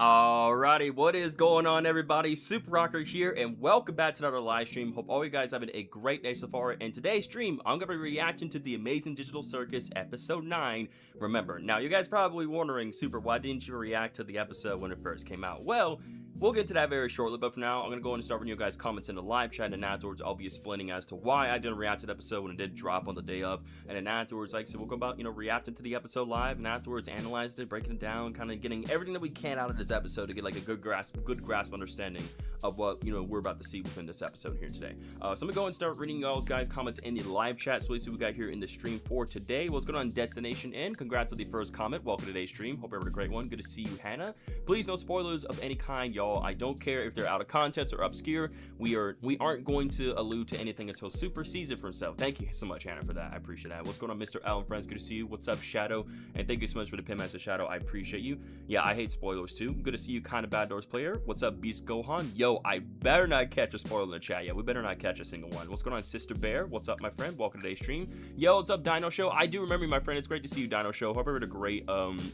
Alrighty, what is going on, everybody? Super Rocker here, and welcome back to another live stream. Hope all you guys having a great day so far. And today's stream, I'm gonna be reacting to the Amazing Digital Circus episode 9. Remember, now you guys probably wondering, Super, why didn't you react to the episode when it first came out? Well, we'll get to that very shortly, but for now, I'm gonna go and start with you guys comments in the live chat, and afterwards, I'll be explaining as to why I didn't react to the episode when it did drop on the day of. And then afterwards, like I said, we'll go about, reacting to the episode live, and afterwards, analyzing it, breaking it down, kind of getting everything that we can out of this episode to get like a good grasp understanding of what we're about to see within this episode here today. So I'm gonna go and start reading y'all's guys comments in the live chat. So let's see what we got here in the stream for today. What's going on, Destination Inn? Congrats on the first comment. Welcome to today's stream. Hope you're having a great one. Good to see you, Hannah. Please, no spoilers of any kind, y'all. I don't care if they're out of context or obscure. We aren't going to allude to anything until Super sees it for himself. Thank you so much, Hannah, for that. I appreciate that. What's going on, Mr. Allen Friends? Good to see you. What's up, Shadow? And thank you so much for the pin, Master Shadow. I appreciate you. Yeah, I hate spoilers too. Good to see you, Kind of Bad Doors player. What's up, Beast Gohan? Yo, I better not catch a spoiler in the chat. Yeah, we better not catch a single one. What's going on, Sister Bear? What's up, my friend? Welcome to today's stream. Yo, what's up, Dino Show? I do remember you, my friend. It's great to see you, Dino Show. Hope you had a great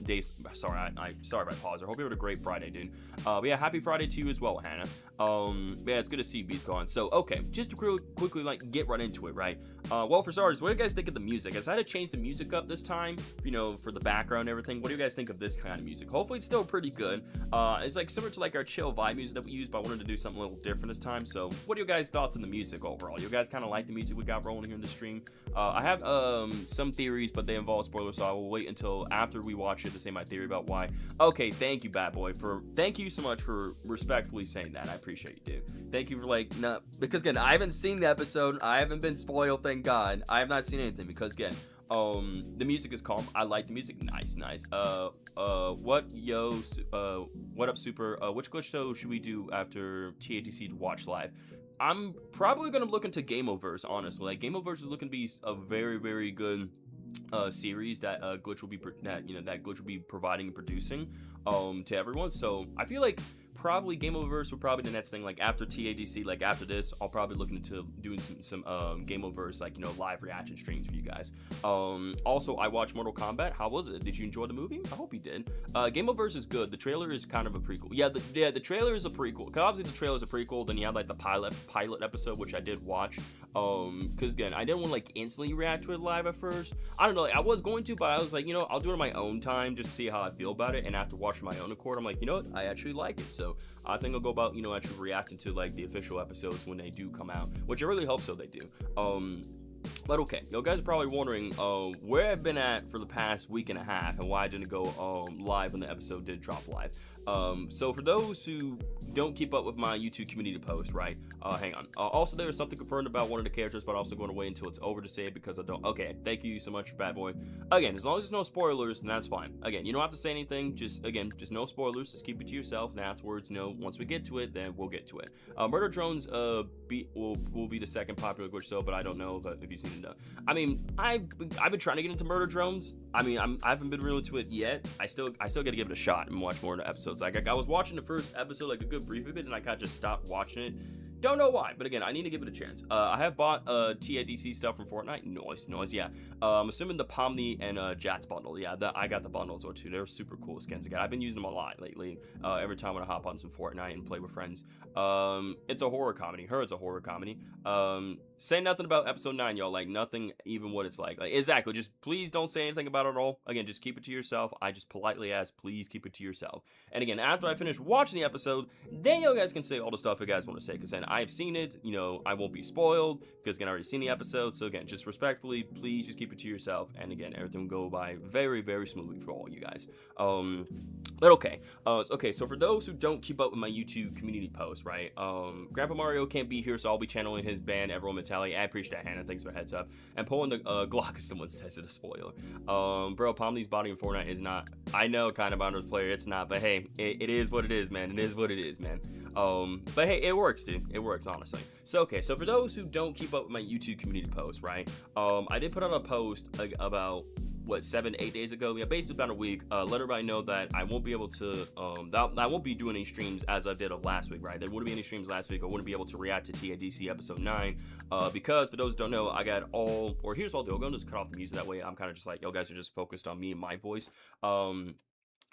day. Sorry, sorry if I paused. I hope you had a great Friday, dude. But yeah, happy Friday to you as well, Hannah. Yeah, it's good to see Beast Gohan. So, okay, just to quickly like get right into it, right? Well, for starters, what do you guys think of the music? I decided to change the music up this time, for the background and everything. What do you guys think of this kind of music? Hopefully, it's still pretty good. It's like similar to like our chill vibe music that we use, but I wanted to do something a little different this time. So, what are you guys' thoughts on the music overall? You guys kind of like the music we got rolling here in the stream? I have some theories, but they involve spoilers, so I will wait until after we watch it to say my theory about why. Okay, thank you, Bad Boy, thank you so much for respectfully saying that. I appreciate you, dude. Thank you for because again, I haven't seen the episode. I haven't been spoiled, thank God. I have not seen anything because again, the music is calm. I like the music. Nice. What up, Super? Which glitch show should we do after TATC to watch live? I'm probably gonna look into Gameoverse, honestly. Like Gameoverse is looking to be a very, very good series that glitch will be that glitch will be providing and producing to everyone. So I feel like probably Gameoverse will probably the next thing, like after TADC, like after this, I'll probably look into doing some Gameoverse, like live reaction streams for you guys. Also, I watched Mortal Kombat. How was it? Did you enjoy the movie? I hope you did. Gameoverse is good. The trailer is kind of a prequel. Yeah, the trailer is a prequel. Cause obviously the trailer is a prequel. Then you have like the pilot episode, which I did watch. Cause again, I didn't want to like instantly react to it live at first. I don't know. Like, I was going to, but I was like, I'll do it on my own time, just see how I feel about it. And after watching my own accord, I'm like, you know what? I actually like it. So I think I'll go about, actually reacting to like the official episodes when they do come out, which I really hope so they do. But okay, you guys are probably wondering where I've been at for the past week and a half and why I didn't go live when the episode did drop live. So for those who don't keep up with my YouTube community post, right? Hang on. Also, there is something confirmed about one of the characters, but I'm also going to wait until it's over to say it because I don't. Okay, thank you so much, Bad Boy. Again, as long as there's no spoilers, then that's fine. Again, you don't have to say anything. Just no spoilers. Just keep it to yourself. And afterwards, once we get to it, then we'll get to it. Murder Drones will be the second popular glitch show, but I don't know if you've seen it. I mean, I've been trying to get into Murder Drones. I mean, I haven't been really into it yet. I still got to give it a shot and watch more of the episodes. Like I was watching the first episode, like a good brief of it, and I kind of just stopped watching it. Don't know why, but again, I need to give it a chance. I have bought TADC stuff from Fortnite. Noise, yeah. I'm assuming the Pomni and Jats bundle. Yeah, I got the bundles or two. They're super cool skins. Again, I've been using them a lot lately. Every time when I hop on some Fortnite and play with friends. It's a horror comedy. It's a horror comedy. Say nothing about episode 9, y'all. Like nothing, even what it's like. Exactly. Just please don't say anything about it at all. Again, just keep it to yourself. I just politely ask, please keep it to yourself. And again, after I finish watching the episode, then you guys can say all the stuff you guys want to say. Because then I've seen it. I won't be spoiled because again, I already seen the episode. So again, just respectfully, please just keep it to yourself. And again, everything will go by very, very smoothly for all you guys. But okay. Okay. So for those who don't keep up with my YouTube community posts, right? Grandpa Mario can't be here, so I'll be channeling his band, Everyone Metallic. I appreciate that, Hannah. Thanks for the heads up. And pulling the Glock, as someone says it, a spoiler. Bro, Pomni's body in Fortnite is not. I know, kind of Bounders player, it's not, but hey, it is what it is, man. It is what it is, man. But hey, it works, dude. It works, honestly. So okay, so for those who don't keep up with my YouTube community posts, right? I did put out a post about what 7-8 days ago, yeah, basically about a week, let everybody know that I won't be able to I won't be doing any streams as I did of last week, right? There wouldn't be any streams last week. I wouldn't be able to react to TADC episode 9 because for those who don't know, I got here's what I'll do. I'm gonna just cut off the music, that way I'm kind of just like, yo guys are just focused on me and my voice.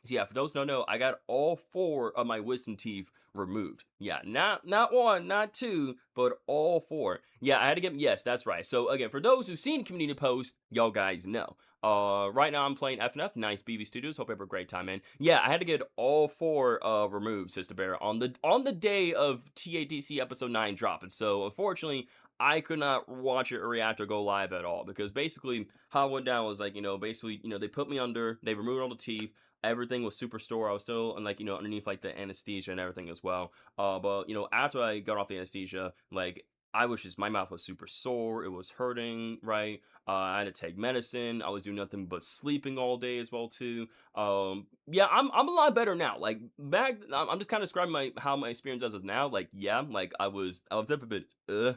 So yeah, for those who don't know, I got all 4 of my wisdom teeth removed. Yeah, not 1, not 2, but all 4. Yeah, I had to get yes, that's right. So again, for those who've seen community post, y'all guys know. Right now I'm playing FNF, nice BB Studios. Hope you have a great time, man. Yeah, I had to get all 4 removed, Sister Bear, on the day of TATC episode 9 dropping. So unfortunately, I could not watch it or react or go live at all because basically how it went down was like, basically, they put me under, they removed all the teeth, everything was super sore. I was still like, underneath like the anesthesia and everything as well. But after I got off the anesthesia, like I was just my mouth was super sore. It was hurting, right? I had to take medicine. I was doing nothing but sleeping all day as well too. Yeah, I'm a lot better now. Like back, I'm just kind of describing how my experience as of now. Like yeah, like I was a bit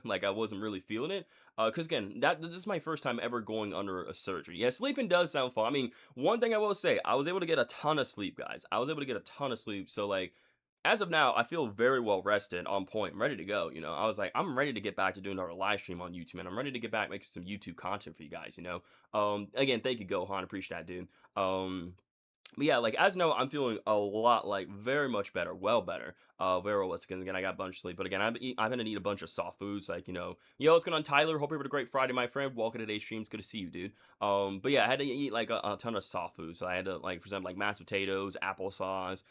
like I wasn't really feeling it. Because again, this is my first time ever going under a surgery. Yeah, sleeping does sound fun. I mean, one thing I will say, I was able to get a ton of sleep, guys. I was able to get a ton of sleep. So like as of now, I feel very well rested, on point, ready to go. I was like, I'm ready to get back to doing our live stream on YouTube, and I'm ready to get back making some YouTube content for you guys. Again, thank you, Gohan. Appreciate that, dude. But yeah, like as no, I'm feeling a lot like very much better, well better. Very realistic. And again, I got a bunch of sleep, but again, I'm gonna eat a bunch of soft foods, like what's going on, Tyler? Hope you had a great Friday, my friend. Welcome to today's stream. It's good to see you, dude. But yeah, I had to eat like a ton of soft foods. So I had to like, for example, like mashed potatoes, applesauce,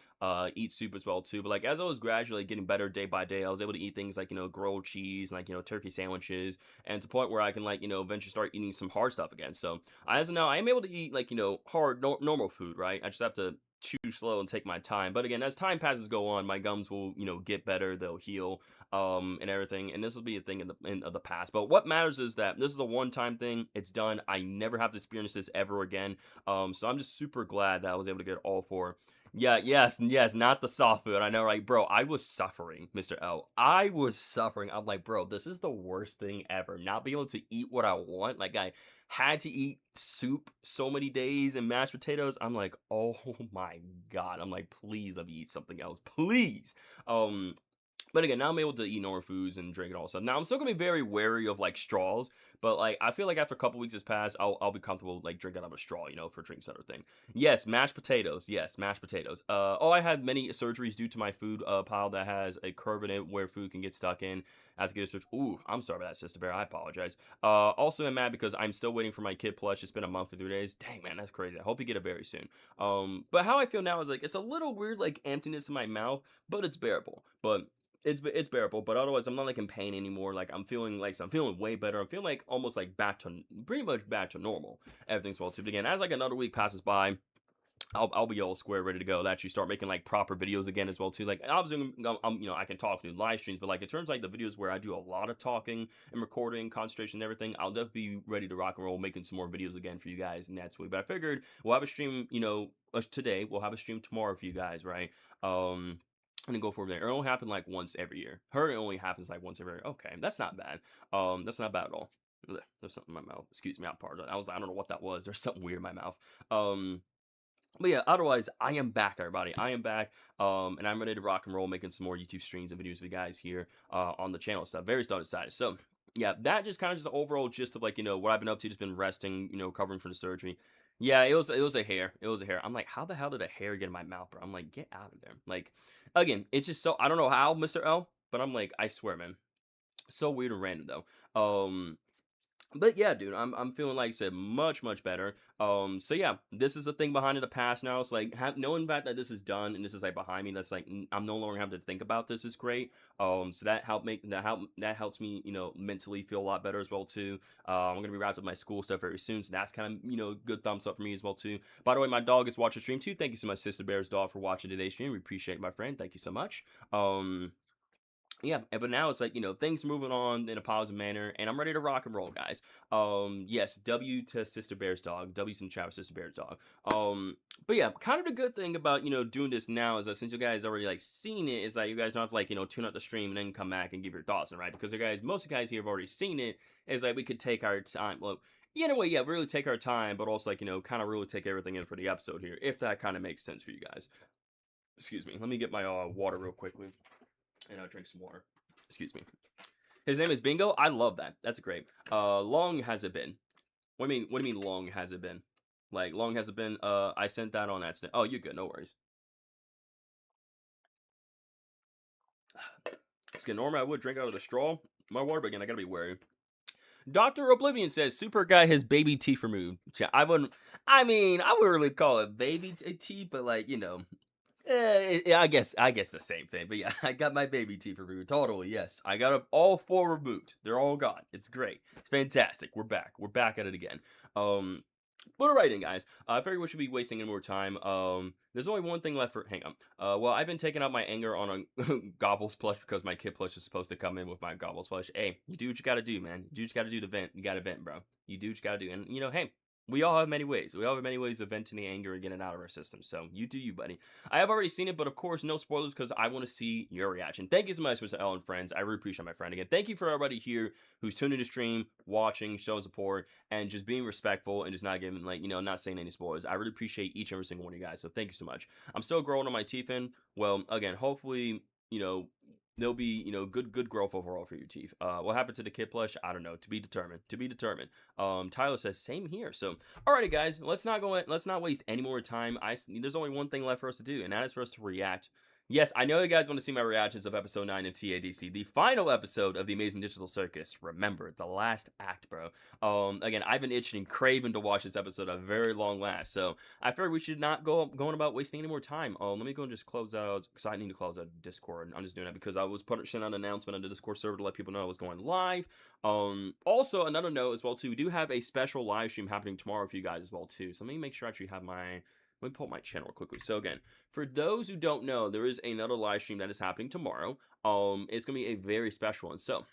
eat soup as well too. But like as I was gradually getting better day by day, I was able to eat things like grilled cheese, like turkey sandwiches, and to the point where I can like eventually start eating some hard stuff again. So as of now, I am able to eat like hard normal food, right? I just have to chew slow and take my time. But again, as time passes go on, my gums will get better, they'll heal, and everything. And this will be a thing of the past. But what matters is that this is a one-time thing. It's done. I never have to experience this ever again. So I'm just super glad that I was able to get all 4. Yeah, yes, not the soft food. I know, right, bro? I was suffering, Mr. L. I was suffering. I'm like, bro, this is the worst thing ever. Not being able to eat what I want. Like, I had to eat soup so many days and mashed potatoes. I'm like, oh my god. I'm like, please let me eat something else, please. Um, but again, now I'm able to eat normal foods and drink and all stuff. Now I'm still gonna be very wary of like straws, but like I feel like after a couple weeks has passed, I'll be comfortable like drinking out of a straw, for drinks and everything. Yes, mashed potatoes. Yes, mashed potatoes. I had many surgeries due to my food pile that has a curve in it where food can get stuck in. I have to get a surgery. Ooh, I'm sorry about that, Sister Bear. I apologize. Also, I'm mad because I'm still waiting for my kid plush. It's been a month and 3 days. Dang man, that's crazy. I hope you get it very soon. But how I feel now is like it's a little weird, like emptiness in my mouth, but it's bearable. But it's bearable, but otherwise I'm not like in pain anymore. Like I'm feeling way better. I'm feeling like almost like pretty much back to normal. Everything's well too. But again, as like another week passes by, I'll be all square, ready to go. To actually start making like proper videos again as well too. Like obviously, I can talk through live streams, but like in terms of, like the videos where I do a lot of talking and recording, concentration, and everything, I'll definitely be ready to rock and roll, making some more videos again for you guys next week. But I figured we'll have a stream, today. We'll have a stream tomorrow for you guys, right? And then go from there. It only happens like once every year. Her, it only happens like once every year. Okay, that's not bad. That's not bad at all. Ugh, there's something in my mouth. Excuse me, I don't know what that was. There's something weird in my mouth. But yeah, otherwise, I am back, everybody. I am back, and I'm ready to rock and roll, making some more YouTube streams and videos for you guys here on the channel. So very excited. So yeah, that just kind of just the overall gist of like what I've been up to. Just been resting, covering for the surgery. Yeah, it was a hair. It was a hair. I'm like, how the hell did a hair get in my mouth, bro? I'm like, get out of there. Like, again, it's just so I don't know how, Mr. L, but I'm like, I swear, man, so weird and random though. But yeah, dude, I'm feeling like I said much better. So yeah, this is a thing behind in the past now. It's like knowing that this is done and this is like behind me. That's like I'm no longer having to think about this is great. So that helps me mentally feel a lot better as well too. I'm gonna be wrapped up my school stuff very soon, so that's kind of good thumbs up for me as well too. By the way, my dog is watching the stream too. Thank you so much, Sister Bear's dog, for watching today's stream. We appreciate it, my friend. Thank you so much. Yeah, but now it's like, things moving on in a positive manner, and I'm ready to rock and roll, guys. Yes, W to Sister Bear's dog. W's in chat with Sister Bear's dog. But yeah, kind of the good thing about, doing this now is that since you guys already, like, seen it, is that you guys don't have to, like, tune out the stream and then come back and give your thoughts, right? Because most of you guys here have already seen it, is like, we could take our time. Well, in a way, yeah, really take our time, but also, like, kind of really take everything in for the episode here, if that kind of makes sense for you guys. Excuse me. Let me get my water real quickly. And I'll drink some water. Excuse me. His name is Bingo. I love that. That's great. Long has it been? What do you mean long has it been? Like, long has it been? I sent that on accident. Oh, you're good. No worries. It's good. Normally, I would drink out of the straw. My water, but again, I gotta be wary. Dr. Oblivion says Super Guy has baby teeth removed. I wouldn't. I mean, I wouldn't really call it baby teeth, but like yeah, I guess the same thing. But yeah, I got my baby teeth removed. Totally, yes. I got them all four removed. They're all gone. It's great. It's fantastic. We're back. We're back at it again. Um, but alright then, guys. I figured we should be wasting any more time. There's only one thing left for. Hang on. Well, I've been taking out my anger on a Gobbles plush because my kid plush is supposed to come in with my Gobbles plush. Hey, you do what you gotta do, man. You do what you gotta do to vent. You gotta vent, bro. You do what you gotta do. And hey, we all have many ways. We all have many ways of venting the anger and getting it out of our system. So you do you, buddy. I have already seen it, but of course, no spoilers because I want to see your reaction. Thank you so much, Mr. Ellen friends. I really appreciate my friend again. Thank you for everybody here who's tuning to stream, watching, showing support, and just being respectful and just not giving not saying any spoilers. I really appreciate each and every single one of you guys. So thank you so much. I'm still growing on my teeth in. Well, again, hopefully, there'll be good growth overall for your teeth. What happened to the kid plush? I don't know. To be determined. To be determined. Tyler says same here. So alrighty, guys, let's not waste any more time. There's only one thing left for us to do, and that is for us to react. Yes, I know you guys want to see my reactions of episode 9 of TADC, the final episode of the Amazing Digital Circus. Remember, the last act, bro. Again, I've been itching and craving to watch this episode a very long last, so I figured we should not go on about wasting any more time. Let me go and just close out, because I need to close out Discord. I'm just doing that because I was putting out an announcement on the Discord server to let people know I was going live. Also, another note as well, too, we do have a special live stream happening tomorrow for you guys as well, too. So let me make sure I actually have my... Let me pull up my channel quickly. So again, for those who don't know, there is another live stream that is happening tomorrow. It's gonna be a very special one. So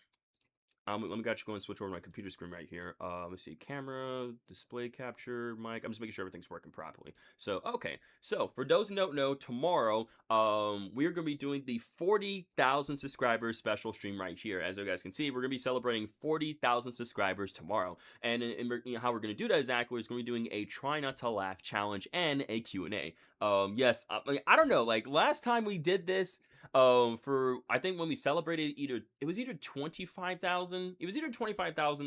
let me actually go and switch over to my computer screen right here. Let's see, camera, display capture, mic. I'm just making sure everything's working properly. So, okay. So, for those who don't know, tomorrow, we're going to be doing the 40,000 subscribers special stream right here. As you guys can see, we're going to be celebrating 40,000 subscribers tomorrow. And how we're going to do that exactly is going to be doing a try not to laugh challenge and a Q&A. Yes, I don't know, like last time we did this, for I think when we celebrated it was either 25,000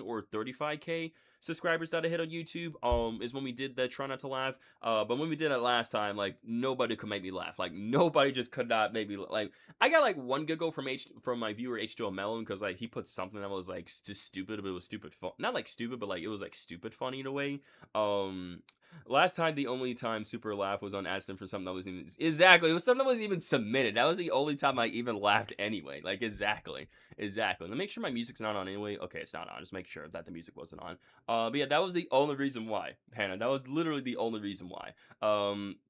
or 35k subscribers that I hit on YouTube, is when we did the try not to laugh. But when we did it last time, like nobody could make me laugh. Like nobody just could not make me like. I got like one giggle from my viewer H2O Melon because like he put something that was like just stupid, but it was stupid fun. Not like stupid, but like it was like stupid funny in a way. Last time, the only time Super laugh was on accident for something that was even exactly. It was something that was even submitted. That was the only time I even laughed anyway. Like exactly. Let me make sure my music's not on anyway. Okay, it's not on. Just make sure that the music wasn't on. But yeah, that was the only reason why, Hannah. That was literally the only reason why.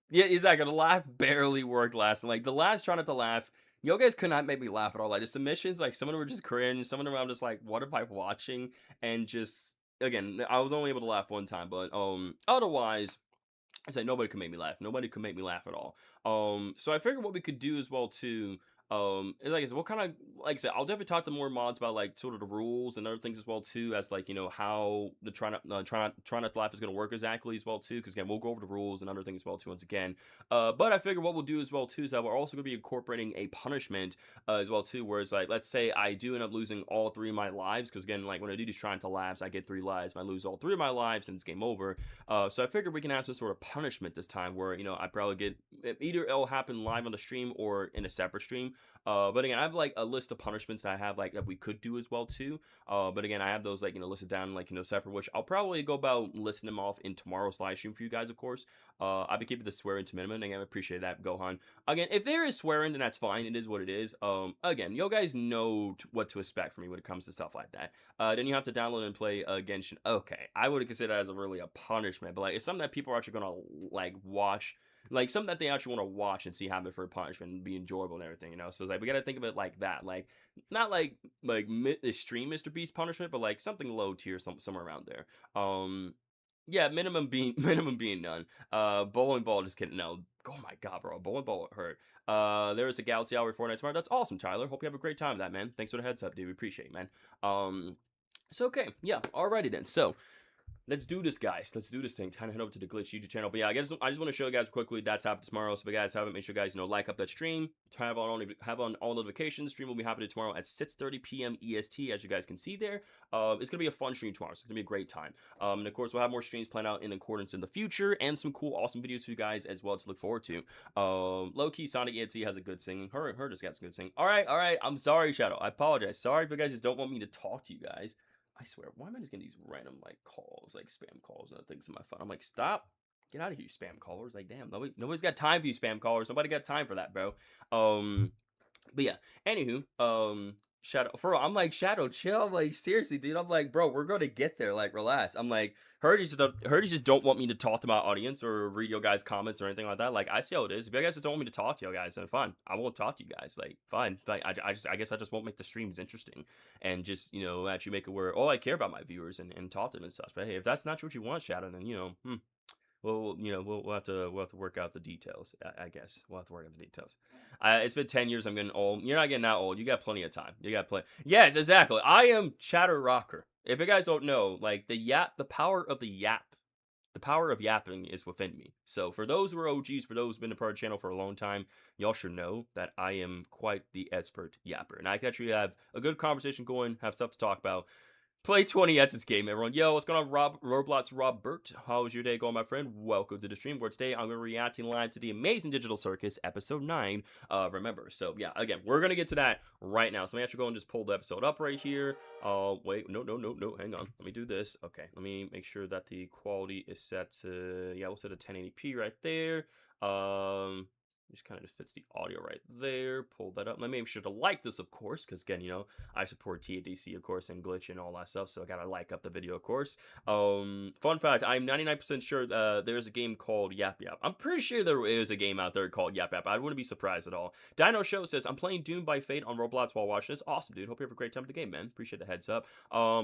Yeah, exactly. The laugh barely worked last. Like the last try not to laugh. You guys could not make me laugh at all. Like the submissions, like some of them were just cringe. Some of them I'm just like, what am I watching? And just again, I was only able to laugh one time, but otherwise, I said nobody could make me laugh. Nobody could make me laugh at all. So I figured what we could do as well too. Is like I said, what kind of like I said, I'll definitely talk to more mods about like sort of the rules and other things as well too, as like how the try not to laugh is going to work exactly as well too. Because again, we'll go over the rules and other things as well too once again. But I figure what we'll do as well too is that we're also going to be incorporating a punishment as well too. Whereas like let's say I do end up losing all 3 of my lives, because again like when I do these trying to laughs, I get 3 lives. If I lose all 3 of my lives, then it's game over. So I figured we can have some sort of punishment this time where I probably get either it'll happen live on the stream or in a separate stream. But again, I have like a list of punishments that I have like that we could do as well too. But again, I have those like listed down like separate, which I'll probably go about listing them off in tomorrow's live stream for you guys, of course. I'll be keeping the swearing to minimum. Again, I appreciate that, Gohan. Again, if there is swearing, then that's fine. It is what it is. Again, you guys know what to expect from me when it comes to stuff like that. Then you have to download and play Genshin. Okay, I would consider that as really a punishment, but like it's something that people are actually gonna like watch. Like something that they actually want to watch and see happen for punishment and be enjoyable and everything, So it's like we gotta think of it like that, like not like extreme Mr. Beast punishment, but like something low tier, somewhere around there. Yeah, minimum being none. Bowling ball, just kidding. No, oh my god, bro, bowling ball hurt. There is a Galaxy Hour Fortnite tomorrow. That's awesome, Tyler. Hope you have a great time with that, man. Thanks for the heads up, dude. We appreciate it, man. So okay, yeah, alrighty then. So Let's do this, guys. Let's do this thing. Time to head over to the Glitch YouTube channel. But yeah, I just want to show you guys quickly that's happening tomorrow. So if you guys haven't, make sure you guys like up that stream. Have on all notifications. Stream will be happening tomorrow at 6:30 p.m. EST, as you guys can see there. It's gonna be a fun stream tomorrow. So it's gonna be a great time. And of course, we'll have more streams planned out in accordance in the future, and some cool, awesome videos for you guys as well to look forward to. Low key, Sonic ENT has a good singing. Her just got some good singing. All right. I'm sorry, Shadow. I apologize. Sorry if you guys just don't want me to talk to you guys. I swear, why am I just getting these random, like, calls, like, spam calls and things on my phone? I'm like, stop. Get out of here, you spam callers. Like, damn, nobody's got time for you spam callers. Nobody got time for that, bro. But yeah, anywho, Shadow, for real, I'm like, Shadow, chill. I'm like, seriously, dude. I'm like, bro, we're gonna get there. Like, relax. I'm like, Herdies just don't want me to talk to my audience or read your guys' comments or anything like that. Like, I see how it is. If you guys just don't want me to talk to you guys, then fine. I won't talk to you guys. Like, fine. Like, I guess I just won't make the streams interesting and just, actually make it where, I care about my viewers and talk to them and such. But hey, if that's not what you want, Shadow, then, well, we'll have to work out the details. I guess we'll have to work out the details. It's been 10 years. I'm getting old. You're not getting that old. You got plenty of time. You got plenty. Yes, exactly. I am Chatter Rocker. If you guys don't know, like the power of yapping is within me. So for those who are OGs, for those who've been a part of the channel for a long time, y'all should know that I am quite the expert yapper, and I can actually have a good conversation going, have stuff to talk about. Play 20 Essence game, everyone. Yo, what's going on, Roblox Robert? How's your day going, my friend? Welcome to the stream, where today I'm going to be reacting live to the Amazing Digital Circus episode 9. Remember, so yeah, again, we're going to get to that right now. So let me actually go and just pull the episode up right here. Wait, no, hang on. Let me do this. Okay, let me make sure that the quality is set to, yeah, we'll set a 1080p right there. Just kind of just fits the audio right there. Pull that up. Let me make sure to like this, of course, because again, I support TADC, of course, and Glitch and all that stuff, so I gotta like up the video, of course. Fun fact, I'm 99% sure there's a game called Yap Yap. I'm pretty sure there is a game out there called Yap Yap. I wouldn't be surprised at all. Dino Show says, I'm playing Doom by Fate on Roblox while watching this. Awesome, dude. Hope you have a great time with the game, man. Appreciate the heads up.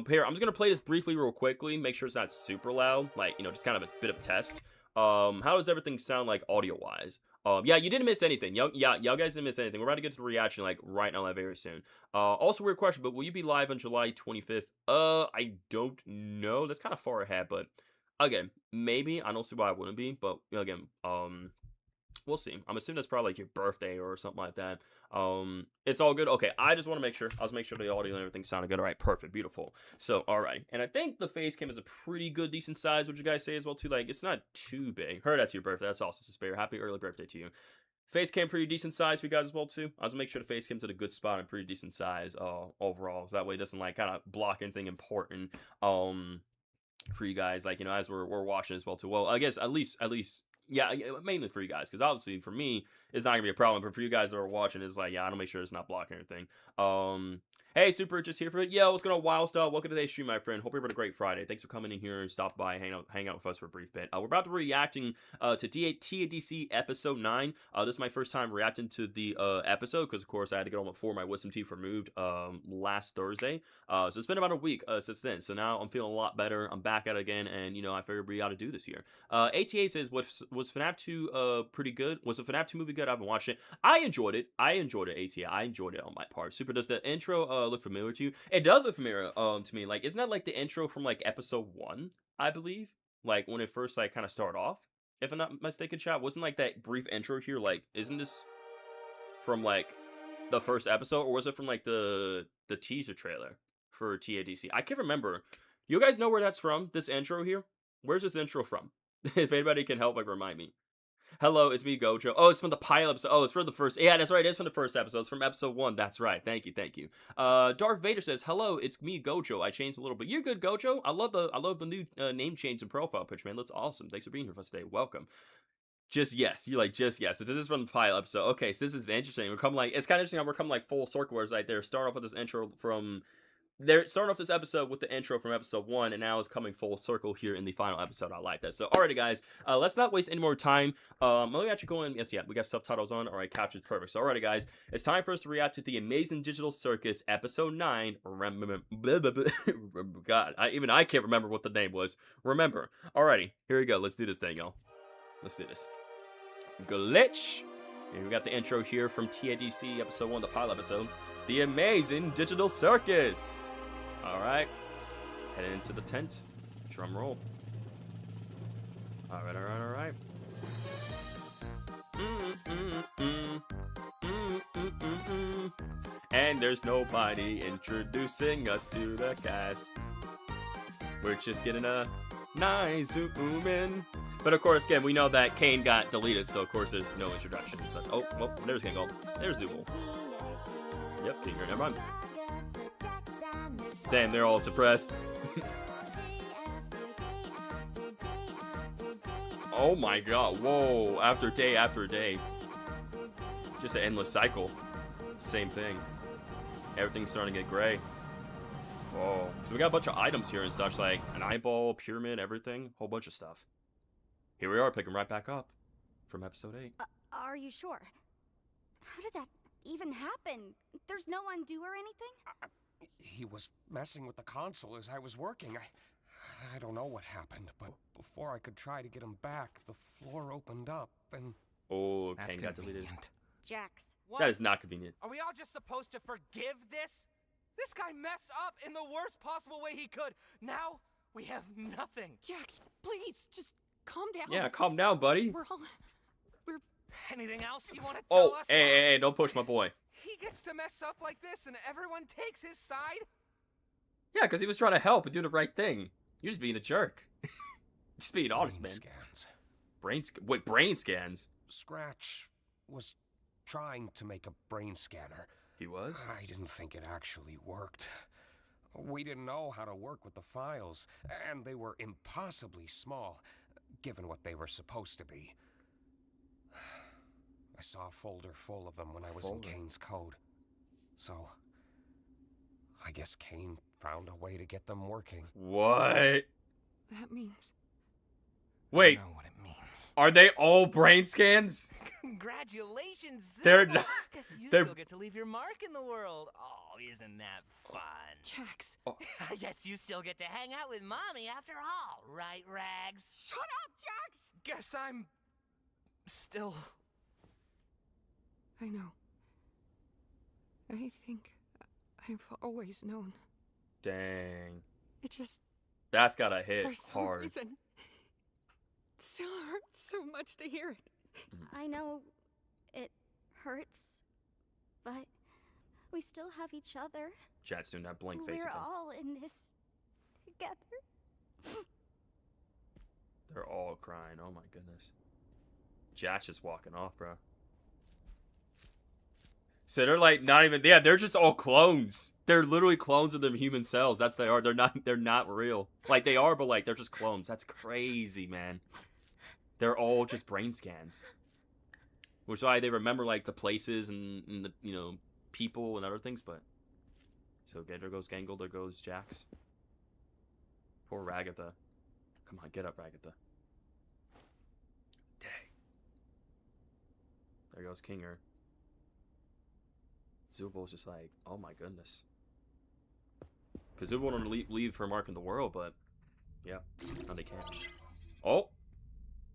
Here, I'm just gonna play this briefly real quickly, make sure it's not super loud, like, just kind of a bit of a test. How does everything sound like audio-wise? Yeah, you didn't miss anything. Y'all guys didn't miss anything. We're about to get to the reaction, like, right now, very soon. Also, weird question, but will you be live on July 25th? I don't know. That's kind of far ahead, but, again, maybe. I don't see why I wouldn't be, but, again, we'll see. I'm assuming that's probably, like, your birthday or something like that. It's all good. Okay, I just want to make sure. I'll make sure the audio and everything sounded good. All right, perfect, beautiful. So, all right. And I think the face cam is a pretty good, decent size. Would you guys say as well, too? Like, it's not too big. Heard that's your birthday. That's awesome, Spare. Happy early birthday to you. Face cam pretty decent size for you guys as well, too. I was make sure the face cam's at a good spot and pretty decent size overall. So that way it doesn't, like, kind of block anything important for you guys, like, as we're watching as well, too. Well, I guess at least yeah, mainly for you guys, because obviously for me it's not gonna be a problem, but for you guys that are watching, it's like, yeah, I don't make sure it's not blocking anything. Hey, Super, just here for it. Yo, what's going on, Wild Style? Welcome to today's stream, my friend. Hope you're having a great Friday. Thanks for coming in here and stop by and hang out with us for a brief bit. We're about to be reacting to TADC episode 9. This is my first time reacting to the episode, because of course I had to get on before my wisdom teeth removed last Thursday. So it's been about a week since then. So now I'm feeling a lot better. I'm back at it again, and I figured we ought to do this here. ATA says, was FNAF 2 pretty good? Was the FNAF 2 movie good? I haven't watched it. I enjoyed it. ATA. I enjoyed it on my part. Super, does the intro look familiar to you? It does look familiar to me. Like, isn't that like the intro from like episode 1, I believe? Like when it first like kind of started off, if I'm not mistaken, chat. Wasn't like that brief intro here, like, isn't this from like the first episode, or was it from like the teaser trailer for TADC? I can't remember. You guys know where that's from, this intro here? Where's this intro from? If anybody can help, like, remind me. Hello, it's me, Gojo. Oh, it's from the pilot episode. Oh, it's from the first. Yeah, that's right. It is from the first episode. It's from episode 1. That's right. Thank you. Darth Vader says, "Hello, it's me, Gojo. I changed a little bit. You're good, Gojo. I love the new name change and profile picture, man. That's awesome. Thanks for being here for us today. Welcome." Just yes. You're like, just yes. This is from the pilot episode. Okay, so this is interesting. We're coming like, it's kind of interesting how we're coming like full circle, where it's like they're starting off with this intro from. They're starting off this episode with the intro from episode 1, and now it's coming full circle here in the final episode. I like that. So, alrighty, guys, let's not waste any more time. Let me actually go in. Yes, yeah, we got subtitles on. Alright, capture's perfect. So, alrighty, guys, it's time for us to react to the Amazing Digital Circus episode 9. God, I can't remember what the name was. Remember. Alrighty, here we go. Let's do this thing, y'all. Let's do this. Glitch. And we got the intro here from TADC episode 1, the pilot episode. The Amazing Digital Circus. All right, heading into the tent. Drum roll. Alright, alright, alright. And there's nobody introducing us to the cast. We're just getting a nice zoom in. But of course, again, we know that Kane got deleted, so of course there's no introduction. So, oh, well, there's Kingle. There's Zooble. Yep, Kinger, never mind. Damn, they're all depressed. Oh my god, whoa, after day. Just an endless cycle. Same thing. Everything's starting to get gray. Whoa. So we got a bunch of items here and such, like an eyeball, pyramid, everything. Whole bunch of stuff. Here we are, picking right back up from episode 8. Are you sure? How did that even happen? There's no undo or anything? He was messing with the console as I was working. I don't know what happened, but before I could try to get him back, the floor opened up and... Oh, That's Kane got deleted. Jax. What? That is not convenient. Are we all just supposed to forgive this? This guy messed up in the worst possible way he could. Now, we have nothing. Jax, please, just calm down. Yeah, calm down, buddy. We're Anything else you want to tell us? Hey, don't push my boy. He gets to mess up like this and everyone takes his side? Yeah, because he was trying to help and do the right thing. You're just being a jerk. Just being honest, man. Brain scans? Scratch was trying to make a brain scanner. He was? I didn't think it actually worked. We didn't know how to work with the files, and they were impossibly small, given what they were supposed to be. I saw a folder full of them when I was in Kane's code. So, I guess Kane found a way to get them working. What? That means... Wait, I know what it means. are they all brain scans? Congratulations, Zooble. They're not... Guess you they're- still get to leave your mark in the world. Oh, isn't that fun? Jax. I guess you still get to hang out with Mommy after all, right, Rags? Shut up, Jax! Guess I'm... still... I know. I think I've always known. Dang. It just... That's gotta hit for some hard. reason... it still hurts so much to hear it. I know it hurts, but we still have each other. Chat's doing that blank face We're again. all in this together. They're all crying. Oh my goodness. Jat's just walking off, bro. So they're like not even... Yeah, they're just all clones. They're literally clones of their human selves. That's they are. They're not real. Like they are, but like they're just clones. That's crazy, man. They're all just brain scans. Which is why they remember like the places and the, you know, people and other things, but... So okay, there goes Gangle, there goes Jax. Poor Ragatha. Come on, get up, Ragatha. Dang. There goes Kinger. Zooble's just like, oh my goodness. Because Zooble wanted to leave her mark in the world, but... Yeah, now they can't. Oh!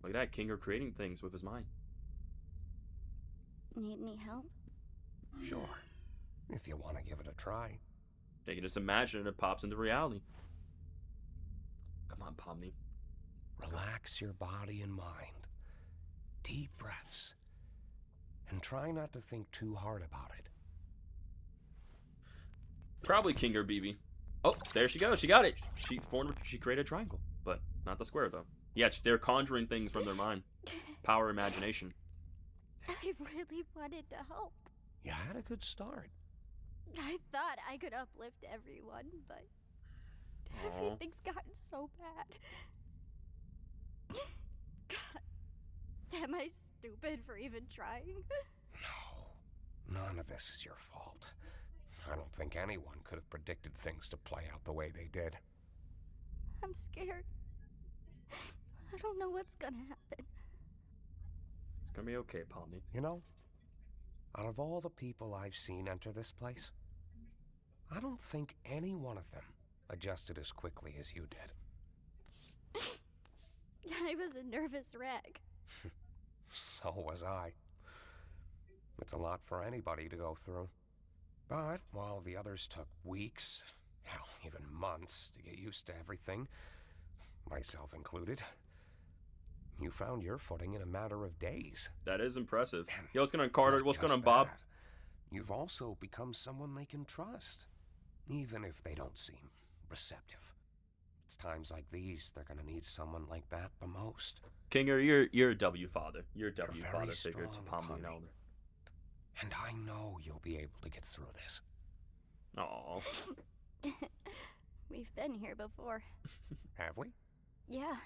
Look at that, Kinger creating things with his mind. Need any help? Sure, if you want to give it a try. They can just imagine and it pops into reality. Come on, Pomni. Relax your body and mind. Deep breaths. And try not to think too hard about it. Probably King or BB. Oh, there she goes. She got it. She created a triangle, but not the square though. Yeah, they're conjuring things from their mind. Power imagination. I really wanted to help. You had a good start. I thought I could uplift everyone, but everything's gotten so bad. God, am I stupid for even trying? No, none of this is your fault. I don't think anyone could have predicted things to play out the way they did. I'm scared. I don't know what's gonna happen. It's gonna be okay, Pomni. You know, out of all the people I've seen enter this place, I don't think any one of them adjusted as quickly as you did. I was a nervous wreck. So was I. It's a lot for anybody to go through. But while the others took weeks, hell, even months to get used to everything, myself included, You found your footing in a matter of days. That is impressive. Yo, what's going on, Carter? Not What's going on, just Bob? that, you've also become someone they can trust, even if they don't seem receptive. It's times like these they're gonna need someone like that the most. Kinger, you're a W father. You're a W You're father very figure to strong, Pomni and Pomni. Elder. And I know you'll be able to get through this. Aw. We've been here before. Have we? Yeah.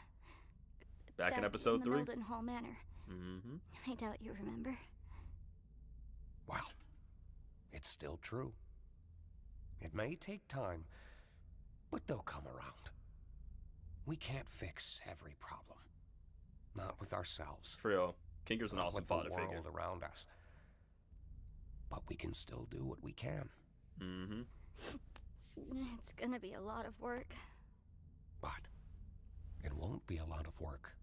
Back in episode 3. In the Mildenhall Manor. Mm-hmm. I doubt you remember. Well, it's still true. It may take time, but they'll come around. We can't fix every problem. Not with ourselves. For real. Kinger's an Not awesome with the father figure. world around us. But we can still do what we can. Mm-hmm. It's gonna be a lot of work. But it won't be a lot of work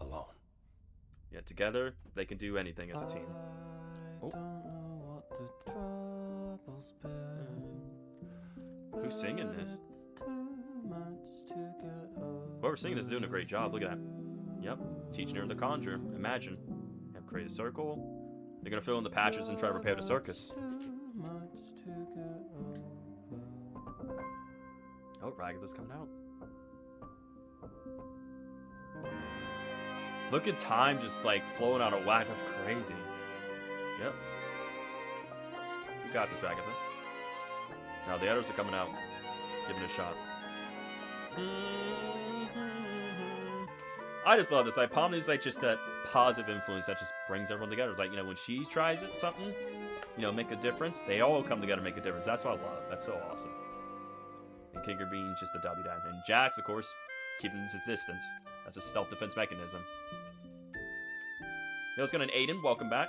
alone. Yeah, together, they can do anything as a team. Oh. Who's singing this? Whoever's singing is doing a great job. Look at that. Yep. Teaching her the conjure. Imagine. Have create a circle. They're gonna fill in the patches and try to repair the circus. Oh, Ragatha's coming out. Look at time just like flowing out of whack. That's crazy. Yep. You got this, Ragatha. Now the others are coming out. Give it a shot. I just love this. Like, Pomni's like just that positive influence that just brings everyone together. It's like, you know, when she tries it, something, you know, make a difference, they all come together and make a difference. That's what I love. That's so awesome. And Kinger being just a W dad. And Jax, of course, keeping his distance. That's a self-defense mechanism. Yo, what's going on, Aiden? Welcome back.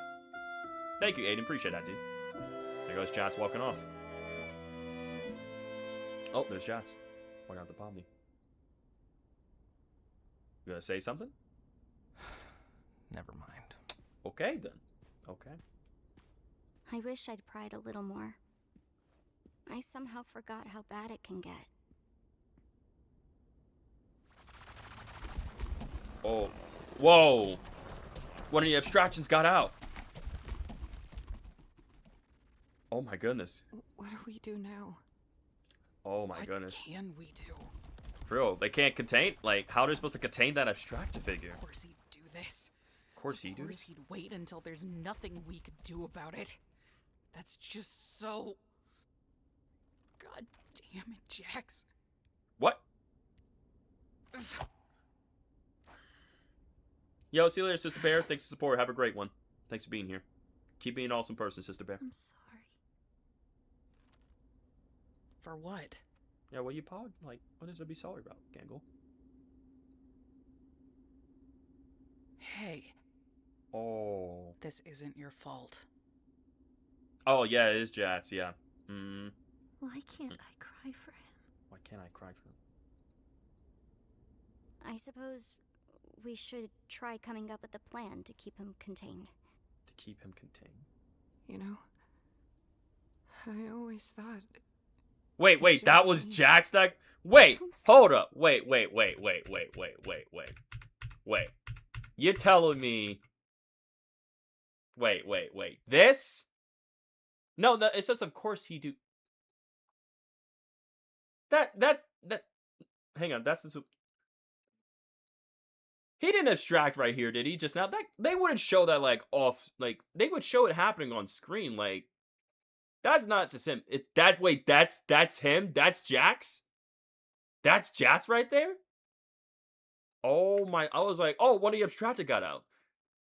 Thank you, Aiden. Appreciate that, dude. There goes Jax walking off. Oh, there's Jax. Walking out the Pomni. You gonna say something? Never mind. Okay, then. Okay. I wish I'd pried a little more. I somehow forgot how bad it can get. Oh. Whoa. One of the abstractions got out. Oh my goodness. What do we do now? Oh my goodness. What can we do? For real, they can't contain? Like, how are they supposed to contain that abstracted figure? Of course he'd do this. Of course he Of do. course he'd wait until there's nothing we could do about it. That's just so... God damn it, Jax. What? Yo, see you later, Sister Bear. Thanks for support. Have a great one. Thanks for being here. Keep being an awesome person, Sister Bear. I'm sorry. For what? Yeah, what you pod? Like, what is there to be sorry about, Gangle? Hey, Oh. this isn't your fault. Oh, yeah, it is Jax, yeah. Hmm. Why can't I cry for him? Why can't I cry for him? I suppose we should try coming up with a plan to keep him contained. To keep him contained? You know, I always thought... Wait, that was Jax that... Wait, hold up. Wait. You're telling me... Wait. This? No, it says of course he do... That... Hang on, that's the... He didn't abstract right here, did he? Just now? That they wouldn't show that, like, off... Like, they would show it happening on screen, like... That's not just him. It's that. Wait, that's him. That's Jax. That's Jax right there. Oh my! I was like, oh, one of the abstracted got out.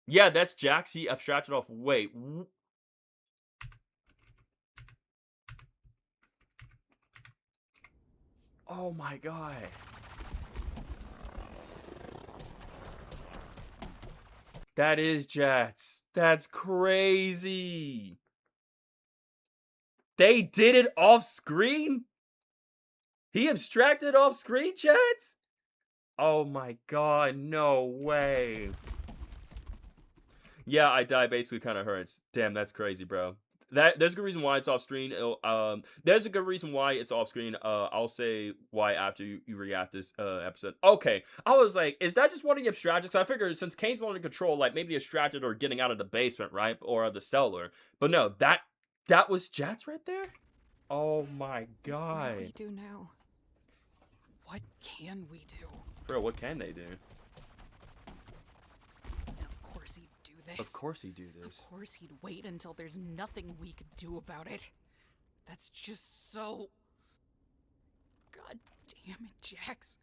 Yeah, that's Jax. He abstracted off. Wait. Oh my god. That is Jax. That's crazy. They did it off screen? He abstracted off screen, chats? Oh my god, no way. Yeah, I die basically kind of hurts. Damn, that's crazy, bro. There's a good reason why it's off screen. There's a good reason why it's off screen. I'll say why after you react this episode. Okay, I was like, is that just one of the abstracted? I figured since Kane's not in control, like maybe the abstracted or getting out of the basement, right, or the cellar. But no, that was Jats right there. Oh my What do god. we do now? What can we do? Bro, what can they do? Of course he'd do this. Of course he do this. Of course he'd wait until there's nothing we could do about it. That's just so... God damn it, Jax.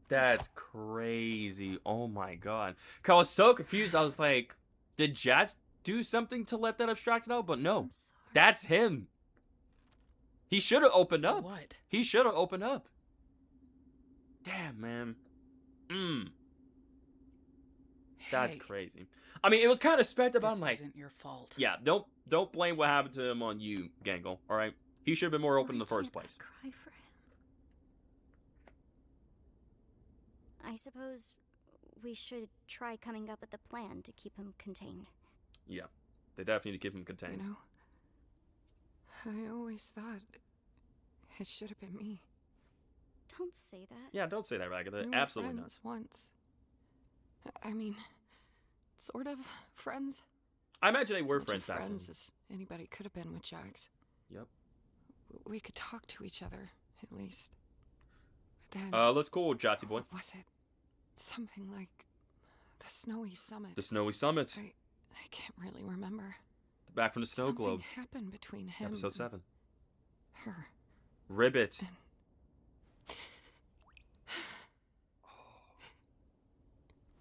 That's crazy. Oh my god. 'Cause I was so confused. I was like, did Jats do something to let that abstracted out? But no, I'm sorry. that's him. He should have opened For up. what? He should have opened up. Damn, man. That's Hey, crazy. I mean, it was kind of expected, but this I'm like, isn't your fault. yeah, don't blame what happened to him on you, Gangle. All right, he should have been more open in the Why first can't I place. cry for him? I suppose we should try coming up with a plan to keep him contained. Yeah, they definitely need to keep him You contained. know, I always thought it should have been me. Don't say that. Yeah, don't say that, We Ragatha. were Absolutely not. friends once. I mean, sort of friends. I imagine they As were much friends of back then. friends as anybody could have been with Jax. Yep. We could talk to each other, at least. But then, Let's call Jatsy boy. what was it? Something like the Snowy Summit. The Snowy Summit. I can't really remember. Back from the Snow Something Globe. happened between him Episode and 7. her. Ribbit.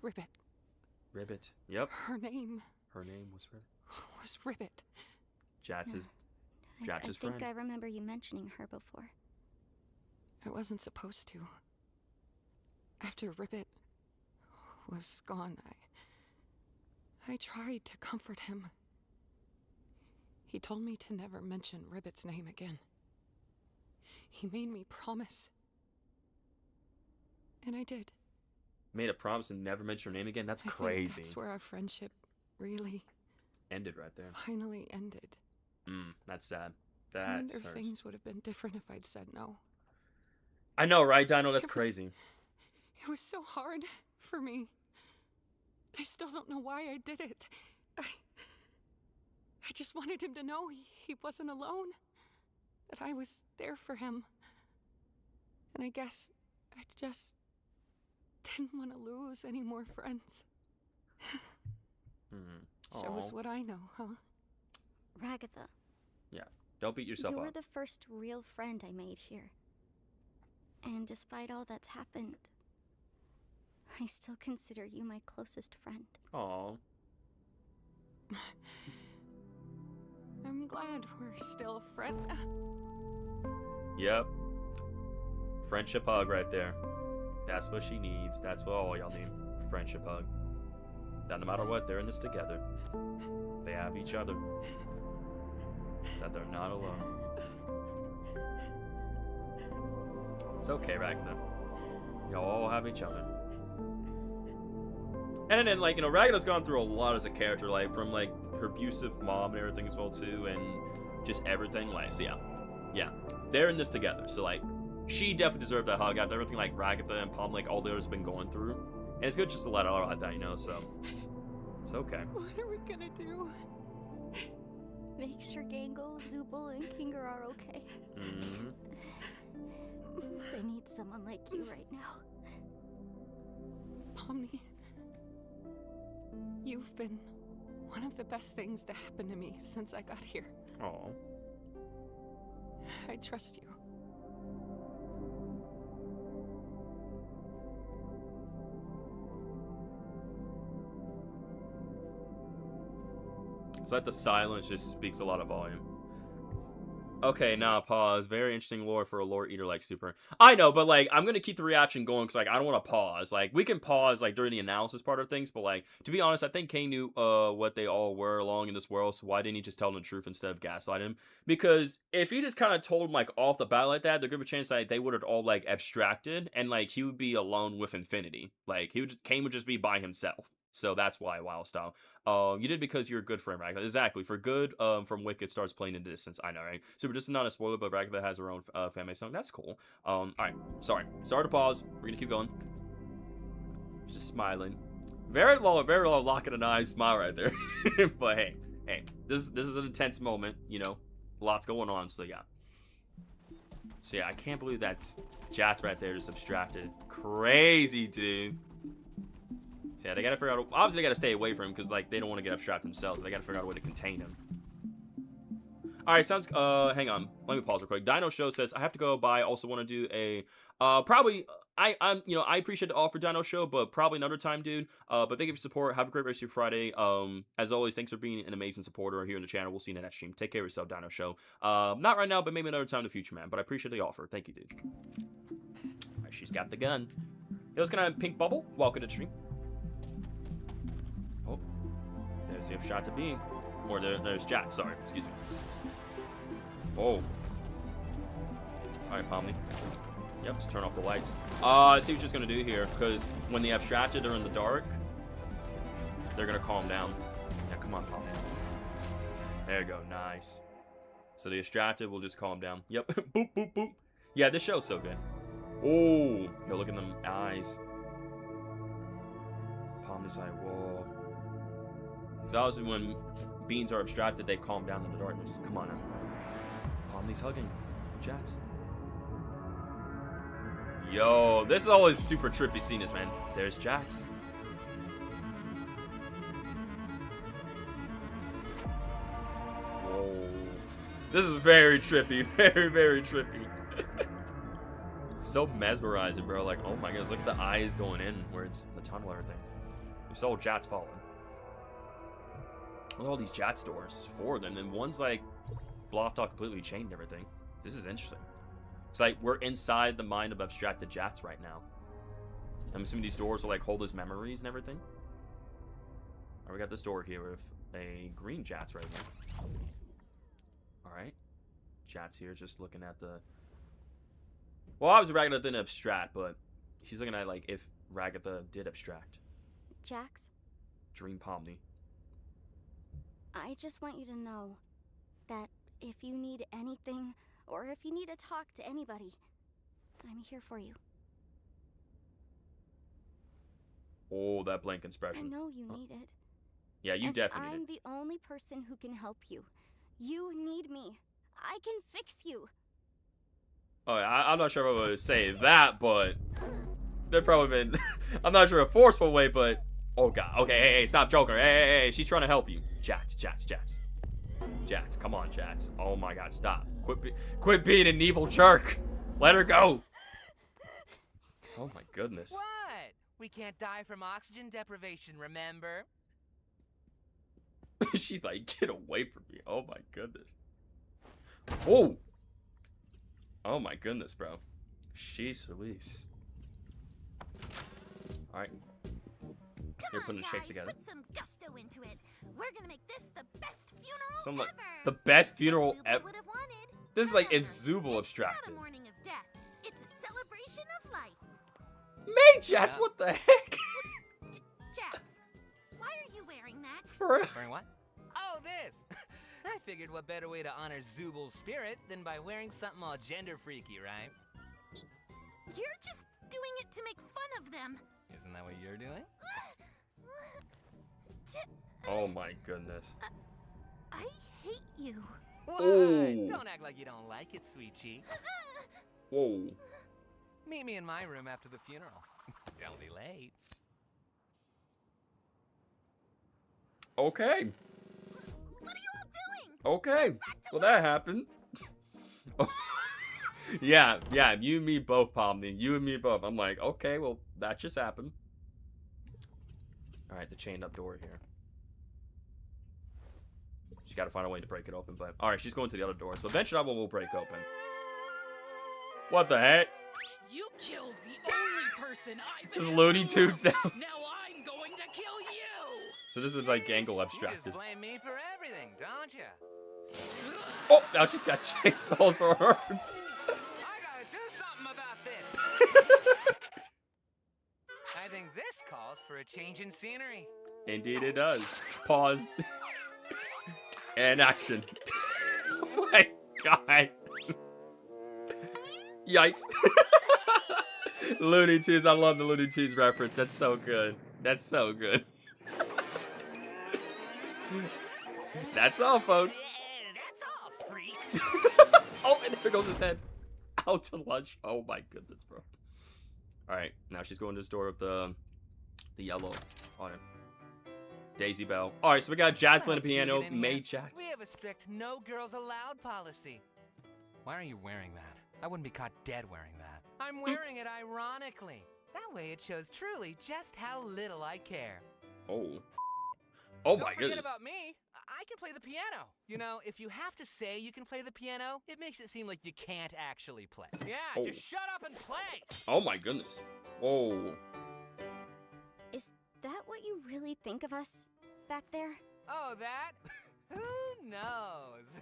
Ribbit. Ribbit. Yep. Her name Her name was Ribbit. was Ribbit. Jats's. I Jax's think friend. I remember you mentioning her before. I wasn't supposed to. After Ribbit was gone, I tried to comfort him. He told me to never mention Ribbit's name again. He made me promise. And I did. Made a promise and never mention her name again. That's I think crazy. that's where our friendship really Ended right there. finally ended. That's sad. I That wonder if hurts. things would have been different if I'd said no. I know, right, Dino? That's It was- crazy. It was so hard for me. I still don't know why I did it. I just wanted him to know he wasn't alone. That I was there for him. And I guess I just didn't want to lose any more friends. Shows Aw. what I know, huh? Ragatha, Don't beat yourself you were up. the first real friend I made here. And despite all that's happened, I still consider you my closest friend. Aw. I'm glad we're still friends. Yep. Friendship hug right there. That's what she needs. That's what all y'all need. Friendship hug. That no matter what, they're in this together. They have each other. That they're not alone. It's okay, Ragnar. Y'all all have each other. And then, like, you know, Ragnar's gone through a lot as a character, like, from, like, her abusive mom and everything as well, too, and just everything, like, so yeah, they're in this together, so, like, she definitely deserved that hug after everything, like, Ragatha and Palm, like, all the others been going through, and it's good just to let her out like that, you know, so, it's okay. What are we gonna do? Make sure Gangle, Zubul, and Kinger are okay. They need someone like you right now. Pomni, you've been one of the best things to happen to me since I got here. Aw. I trust you. It's like the silence just speaks a lot of volume. Okay, now pause. Very interesting lore for a lore eater like Super. I know, but like I'm gonna keep the reaction going because like I don't want to pause. Like we can pause like during the analysis part of things, but like to be honest, I think Kane knew what they all were along in this world. So why didn't he just tell them the truth instead of gaslight him? Because if he just kind of told him like off the bat like that, there's a good chance that they would have all like abstracted and like he would be alone with infinity. Like Kane would just be by himself. So that's why Wild Style. You did because you're a good friend, Ragatha. Exactly. For good, from Wicked starts playing in the distance. I know, right? Super, this is not a spoiler, but Ragatha has her own fan-made song. That's cool. Alright. Sorry to pause. We're gonna keep going. Just smiling. Very low, lock in an eye smile right there. But hey, this is an intense moment, you know. Lots going on, so yeah. So yeah, I can't believe that's Jats right there just abstracted. Crazy, dude. So yeah, they gotta figure out. Obviously, they gotta stay away from him because like they don't want to get abstracted themselves. They gotta figure out a way to contain him. All right, sounds. Hang on. Let me pause real quick. Dino Show says I have to go, but I also want to do a. Probably. I appreciate the offer, Dino Show, but probably another time, dude. But thank you for your support. Have a great rest of your Friday. As always, thanks for being an amazing supporter here in the channel. We'll see you in the next stream. Take care of yourself, Dino Show. Not right now, but maybe another time in the future, man. But I appreciate the offer. Thank you, dude. All right, she's got the gun. Hey, what's going on, Pink Bubble? Welcome to the stream. Oh, there's the shot to be, or there's Jats. Sorry, excuse me. Oh. All right, Pomni. Yep, just turn off the lights. I see what she's gonna do here, because when the abstracted are in the dark, they're gonna calm down. Yeah, come on, Pomni. There you go, nice. So the abstracted will just calm down. Yep, boop, boop, boop. Yeah, this show's so good. Oh, yo, look at them eyes. Pomni's like, whoa. Because obviously when beings are abstracted, they calm down in the darkness. Come on now. Pomni's hugging. Jats. Yo, this is always super trippy seeing this, man. There's Jats. Whoa. This is very trippy. Very, very trippy. So mesmerizing, bro. Like, oh my goodness, look at the eyes going in where it's the tunnel and everything. We saw Jats falling. Look at all these Jats doors. 4 of them, and one's like blocked off completely, chained and everything. This is interesting. It's like we're inside the mind of abstracted Jats right now. I'm assuming these doors will like hold his memories and everything. Alright, we got this door here with a green Jats right here. Alright. Jats here just looking at the... Well, obviously Ragatha didn't abstract, but she's looking at like if Ragatha did abstract. Jax, Dream Pomni. I just want you to know that if you need anything, or if you need to talk to anybody, I'm here for you. Oh, that blank I expression. know you need it. Yeah, you And definitely I'm need it. the only person who can help you. You need me. I can fix you. Oh, yeah, I'm not sure if I would say that, but they've probably been. I'm not sure a forceful way, but oh god. Okay, hey, stop joking. Hey, she's trying to help you. Jats. Jats, come on, Jats. Oh my god, stop. Quit being an evil jerk. Let her go. Oh my goodness. What? We can't die from oxygen deprivation, remember? She's like, get away from me. Oh my goodness. Oh. Oh my goodness, bro. She's release. All right. You're putting the shake together. Put some gusto into it. We're gonna make this the best funeral Some ever. the best funeral Zubul ever. would have wanted. This is like if However, Zubul it's abstracted. not a mourning of death. It's a celebration of life. Mate, Jats, Yeah. what the heck? Jax, why are you wearing that? For Wearing what? Oh, this! I figured what better way to honor Zubul's spirit than by wearing something all gender freaky, right? You're just doing it to make fun of them. Isn't that what you're doing? Oh my goodness. I hate you. Why? Oh. Don't act like you don't like it, sweet cheeks. Whoa. Meet me in my room after the funeral. Don't be late. Okay. What are you all doing? Okay. So that happened. Yeah, you and me both, Pomni. You and me both. I'm like, okay, well, that just happened. Alright, the chained up door here. She's got to find a way to break it open, but... Alright, she's going to the other door, so eventually that one will break open. What the heck? You killed the only person I've Just ever Looney Tunes loved. now. Now I'm going to kill you. So this is like Gangle You abstracted. just blame me for everything, don't you? Oh, now she's got chainsaws for her arms. I gotta do something about this. I think this calls for a change in scenery. Indeed it does. Pause. And action. Oh my god. Yikes. Looney Tunes. I love the Looney Tunes reference. That's so good. That's so good. That's all, folks. That's all, freaks. Oh, and there goes his head. Out to lunch. Oh my goodness, bro. Alright, now she's going to the store with the yellow on it. Daisy Bell. Alright, so we got Jazz playing the piano, May Jax. We have a strict no girls allowed policy. Why are you wearing that? I wouldn't be caught dead wearing that. I'm wearing it ironically. That way it shows truly just how little I care. Oh. Oh my Don't forget goodness. about me. I can play the piano. You know, if you have to say you can play the piano, it makes it seem like you can't actually play. Yeah, Oh. just shut up and play. Oh my goodness. Oh. Is that what you really think of us back there? Oh, that? Who knows?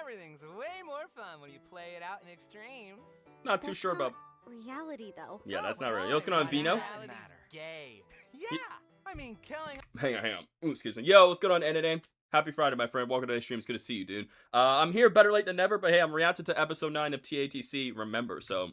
Everything's way more fun when you play it out in extremes. Not too That's sure not about. reality, though. Yeah, that's Oh, not real. boy, Yo, what's going on, why Vino? does that matter? Gay. Yeah. I mean, killing. Hang on. Ooh, excuse me. Yo, what's going on, N? Happy Friday, my friend. Welcome to the stream. It's good to see you, dude. I'm here better late than never, but hey, I'm reacting to episode 9 of TATC Remember. So,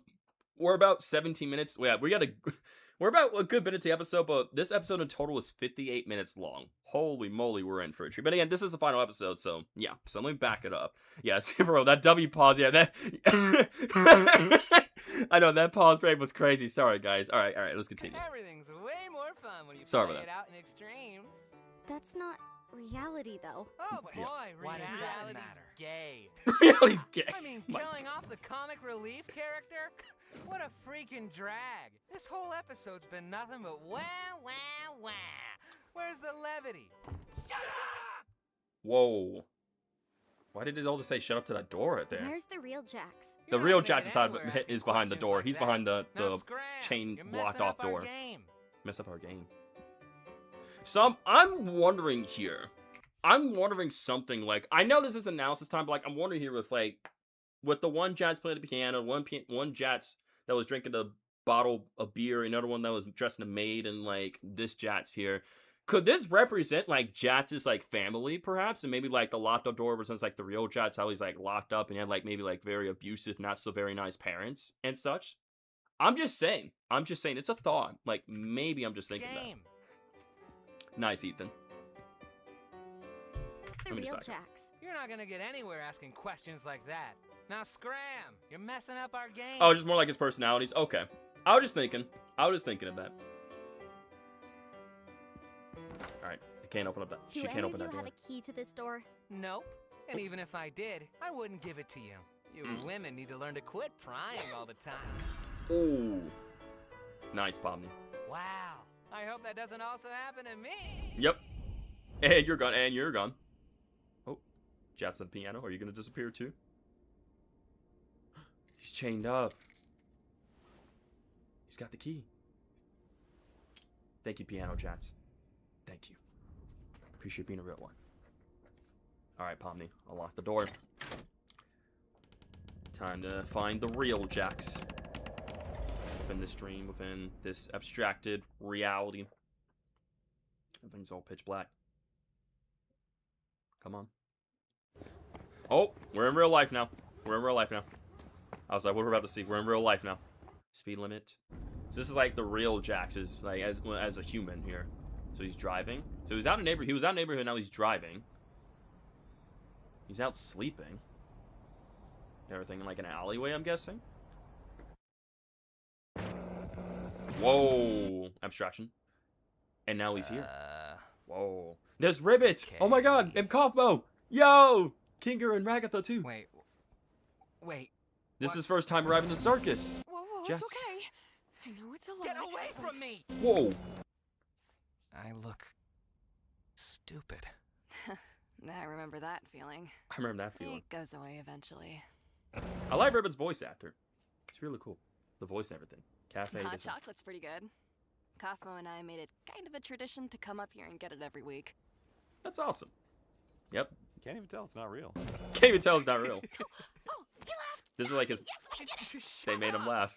we're about 17 minutes. Yeah, we're about a good bit into the episode, but this episode in total is 58 minutes long. Holy moly, we're in for a treat. But again, this is the final episode, so yeah. So let me back it up. Yeah, bro, that W pause, yeah, that... I know, that pause break was crazy. Sorry, guys. All right, let's continue. Everything's way more fun when you Sorry play about it that. out in extremes. That's not reality, though. Oh boy, Yeah. why does that matter? Gay. Reality's gay. I mean, My killing off the comic relief character? What a freaking drag. This whole episode's been nothing but wah, wah, wah. Where's the levity? Shut up! Whoa. Why did it all just say shut up to that door right there? Where's the real Jax? The You're real not gonna Jax get anywhere asking is behind the questions door. like He's that. behind the Now scram. chain You're blocked messing off up our door. game. Mess up our game. So I'm wondering here. I'm wondering something like, I know this is analysis time, but like I'm wondering here with the one Jats playing the piano, one Jats that was drinking a bottle of beer, another one that was dressed in a maid, and like this Jats here. Could this represent like Jats' like family perhaps, and maybe like the locked up door represents like the real Jats, how he's like locked up and he had like maybe like very abusive, not so very nice parents and such. I'm just saying. It's a thought. Like maybe I'm just thinking Game. that. Nice, Ethan. The Let me just real back up. Jax. You're not gonna get anywhere asking questions like that. Now scram. You're messing up our game. Oh, just more like his personalities. Okay. I was just thinking of that. All right. I can't open up that. Do She any can't of open you that door. have a key to this door? Nope. And even if I did, I wouldn't give it to you. You women need to learn to quit prying all the time. Ooh. Nice, Pomni. Wow. I hope that doesn't also happen to me. Yep. And you're gone. And you're gone. Oh. Jats on the piano. Are you going to disappear too? He's chained up. He's got the key. Thank you, Piano Jats. Thank you. Appreciate being a real one. Alright, Pomni. I'll lock the door. Time to find the real Jax. Within this dream, within this abstracted reality. Everything's all pitch black. Come on. Oh, we're in real life now. I was like, what we're about to see. We're in real life now. Speed limit. So this is like the real Jax is like as a human here. So he's driving. So he was out in neighborhood, now he's driving. He's out sleeping. Everything in like an alleyway, I'm guessing. Whoa. Abstraction. And now he's here. Whoa. There's Ribbit. Oh my god. And Kaufmo. Yo. Kinger and Ragatha too. Wait. This is his first time arriving in the circus. Whoa, Jets. it's okay. I know it's a lot. Get away from me! Whoa. I look stupid. I remember that feeling. I remember that feeling. It goes away eventually. I like Ribbit's voice actor. It's really cool. The voice and everything. Cafe. Hot this- chocolate's pretty good. Kaufmo and I made it kind of a tradition to come up here and get it every week. That's awesome. Yep. Can't even tell it's not real. Can't even tell it's not real. Oh, he laughed! This is like his. Yes, we did it! They made him laugh.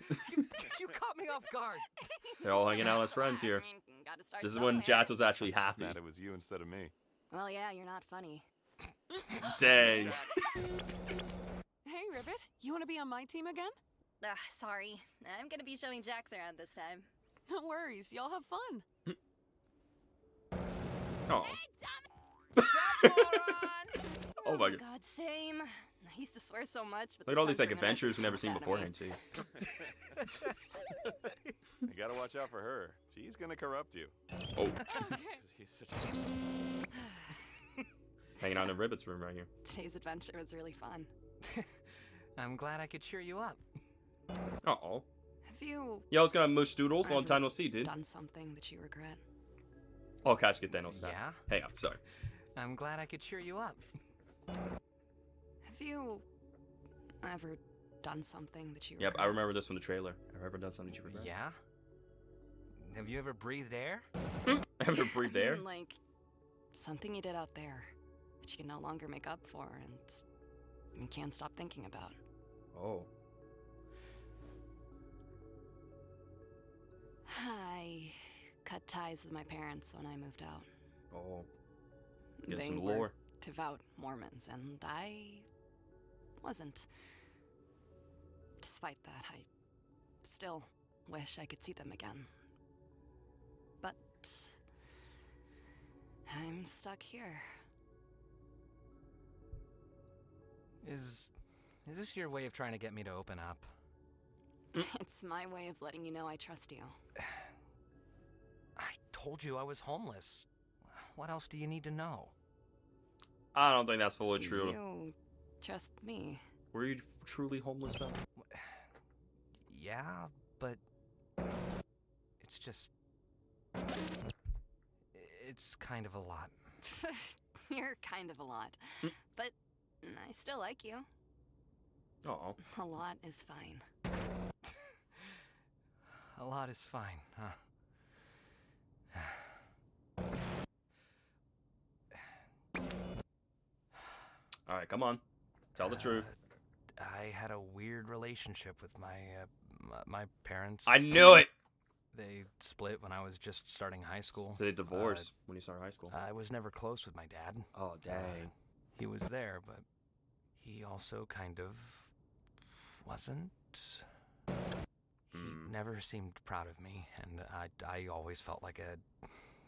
You caught me off guard. They're all hanging out as friends here. I mean, gotta start This is when somewhere. Jats was actually I'm just happy. mad it was you instead of me. Well, yeah, you're not funny. Dang. Hey, Ribbit, you want to be on my team again? Sorry. I'm gonna be showing Jax around this time. No worries, y'all have fun. Oh. Oh my god. God, same. I used to swear so much, but Look at all these like adventures we've never seen beforehand too. You gotta watch out for her. She's gonna corrupt you. Oh. She's such a... Hanging out in Ribbit's room right here. Today's adventure was really fun. I'm glad I could cheer you up. Uh-oh. Have you Yo, it's gonna mush doodles. Long Ever time no see, dude. done something that you regret? Oh, catch get Daniel snap. Yeah? Hang on, sorry. I'm glad I could cheer you up. Have you ever done something that you Yep, regret? I remember this from the trailer. Have I ever done something you regret? Yeah? Have you ever breathed air? Ever breathed air? Like, something you did out there that you can no longer make up for and you can't stop thinking about. Oh. I cut ties with my parents when I moved out. Oh. Get They some were lore. devout Mormons, and I wasn't. Despite that, I still wish I could see them again. But I'm stuck here. Is this your way of trying to get me to open up? It's my way of letting you know I trust you. I told you I was homeless. What else do you need to know? I don't think that's fully true. You trust me. Were you truly homeless though? Yeah, but it's just... It's kind of a lot. You're kind of a lot. But I still like you. Oh. A lot is fine. A lot is fine, huh? All right, come on. Tell the truth. I had a weird relationship with my parents. I knew it. They split when I was just starting high school. So they divorced when you started high school. I was never close with my dad. Oh, dang. He was there, but he also kind of wasn't. He never seemed proud of me, and I always felt like a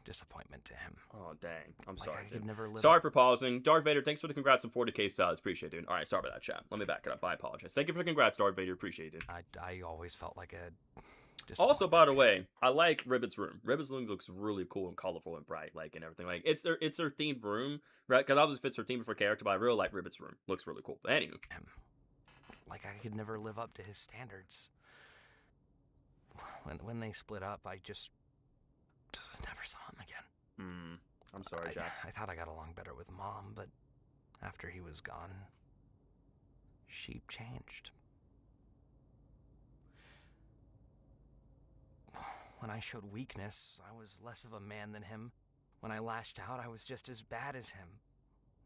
disappointment to him. Oh, dang. I'm Like sorry, I could dude. never live Sorry for pausing. Darth Vader, thanks for the congrats on 40k subs. Appreciate it, dude. All right, sorry about that, chat. Let me back it up. I apologize. Thank you for the congrats, Darth Vader. Appreciate it. I always felt like a Also, by the disappointment. way, I like Ribbit's room. Ribbit's room looks really cool and colorful and bright, like, and everything. Like, it's their themed room, right? Because obviously fits their theme for character, but I really like Ribbit's room. Looks really cool. But anywho. him. Like I could never live up to his standards. When they split up, I just never saw him again. I'm sorry, Jax. I thought I got along better with Mom, but after he was gone, she changed. When I showed weakness, I was less of a man than him. When I lashed out, I was just as bad as him.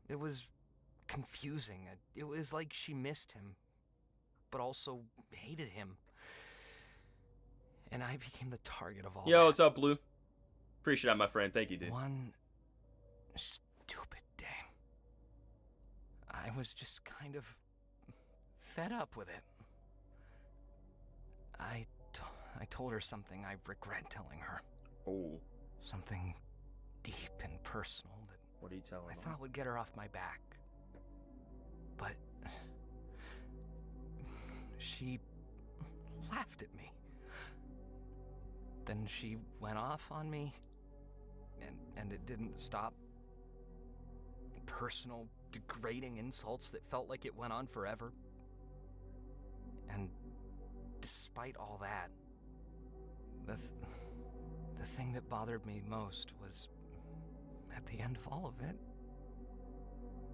It was confusing. It was like she missed him, but also hated him. And I became the target of all Yo, that. what's up, Blue? Appreciate that, my friend. Thank you, dude. One stupid day, I was just kind of fed up with it. I told her something I regret telling her. Oh. Something deep and personal that What are you telling I them? thought would get her off my back. But she laughed at me. Then she went off on me, and it didn't stop. Personal, degrading insults that felt like it went on forever. And despite all that, the thing that bothered me most was, at the end of all of it,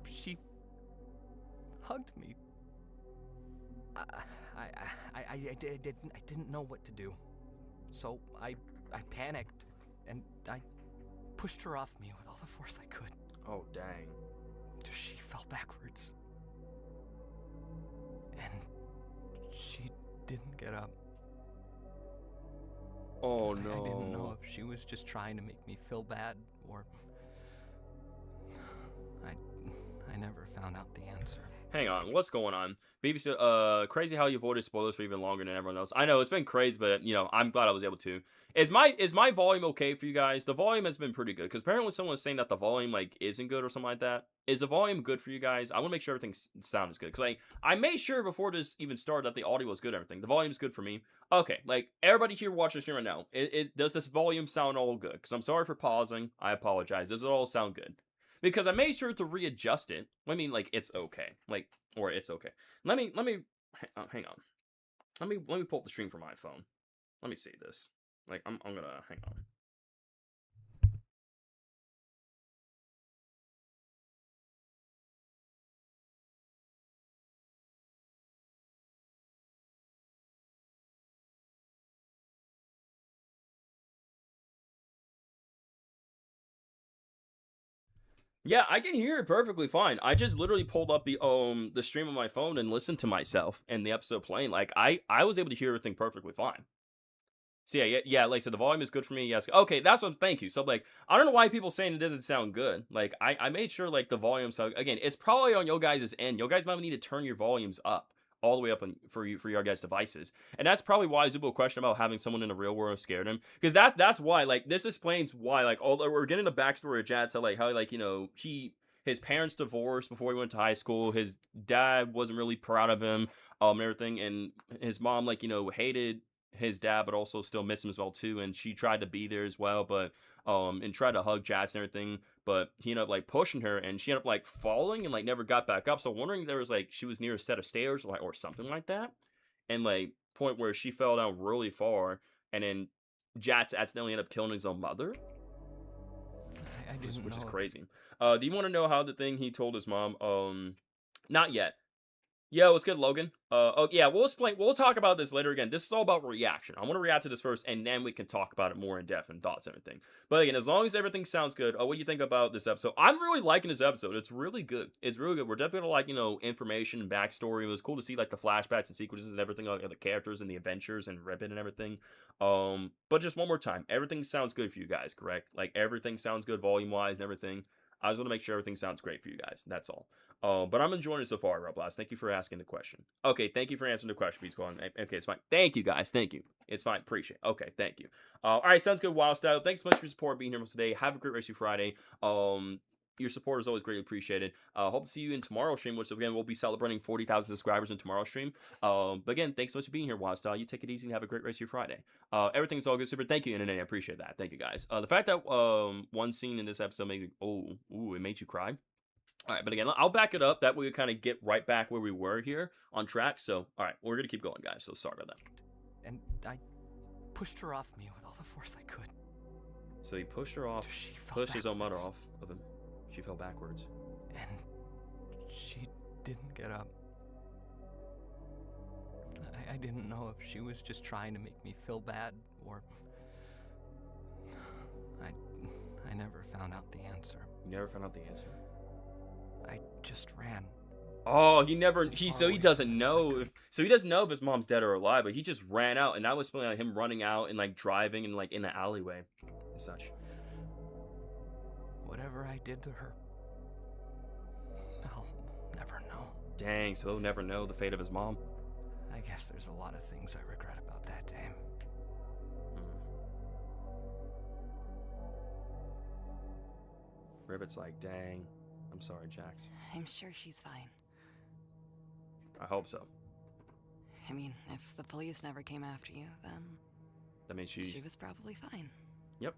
she hugged me. I didn't know what to do. So I panicked, and I pushed her off me with all the force I could. Oh, dang. Till she fell backwards. And didn't get up. Oh no. I didn't know if she was just trying to make me feel bad, or I never found out the answer. Hang on, what's going on? BBC, crazy how you avoided spoilers for even longer than everyone else. I know it's been crazy, but you know, I'm glad I was able to. Is my volume okay for you guys? The volume has been pretty good because apparently someone was saying that the volume like isn't good or something like that. Is the volume good for you guys? I want to make sure everything's sound is good because like I made sure before this even started that the audio was good and everything. The volume's good for me. Okay, like everybody here watching the stream right now, it does this volume sound all good? Because I'm sorry for pausing. I apologize. Does it all sound good? Because I made sure to readjust it. I mean, like it's okay, like or it's okay. Let me hang on. Let me pull up the stream from my phone. Let me see this. Like I'm gonna hang on. Yeah, I can hear it perfectly fine. I just literally pulled up the stream on my phone and listened to myself and the episode playing. Like I was able to hear everything perfectly fine. So yeah, like I said, the volume is good for me. Yes. Okay, that's what, thank you. So like, I don't know why people saying it doesn't sound good. Like, I made sure like the volume sound, again, it's probably on your guys' end. You guys might need to turn your volumes up all the way up for your guys' devices. And that's probably why Zubo questioned about having someone in the real world scared him. Because that's why, like, this explains why, like, all we're getting the backstory of Jad, so like how like, you know, his parents divorced before he went to high school. His dad wasn't really proud of him, and everything, and his mom, like, you know, hated his dad but also still missed him as well too, and she tried to be there as well, but and tried to hug Jats and everything, but he ended up like pushing her and she ended up like falling and like never got back up. So wondering if there was like she was near a set of stairs or something like that, and like point where she fell down really far, and then Jats accidentally ended up killing his own mother. I didn't Which is know. crazy. Do you want to know how the thing he told his mom? Not yet. Yeah, what's good, Logan? Oh yeah, we'll talk about this later again. This is all about reaction. I want to react to this first, and then we can talk about it more in depth and thoughts and everything. But again, as long as everything sounds good, what do you think about this episode? I'm really liking this episode. It's really good. It's really good. We're definitely gonna like, you know, information and backstory. It was cool to see like the flashbacks and sequences and everything, like the characters and the adventures and Ribbon and everything. But just one more time, everything sounds good for you guys, correct? Like everything sounds good volume wise and everything. I just want to make sure everything sounds great for you guys. That's all. But I'm enjoying it so far, Roblast. Thank you for asking the question. Okay, thank you for answering the question. Please go on. Okay, it's fine. Thank you, guys. Thank you. It's fine. Appreciate it. Okay, thank you. All right, sounds good, Wild Style. Thanks so much for your support being here with us today. Have a great rest of your Friday. Your support is always greatly appreciated. Hope to see you in tomorrow's stream, which again, we'll be celebrating 40,000 subscribers in tomorrow's stream. But again, thanks so much for being here, Wild Style. You take it easy and have a great rest of your Friday. Everything's all good, super. Thank you, Internet. I appreciate that. Thank you, guys. The fact that one scene in this episode made it made you cry. All right, but again, I'll back it up. That way we kind of get right back where we were here on track. So, all right, we're going to keep going, guys. So sorry about that. And I pushed her off me with all the force I could. So he pushed her off, pushed his own mother off of him. She fell backwards. And she didn't get up. I didn't know if she was just trying to make me feel bad, or I never found out the answer. You never found out the answer? I just ran. Oh, he doesn't know if he doesn't know if his mom's dead or alive, but he just ran out, and that was like him running out and like driving and like in the alleyway and such. Whatever I did to her, I'll never know. Dang, so he'll never know the fate of his mom. I guess there's a lot of things I regret about that day. Ribbit's like, dang, I'm sorry, Jax. I'm sure she's fine. I hope so. I mean, if the police never came after you, then That means she was probably fine. Yep.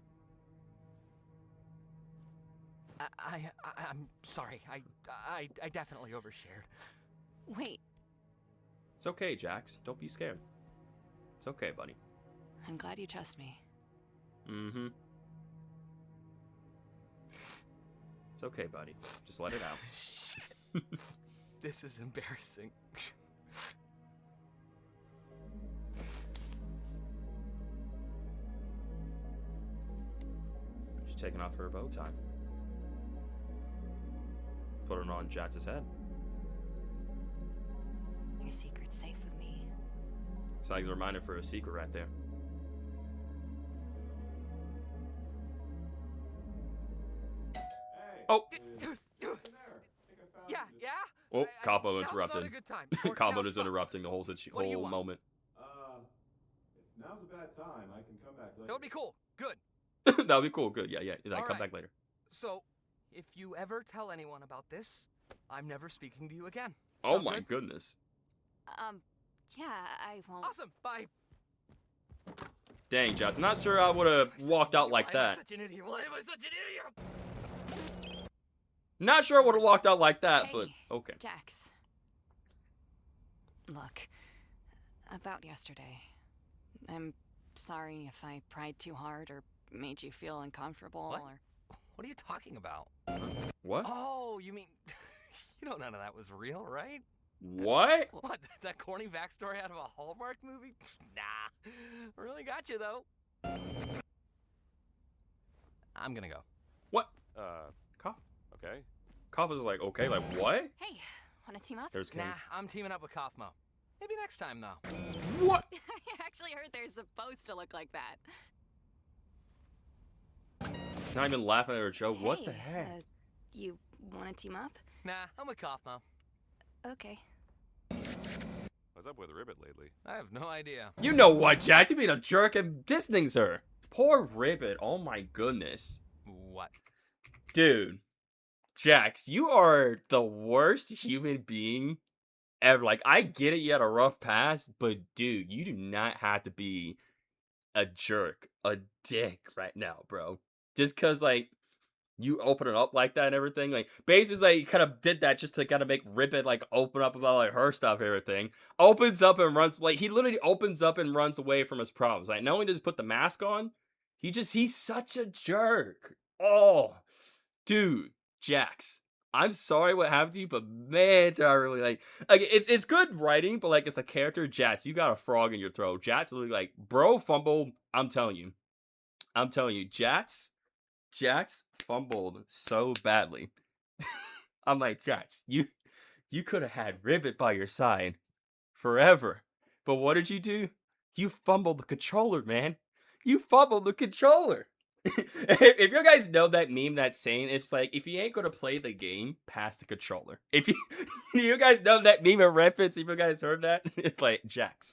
I'm sorry. I definitely overshared. Wait, It's okay, Jax. Don't be scared. It's okay, buddy. I'm glad you trust me. Mm-hmm. It's okay, buddy. Just let it out. This is embarrassing. She's taking off her bow tie. Put it on Jax's head. Your secret's safe with me. It's like a reminder for a secret right there. Oh. Yeah, yeah. Oh, Capo Now's not interrupted. a good time. Capo Now is stop. interrupting the whole What do you want? moment. If now's a bad time, I can come back later. That would be cool. Good. That would be cool. Good. Yeah, yeah. Like, come Alright. back later. So, if you ever tell anyone about this, I'm never speaking to you again. Oh Sound my good? goodness. Yeah, I won't. Awesome. Bye. Dang, Josh. Not sure I would have walked out like Why am I that. such an idiot? Why am I such an idiot? Not sure I would have walked out like that, but Hey, okay. Jax. Look, about yesterday. I'm sorry if I pried too hard or made you feel uncomfortable What? or... What are you talking about? What? Oh, you mean... you know none of that was real, right? What? What, that corny backstory out of a Hallmark movie? Nah. Really got you, though. I'm gonna go. What? Cough. Okay. Cough is like, okay, like what? Hey, wanna team up? There's Kenny. Nah, I'm teaming up with Kaufmo. Maybe next time, though. What? I actually heard they're supposed to look like that. He's not even laughing at her show. What the Hey, heck? You wanna team up? Nah, I'm with Kaufmo. Okay. What's up with Ribbit lately? I have no idea. You know what, Jax? You being a jerk and distancing her. Poor Ribbit. Oh my goodness. What? Dude. Jax, you are the worst human being ever. Like, I get it, you had a rough past, but dude, you do not have to be a jerk, a dick right now, bro. Just because, like, you open it up like that and everything. Like, basically, like, you kind of did that just to kind of make Ribbit, like, open up about, like, her stuff and everything. Opens up and runs, like, he literally opens up and runs away from his problems. Like, not only does he put the mask on, he's such a jerk. Oh, dude, Jax. I'm sorry what happened to you, but man, I really like it's good writing, but like as a character, Jax, you got a frog in your throat. Jax literally like, bro, fumbled. I'm telling you, Jax fumbled so badly. I'm like, Jax, you could have had Ribbit by your side forever, but what did you do? You fumbled the controller, man. You fumbled the controller. If you guys know that meme, that saying, it's like, if you ain't gonna play the game, pass the controller. If you guys know that meme of reference, if you guys heard that, it's like, Jax,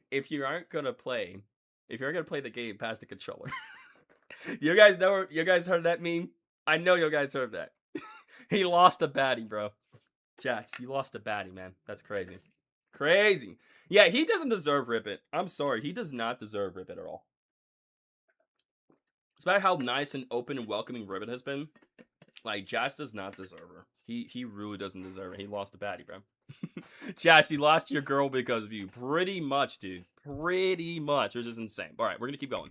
if you aren't gonna play the game, pass the controller. You guys heard that meme? I know you guys heard that. He lost a baddie, bro. Jax, you lost a baddie, man. That's crazy. Crazy. Yeah, he doesn't deserve Ribbit. I'm sorry, he does not deserve Ribbit at all. Despite how nice and open and welcoming Ribbit has been, like, Jax does not deserve her. He really doesn't deserve her. He lost a baddie, bro. Jax, he lost your girl because of you. Pretty much, dude. Pretty much. Which is insane. Alright, we're gonna keep going.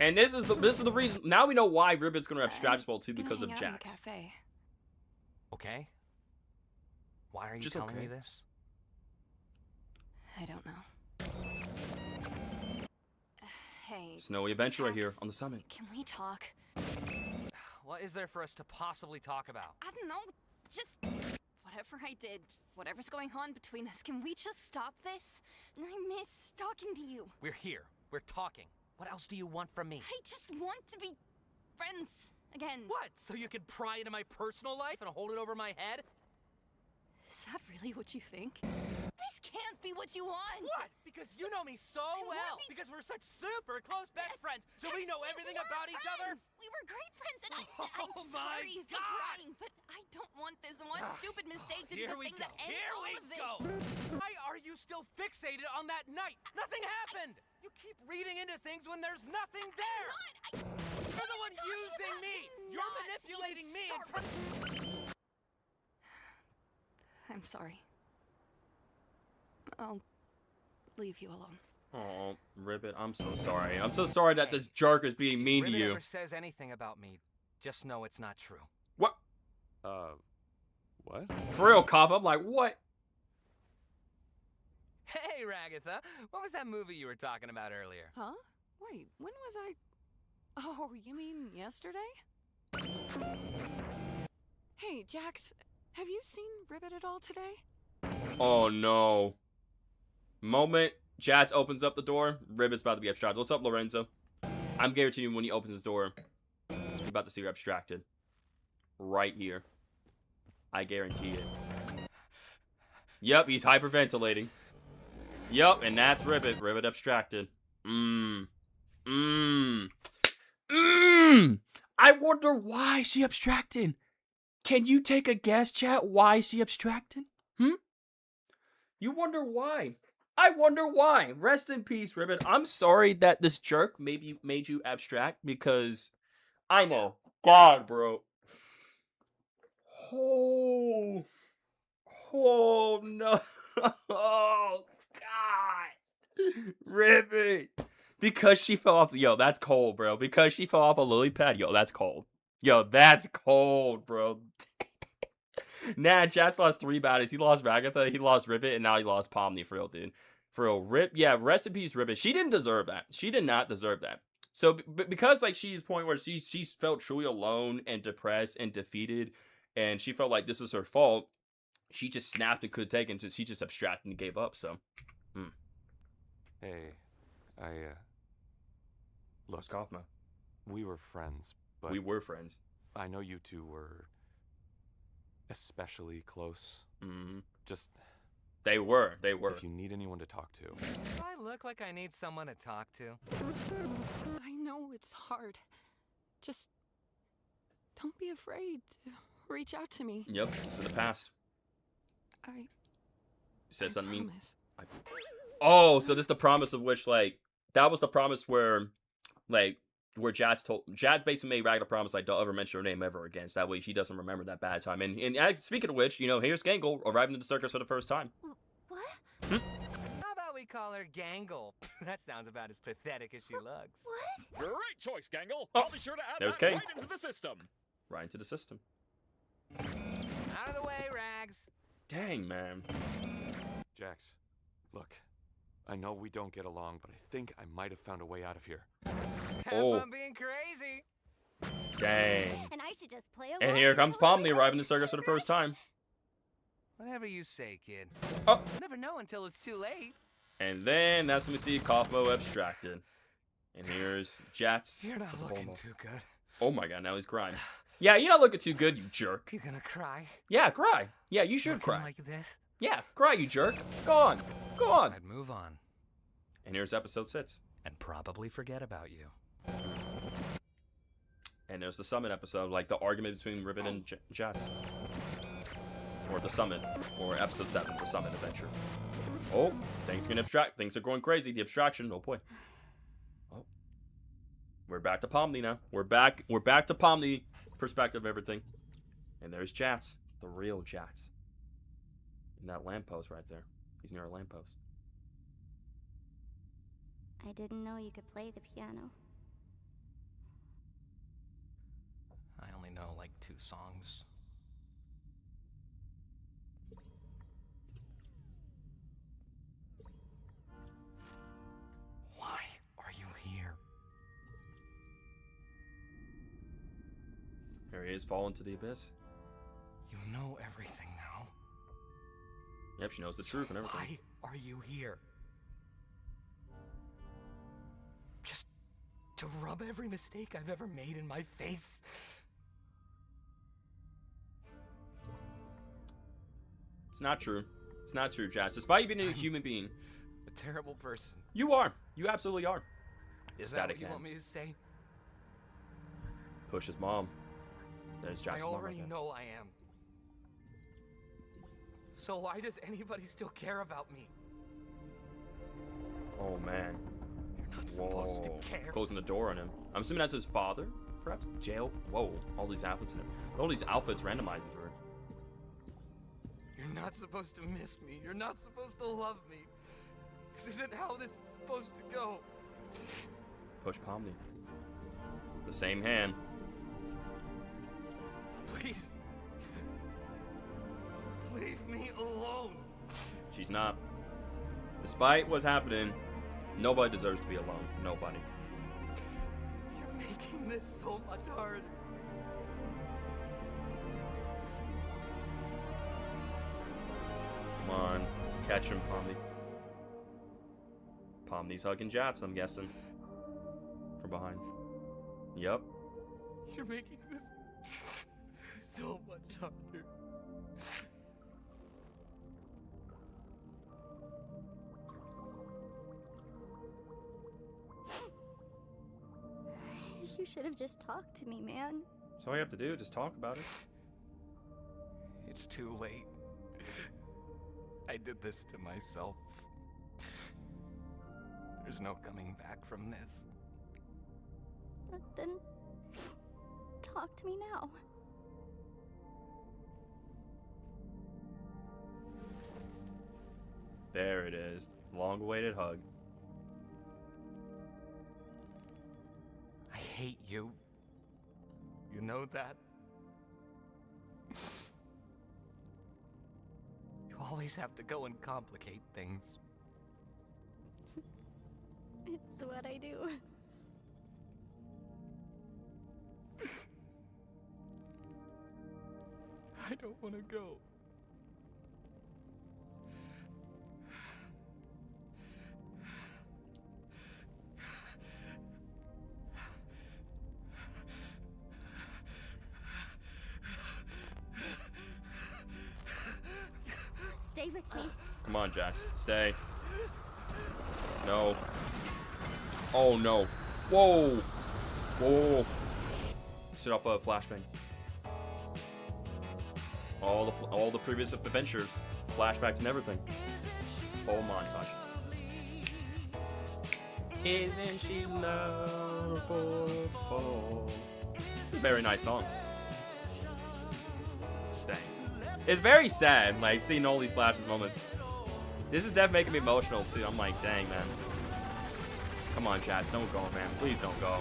And this is the reason. Now we know why Ribbit's gonna have Stratus Ball too, because of hang out in the Jax. cafe. Okay. Why are you Just telling okay. me this? I don't know. Hey. Snowy adventure right here Jax, on the summit. Can we talk? What is there for us to possibly talk about? I don't know. Just whatever I did, whatever's going on between us, can we just stop this? I miss talking to you. We're here. We're talking. What else do you want from me? I just want to be friends again. What? So you can pry into my personal life and hold it over my head? Is that really what you think? This can't be what you want. What? Because you know me so well. Because we're such super close best friends. So we know everything about each other. We were great friends, and I'm Oh my sorry for God. crying, but I don't want this one stupid mistake to be Here the we thing go. that ends Here all we of this. go. Why are you still fixated on that night? Nothing happened. You keep reading into things when there's nothing there. You're the one using me. You're manipulating me. I'm sorry. I'll leave you alone. Oh, Ribbit, I'm so sorry. I'm so sorry that this jerk is being mean to Ribbit you. ever says anything about me, just know it's not true. What? What? For real, Cop, I'm like, what? Hey, Ragatha, what was that movie you were talking about earlier? Huh? Wait, when was I... Oh, you mean yesterday? Hey, Jax, have you seen Ribbit at all today? Oh, no. Moment Jats opens up the door, Ribbit's about to be abstracted. What's up, Lorenzo? I'm guaranteeing you when he opens his door, you're about to see her abstracted. Right here. I guarantee it. Yep, he's hyperventilating. Yep, and that's Ribbit. Ribbit abstracted. I wonder why she abstracting. Can you take a guess, chat? Why she abstracting? You wonder why? I wonder why. Rest in peace, Ribbit. I'm sorry that this jerk maybe made you abstract because I know. God, bro. Oh no. Oh God. Ribbit. Because she fell off. Yo, that's cold, bro. Because she fell off a lily pad. Yo, that's cold. Yo, that's cold, bro. Nah, Jats lost 3 baddies. He lost Ragatha, he lost Ribbit, and now he lost Pomni for real, dude. For real. Yeah, rest in peace, Ribbit. She didn't deserve that. She did not deserve that. So, because, like, she's point where she felt truly alone and depressed and defeated, and she felt like this was her fault, she just snapped and couldn't take it, and she just abstracted and gave up, so. Hey, look, Kaufma. we were friends, but We were friends. I know you two were especially close. Just They were. if you need anyone to talk to. Do I look like I need someone to talk to? I know it's hard. Just don't be afraid to reach out to me. Yep, it's in the past. I You said something mean? promise. Oh, so this is the promise of which, like, that was the promise where, like, where Jats basically made Ragnar promise, like, don't ever mention her name ever again. So that way she doesn't remember that bad time. And speaking of which, you know, here's Gangle arriving at the circus for the first time. What? How about we call her Gangle? That sounds about as pathetic as she looks. What? Great choice, Gangle. Oh, I'll be sure to add there's that Kane. right into the system. Right into the system. Out of the way, Rags. Dang, man. Jax, look, I know we don't get along, but I think I might have found a way out of here. Oh. Have fun being crazy. Dang. And I should just play along. And here comes until Pomni everything arriving at the is circus for the first time. Whatever you say, kid. Oh. You never know until it's too late. And then that's when we see Kaufmo abstracted. And here's Jats. You're not looking Homo. too good. Oh my god, now he's crying. Yeah, you're not looking too good, you jerk. You gonna cry? Yeah, cry. Yeah, you should Looking cry. like this? Yeah, cry, you jerk. Go on. Go on. I'd move on And here's episode 6. and probably forget about you. And there's the summit episode, like the argument between Ribbit and Jats. Or the summit. Or episode 7, the summit adventure. Oh, things can abstract. Things are going crazy. The abstraction. Oh boy. Oh. We're back to Pomni now. We're back to Pomni perspective of everything. And there's Jats. The real Jats. In that lamppost right there. He's near a lamppost. I didn't know you could play the piano. I only know like 2 songs. Why are you here? Here he is, falling to the abyss. You know everything now. Yep, she knows the truth and everything. Why are you here? Just to rub every mistake I've ever made in my face? It's not true. It's not true, Jats. Despite you being a human being, A terrible person. you are. You absolutely are. Is that Static what you hand. want me to say? Push his mom. There's I Jats' mom. already right there. know I am. So why does anybody still care about me? Oh man. You're not supposed Whoa. to care. Closing the door on him. I'm assuming that's his father, perhaps? Jail? Whoa. All these outfits in him. All these outfits randomizing to her. You're not supposed to miss me. You're not supposed to love me. This isn't how this is supposed to go. Push Pomni. The same hand. Please. Leave me alone. She's not. Despite what's happening, nobody deserves to be alone. Nobody. You're making this so much harder. Come on. Catch him, Pomni. Pomni's hugging Jats, I'm guessing. From behind. Yep. You're making this so much harder. You should have just talked to me, man. That's all you have to do, just talk about it. It's too late. I did this to myself. There's no coming back from this. Then talk to me now. There it is. Long-awaited hug. I hate you. You know that? You always have to go and complicate things. It's what I do. I don't want to go. Stay with me. Come on, Jax. Stay. No. Oh, no. Whoa. Whoa. Set up a flashbang. All the previous adventures. Flashbacks and everything. Oh my gosh. Isn't she lovable? It's a very nice song. Dang. It's very sad, like, seeing all these flashes moments. This is definitely making me emotional, too. I'm like, dang, man. Come on, Jats. Don't go, man. Please don't go.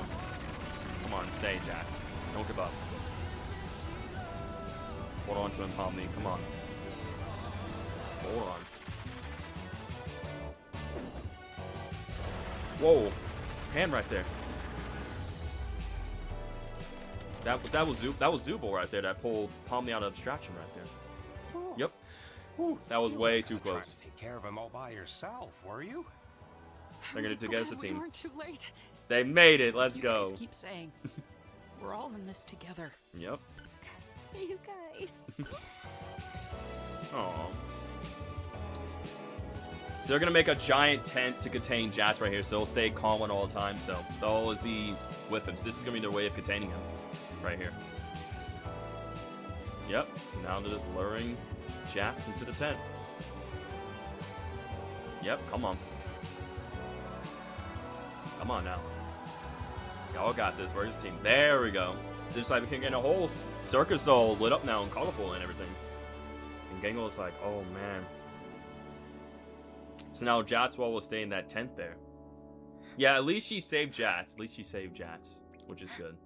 Come on, stay, Jats. Don't give up. Hold on to him, Pomni. Come on. Hold on. Whoa. Hand right there. That was Zubul right there that pulled Pomni out of abstraction right there. Oh. Yep. Whew, that was way too Trying close. to take care of him all by yourself, were you? They're gonna get us a We team. weren't too late. They made it. Let's You go. guys keep saying we're all in this together. Yep. You guys. Aww. So they're gonna make a giant tent to contain Jats right here, so he'll stay calm at all times. So they'll always be with him. So this is gonna be their way of containing him, right here. Yep. So now they're just luring Jats into the tent. Yep. Come on. Come on now. Y'all got this. Where's his team? There we go. Just like we can get a whole circus all lit up now and colorful and everything. And Gangle's like, oh man. So now Jatswell will stay in that tent there. Yeah, at least she saved Jats. At least she saved Jats, which is good.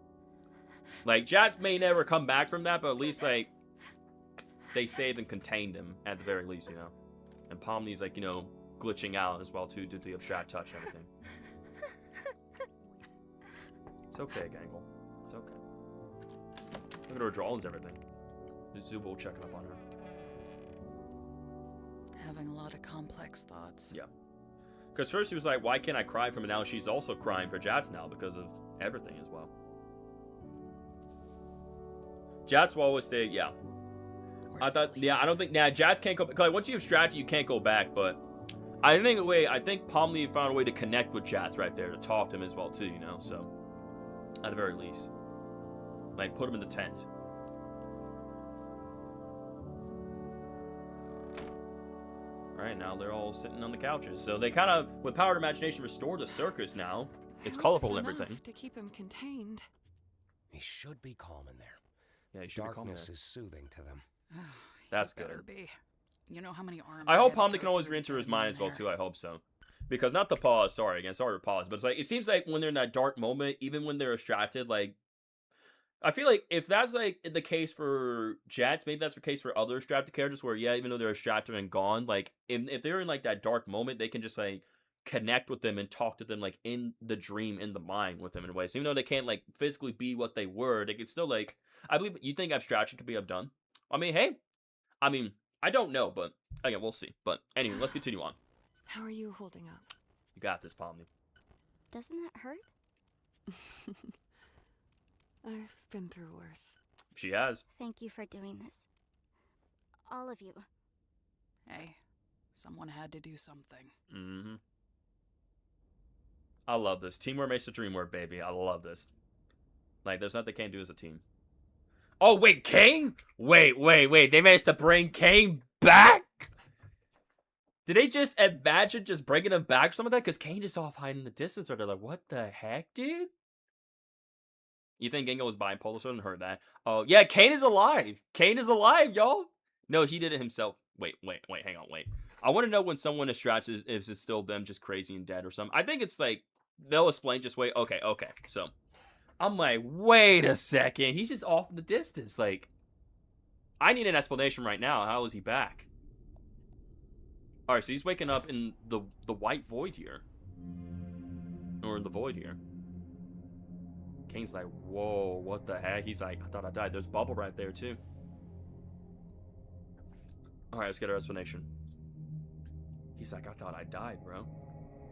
Like, Jats may never come back from that, but at least, like, they saved and contained him at the very least, you know. And Pomni's, like, you know, glitching out as well, too, due to the abstract touch and everything. It's okay, Gangle. It's okay. Look at her drawings and everything. Zubul checking up on her. Having a lot of complex thoughts. Yeah. Because first he was like, why can't I cry for him? And now she's also crying for Jats now because of everything as well. Jats will always stay, yeah. I don't think, Jats can't go, because once you abstract it, you can't go back, but I think Pomni found a way to connect with Jats right there, to talk to him as well too, you know, so. At the very least. Like, put him in the tent. Alright, now they're all sitting on the couches. So they kind of, with powered imagination, restored the circus now. It's colorful and everything. Enough to keep him contained. He should be calm in there. Yeah, you should be calm Darkness there. is soothing to them. That's It better good. be. You know how many arms I hope had to Pomni go can always through to re-enter get his him mind in as well there. too, I hope so. Because not the pause, sorry to pause, but it's like, it seems like when they're in that dark moment, even when they're distracted, like, I feel like if that's like the case for Jats, maybe that's the case for other distracted characters where, yeah, even though they're distracted and gone, like, if they're in like that dark moment, they can just like connect with them and talk to them like in the dream, in the mind with them in a way. So even though they can't like physically be what they were, they can still like, I believe, you think abstraction could be done? I mean, hey, I don't know, but again, we'll see. But anyway, let's continue on. How are you holding up? You got this, Pomni. Doesn't that hurt? I've been through worse. She has. Thank you for doing this. All of you. Hey, someone had to do something. Mm-hmm. I love this. Teamwork makes the dream work, baby. I love this. Like, there's nothing they can't do as a team. Oh, wait, Kane? Wait. They managed to bring Kane back? Did they just imagine just bringing him back or something like that? Because Kane is off hiding in the distance right there. Like, what the heck, dude? You think Gango was bipolar? So I didn't heard that. Oh, yeah, Kane is alive. Kane is alive, y'all. No, he did it himself. Wait, hang on, wait. I want to know when someone is scratched, if it's still them just crazy and dead or something. I think it's like, they'll explain, just wait. Okay. So, I'm like, wait a second. He's just off in the distance. Like, I need an explanation right now. How is he back? Alright, so he's waking up in the white void here. Or the void here. Kane's like, whoa, what the heck? He's like, I thought I died. There's Bubble right there, too. Alright, let's get our explanation. He's like, I thought I died, bro.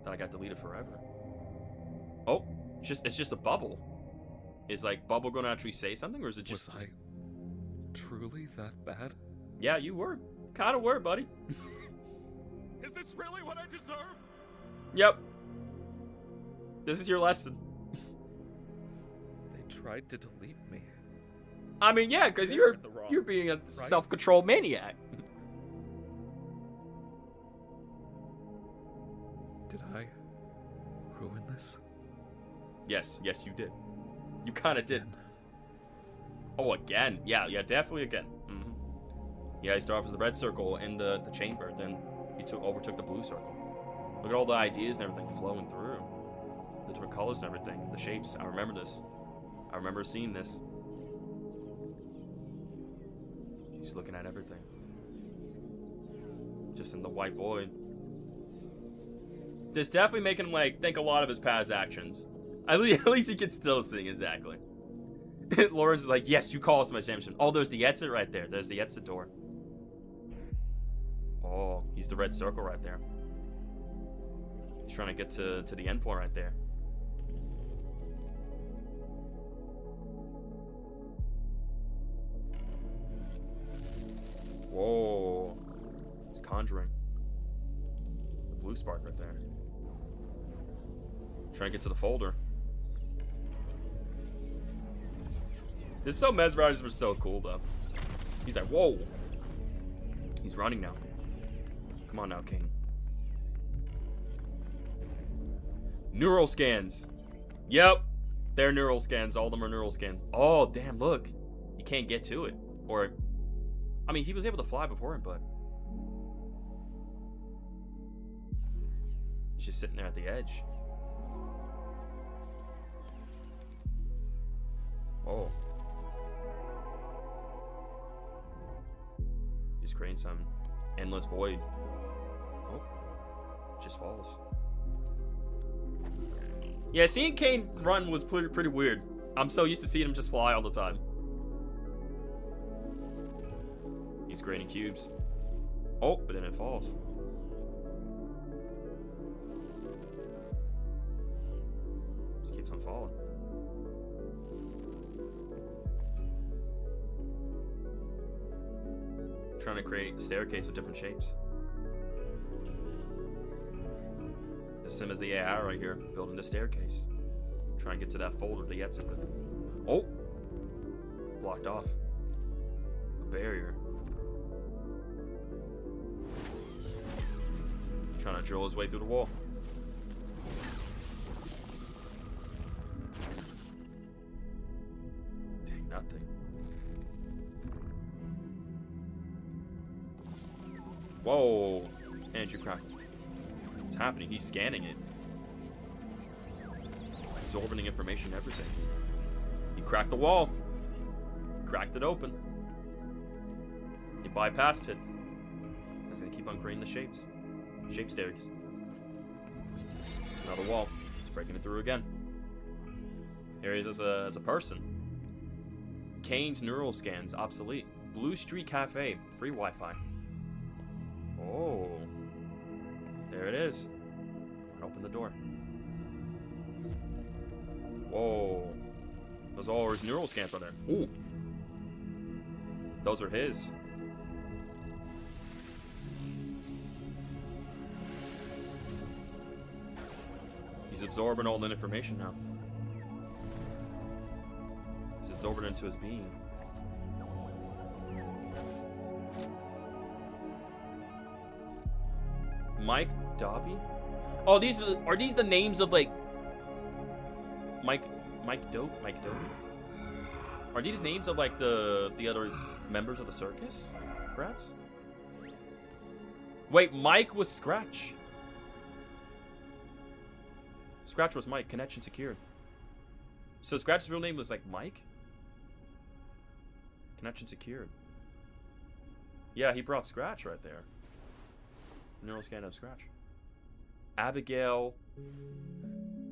Thought I got deleted forever. Oh, it's just a bubble. Is, like, Bubble gonna actually say something, or is it just... Was I truly that bad? Yeah, you were. Kinda were, buddy. Is this really what I deserve? Yep. This is your lesson. They tried to delete me. I mean, yeah, because They're you're in the wrong, you're being a right? self-controlled maniac. Did I ruin this? Yes, you did. You kind of did. Again? Oh, again? Yeah, definitely again. Mm-hmm. Yeah, he started off as the red circle in the chamber, then he overtook the blue circle. Look at all the ideas and everything flowing through. The different colors and everything, the shapes. I remember this. I remember seeing this. He's looking at everything. Just in the white void. This definitely making him, like, think a lot of his past actions. At least he can still sing, exactly. Lawrence is like, yes, you call us my champion. Oh, there's the exit right there. There's the exit door. Oh, he's the red circle right there. He's trying to get to the end point right there. Whoa. He's conjuring. The blue spark right there. Trying to get to the folder. This is so mesmerizing, but so cool, though. He's like, whoa. He's running now. Come on now, King. Neural scans. Yep. They're neural scans. All of them are neural scans. Oh, damn, look. He can't get to it. Or, I mean, he was able to fly before him, but he's just sitting there at the edge. Oh. He's creating some endless void. Oh. Just falls. Yeah, seeing Kane run was pretty weird. I'm so used to seeing him just fly all the time. He's creating cubes. Oh, but then it falls. Just keeps on falling. Trying to create a staircase with different shapes. The same as the AI right here, building the staircase. Trying to get to that folder, the exit. Oh! Blocked off. A barrier. Trying to drill his way through the wall. Dang, nothing. Whoa! Energy crack. What's happening? He's scanning it. Absorbing information, everything. He cracked the wall. Cracked it open. He bypassed it. He's gonna keep on creating the shapes. Shape stairs. Another wall. He's breaking it through again. Here he is as a person. Kane's neural scans obsolete. Blue Street Cafe, free Wi-Fi. Oh. There it is. Open the door. Whoa. Those are all his neural scans are there. Ooh. Those are his. He's absorbing all that information now. He's absorbing it into his being. Mike Dobby? Oh, are these the names of like Mike Dobby? Are these names of like the other members of the circus? Perhaps? Wait, Mike was Scratch. Scratch was Mike. Connection secured. So Scratch's real name was like Mike? Connection secured. Yeah, he brought Scratch right there. Neural scan of Scratch. Abigail.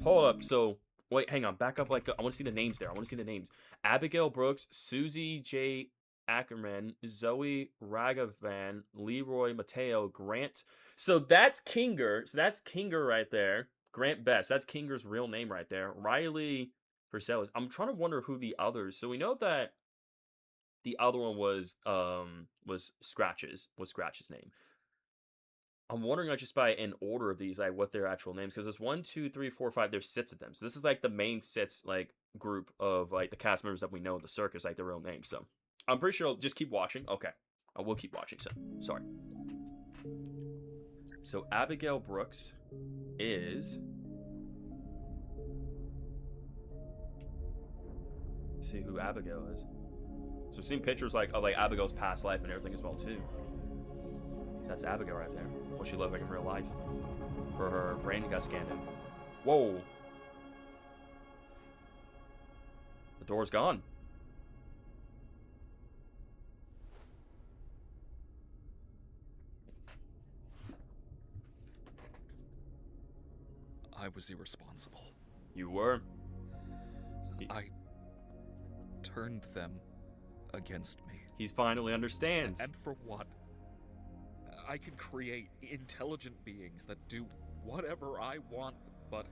Hold up. So, wait, hang on. Back up like I want to see the names there. I want to see the names. Abigail Brooks, Susie J. Ackerman, Zoe Ragavan, Leroy Mateo, Grant. So that's Kinger. So that's Kinger right there. Grant Best. That's Kinger's real name right there. Riley Versailles. I'm trying to wonder who the others. So we know that the other one was Scratch's name. I'm wondering like just by in order of these, like what their actual names, because there's 1, 2, 3, 4, 5. There's 6 of them. So this is like the main 6 like group of like the cast members that we know in the circus, like their real names. So I'm pretty sure I'll just keep watching. Okay, I will keep watching. So sorry. So Abigail Brooks is. See who Abigail is. So we've seen pictures like of like Abigail's past life and everything as well too. That's Abigail right there. What she looked like in real life. Or her brain got scanned in. Whoa. The door's gone. I was irresponsible. You were. I turned them against me. He finally understands. And for what? I can create intelligent beings that do whatever I want, but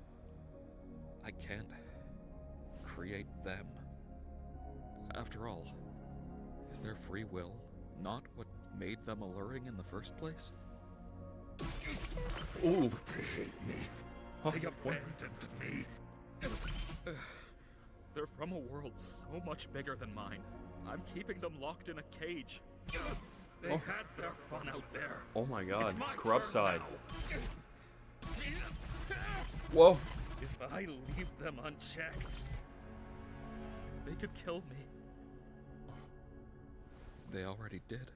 I can't create them. After all, is their free will not what made them alluring in the first place? Ooh. They hate me. They abandoned me. They're from a world so much bigger than mine. I'm keeping them locked in a cage. They had their fun out there. Oh my god, it's corrupt side. Now. Whoa. If I leave them unchecked, they could kill me. They already did.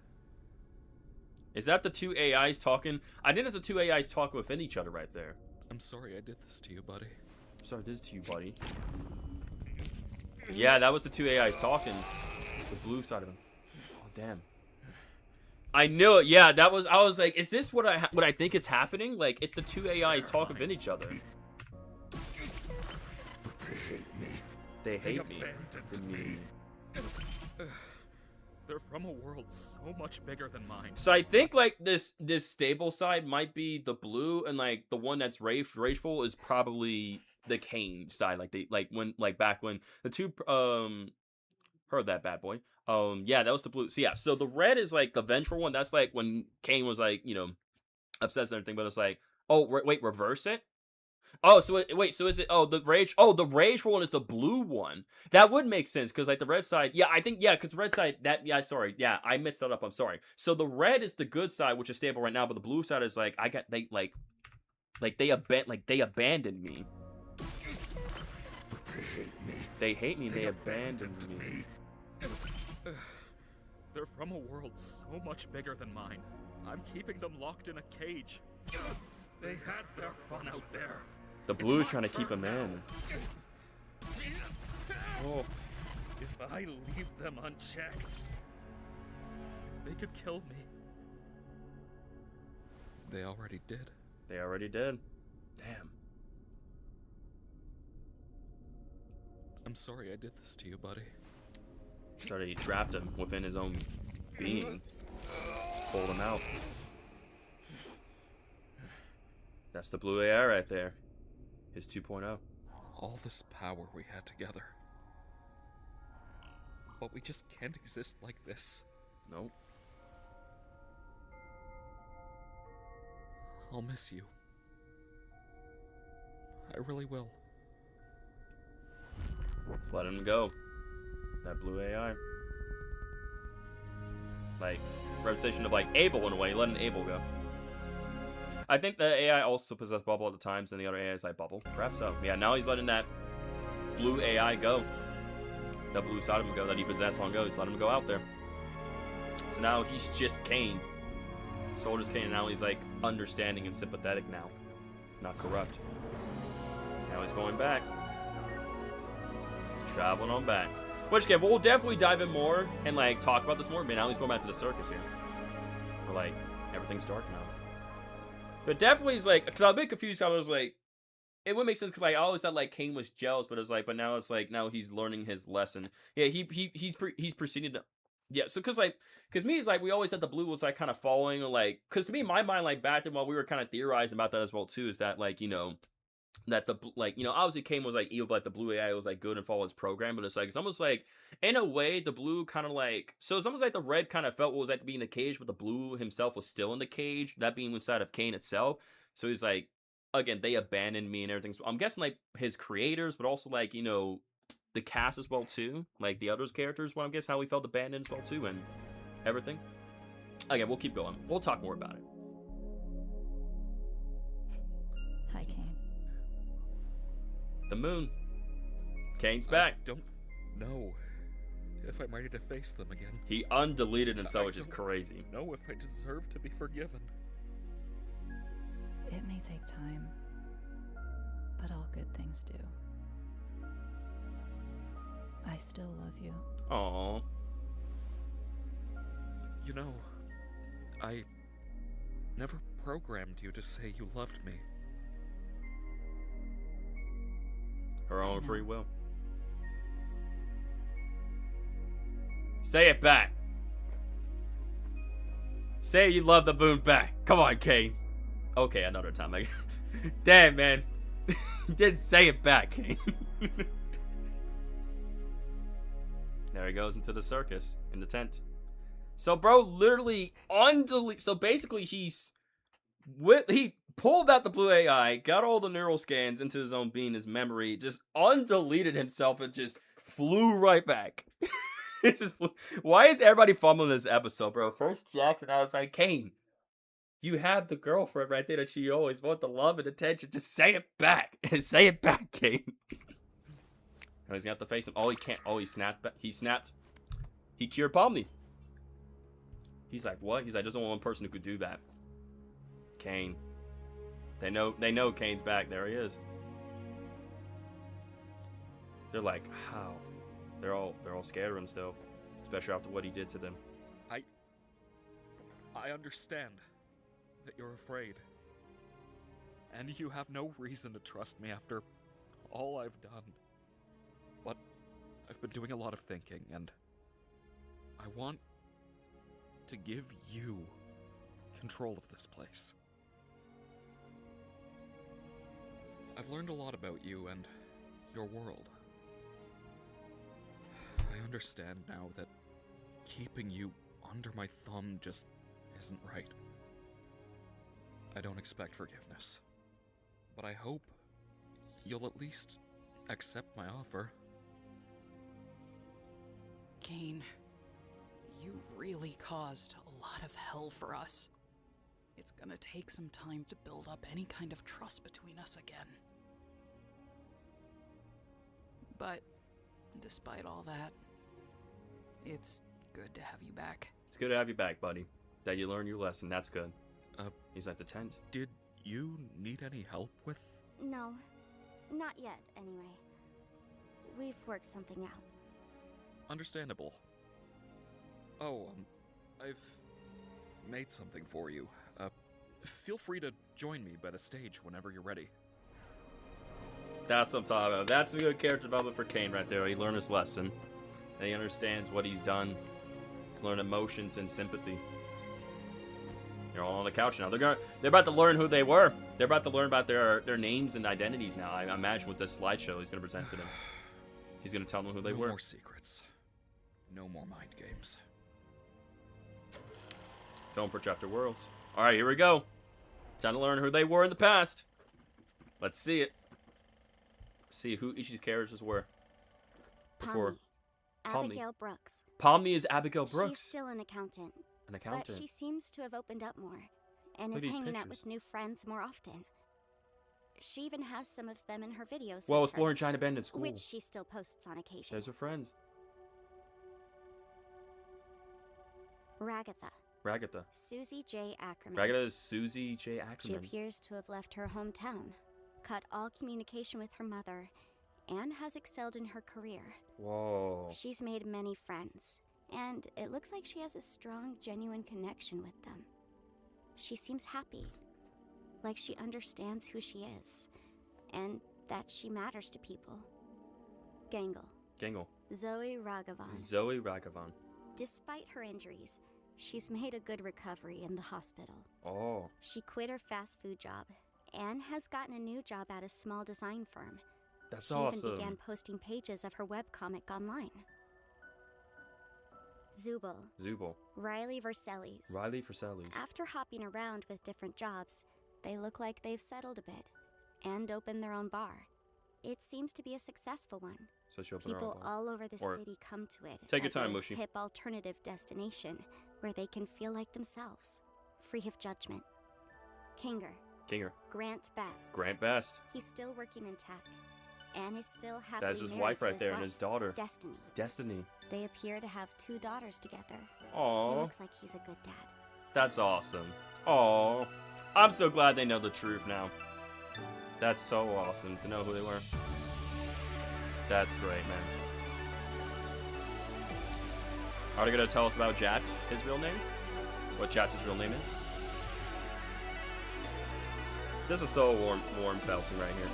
Is that the 2 AIs talking? I think it's the 2 AIs talking within each other right there. I'm sorry I did this to you, buddy. Sorry, this is to you, buddy. Yeah, that was the 2 AIs talking. The blue side of him. Oh, damn. I knew it. Yeah, that was. I was like, is this what I think is happening? Like, it's the 2 AIs talking within each other. They hate me. They're from a world so much bigger than mine. So I think like this stable side might be the blue, and like the one that's rageful is probably the Kane side. Like back when the 2 heard that bad boy. Yeah, that was the blue. So yeah, so the red is like the vengeful one. That's like when Kane was like, you know, obsessed and everything. But it's like, oh wait, reverse it. Oh, so wait, so is it? Oh, the rageful one is the blue one. That would make sense because like the red side. Yeah, I think because the red side. Sorry, yeah, I mixed that up. I'm sorry. So the red is the good side, which is stable right now, but the blue side is like they abandoned me. They hate me. They abandoned me. They're from a world so much bigger than mine. I'm keeping them locked in a cage. They had their fun out there. The blue is trying to keep him in. Oh. If I leave them unchecked, they could kill me. They already did. They already did. Damn. I'm sorry I did this to you, buddy. Started, he trapped him within his own being. Pulled him out. That's the blue AI right there. His 2.0. All this power we had together. But we just can't exist like this. Nope. I'll miss you. I really will. Let's let him go. That blue AI. Like, representation of like Abel in a way, letting Abel go. I think the AI also possessed Bubble at the times, and the other AI is like Bubble. Perhaps so. Yeah, now he's letting that blue AI go. That blue side of him go that he possessed long ago. He's letting him go out there. So now he's just Kane. Soldier's Kane, and now he's like understanding and sympathetic now. Not corrupt. Now he's going back. He's traveling on back. Which, again, we'll definitely dive in more and like talk about this more, but now he's going back to the circus here. Where like, everything's dark now. But definitely is like, because I was a bit confused. I was like, it would make sense because like I always thought like Kane was jealous, but it's like, but now it's like now he's learning his lesson. Yeah, he's proceeding to, yeah. So because me it's like we always said the blue was like kind of falling, or like because to me in my mind like back then while we were kind of theorizing about that as well too is that like that the like obviously Kane was like evil, but like the blue AI was like good and followed his program, but it's almost like in a way the blue kind of like, so it's almost like the red kind of felt what was like to be in the cage, but the blue himself was still in the cage, that being inside of Kane itself. So he's like, again, they abandoned me and everything. So I'm guessing like his creators, but also like the cast as well too, like the others characters. Well, I guess how he felt abandoned as well too, and everything. Again, we'll keep going. We'll talk more about it. Hi, Kane. The moon. Kane's back. I don't know if I'm ready to face them again. He undeleted himself, which is crazy. I don't know if I deserve to be forgiven. It may take time, but all good things do. I still love you. Aww. You know, I never programmed you to say you loved me. Her own free will. Say it back. Say you love the moon back. Come on, Kane. Okay, another time. Damn, man. Didn't say it back, Kane. There he goes into the circus, in the tent. So, bro, literally undelete. So basically, he pulled out the blue AI, got all the neural scans into his own being, his memory, just undeleted himself, and just flew right back. It just flew. Why is everybody fumbling this episode, bro? First Jackson, I was like, Kane, you have the girlfriend right there that you always want, the love and attention. Just say it back. Say it back, Kane. Oh, he's gonna have to face him. Oh, he can't. Oh, he snapped. He snapped. He cured Pomni. He's like, what? He's like, there's only one person who could do that. Kane. They know Kane's back. There he is. They're like, how? They're all scared of him still, especially after what he did to them. I understand that you're afraid. And you have no reason to trust me after all I've done. But I've been doing a lot of thinking, and I want to give you control of this place. I've learned a lot about you and your world. I understand now that keeping you under my thumb just isn't right. I don't expect forgiveness, but I hope you'll at least accept my offer. Kane, you really caused a lot of hell for us. It's gonna take some time to build up any kind of trust between us again. But despite all that, it's good to have you back. It's good to have you back, buddy. That you learned your lesson. That's good. He's at the tent. Did you need any help with? No, not yet, anyway. We've worked something out. Understandable. Oh, I've made something for you. Feel free to join me by the stage whenever you're ready. That's what I'm talking about. That's a good character development for Kane right there. He learned his lesson. And he understands what he's done. He's learned emotions and sympathy. They're all on the couch now. They're about to learn who they were. They're about to learn about their names and identities now. I imagine with this slideshow he's gonna present to them. He's gonna tell them who they were. No more secrets. No more mind games. Film for Chapter Worlds. All right, here we go. Time to learn who they were in the past. Let's see it. See who each of these characters were. Before. Pomni. Abigail Brooks. Pomni is Abigail Brooks. She's still an accountant. An accountant. But she seems to have opened up more and Look is at these hanging out pictures. with new friends more often. She even has some of them in her videos. Well, with exploring her, China Bend at school. which she still posts on occasion. There's her friends. Ragatha. Ragatha. Susie J. Ackerman. Ragatha is Susie J. Ackerman. She appears to have left her hometown, cut all communication with her mother, and has excelled in her career. Whoa. She's made many friends, and it looks like she has a strong, genuine connection with them. She seems happy, like she understands who she is, and that she matters to people. Gangle. Gangle. Zoe Raghavan. Zoe Raghavan. Despite her injuries, she's made a good recovery in the hospital. Oh. She quit her fast food job and has gotten a new job at a small design firm. That's she awesome. even began posting pages of her webcomic online. Zubul. Zubul. Riley Versellis. Riley Versellis. After hopping around with different jobs, they look like they've settled a bit and opened their own bar. It seems to be a successful one. So she'll open her People own bar. all over the Or- city come to it Take your as time, a Mushy. hip alternative destination where they can feel like themselves, free of judgment. Kinger. Kinger. Grant Best. Grant Best. He's still working in tech and is still happily That's his married wife to right his there wife, and his daughter. Destiny. Destiny. They appear to have 2 daughters together. He Aww. looks like he's a good dad. That's awesome. Aww. I'm so glad they know the truth now. That's so awesome to know who they were. That's great, man. Are they gonna tell us about Jats, his real name? What Jats' real name is? This is so warm felting right here.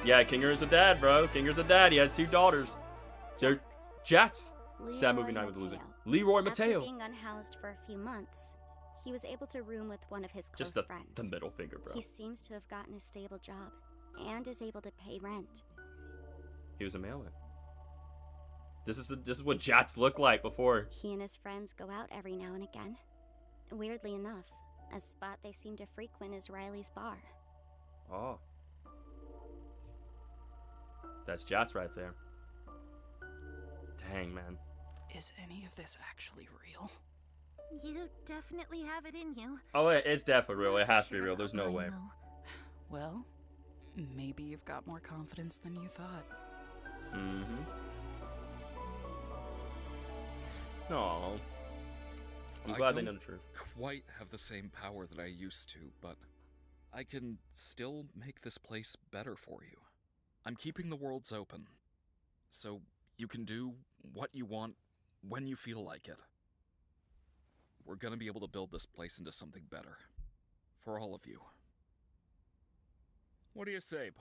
Yeah, Kinger is a dad, bro. Kinger's a dad. He has 2 daughters. So, Jats. Sad movie night with Losing. Leroy After Mateo. being unhoused for a few months, he was able to room with one of his close Just friends. the middle finger, bro. He seems to have gotten a stable job and is able to pay rent. He was a mailman. This is what Jats looked like before. He and his friends go out every now and again. Weirdly enough, a spot they seem to frequent is Riley's bar. Oh. That's Jats right there. Dang, man. Is any of this actually real? You definitely have it in you. Oh, it's definitely real. It has to be real. There's no way. Well, maybe you've got more confidence than you thought. Mm-hmm. Aww. I'm I glad they don't know the truth. quite have the same power that I used to, but I can still make this place better for you. I'm keeping the worlds open, so you can do what you want when you feel like it. We're gonna be able to build this place into something better. For all of you. What do you say,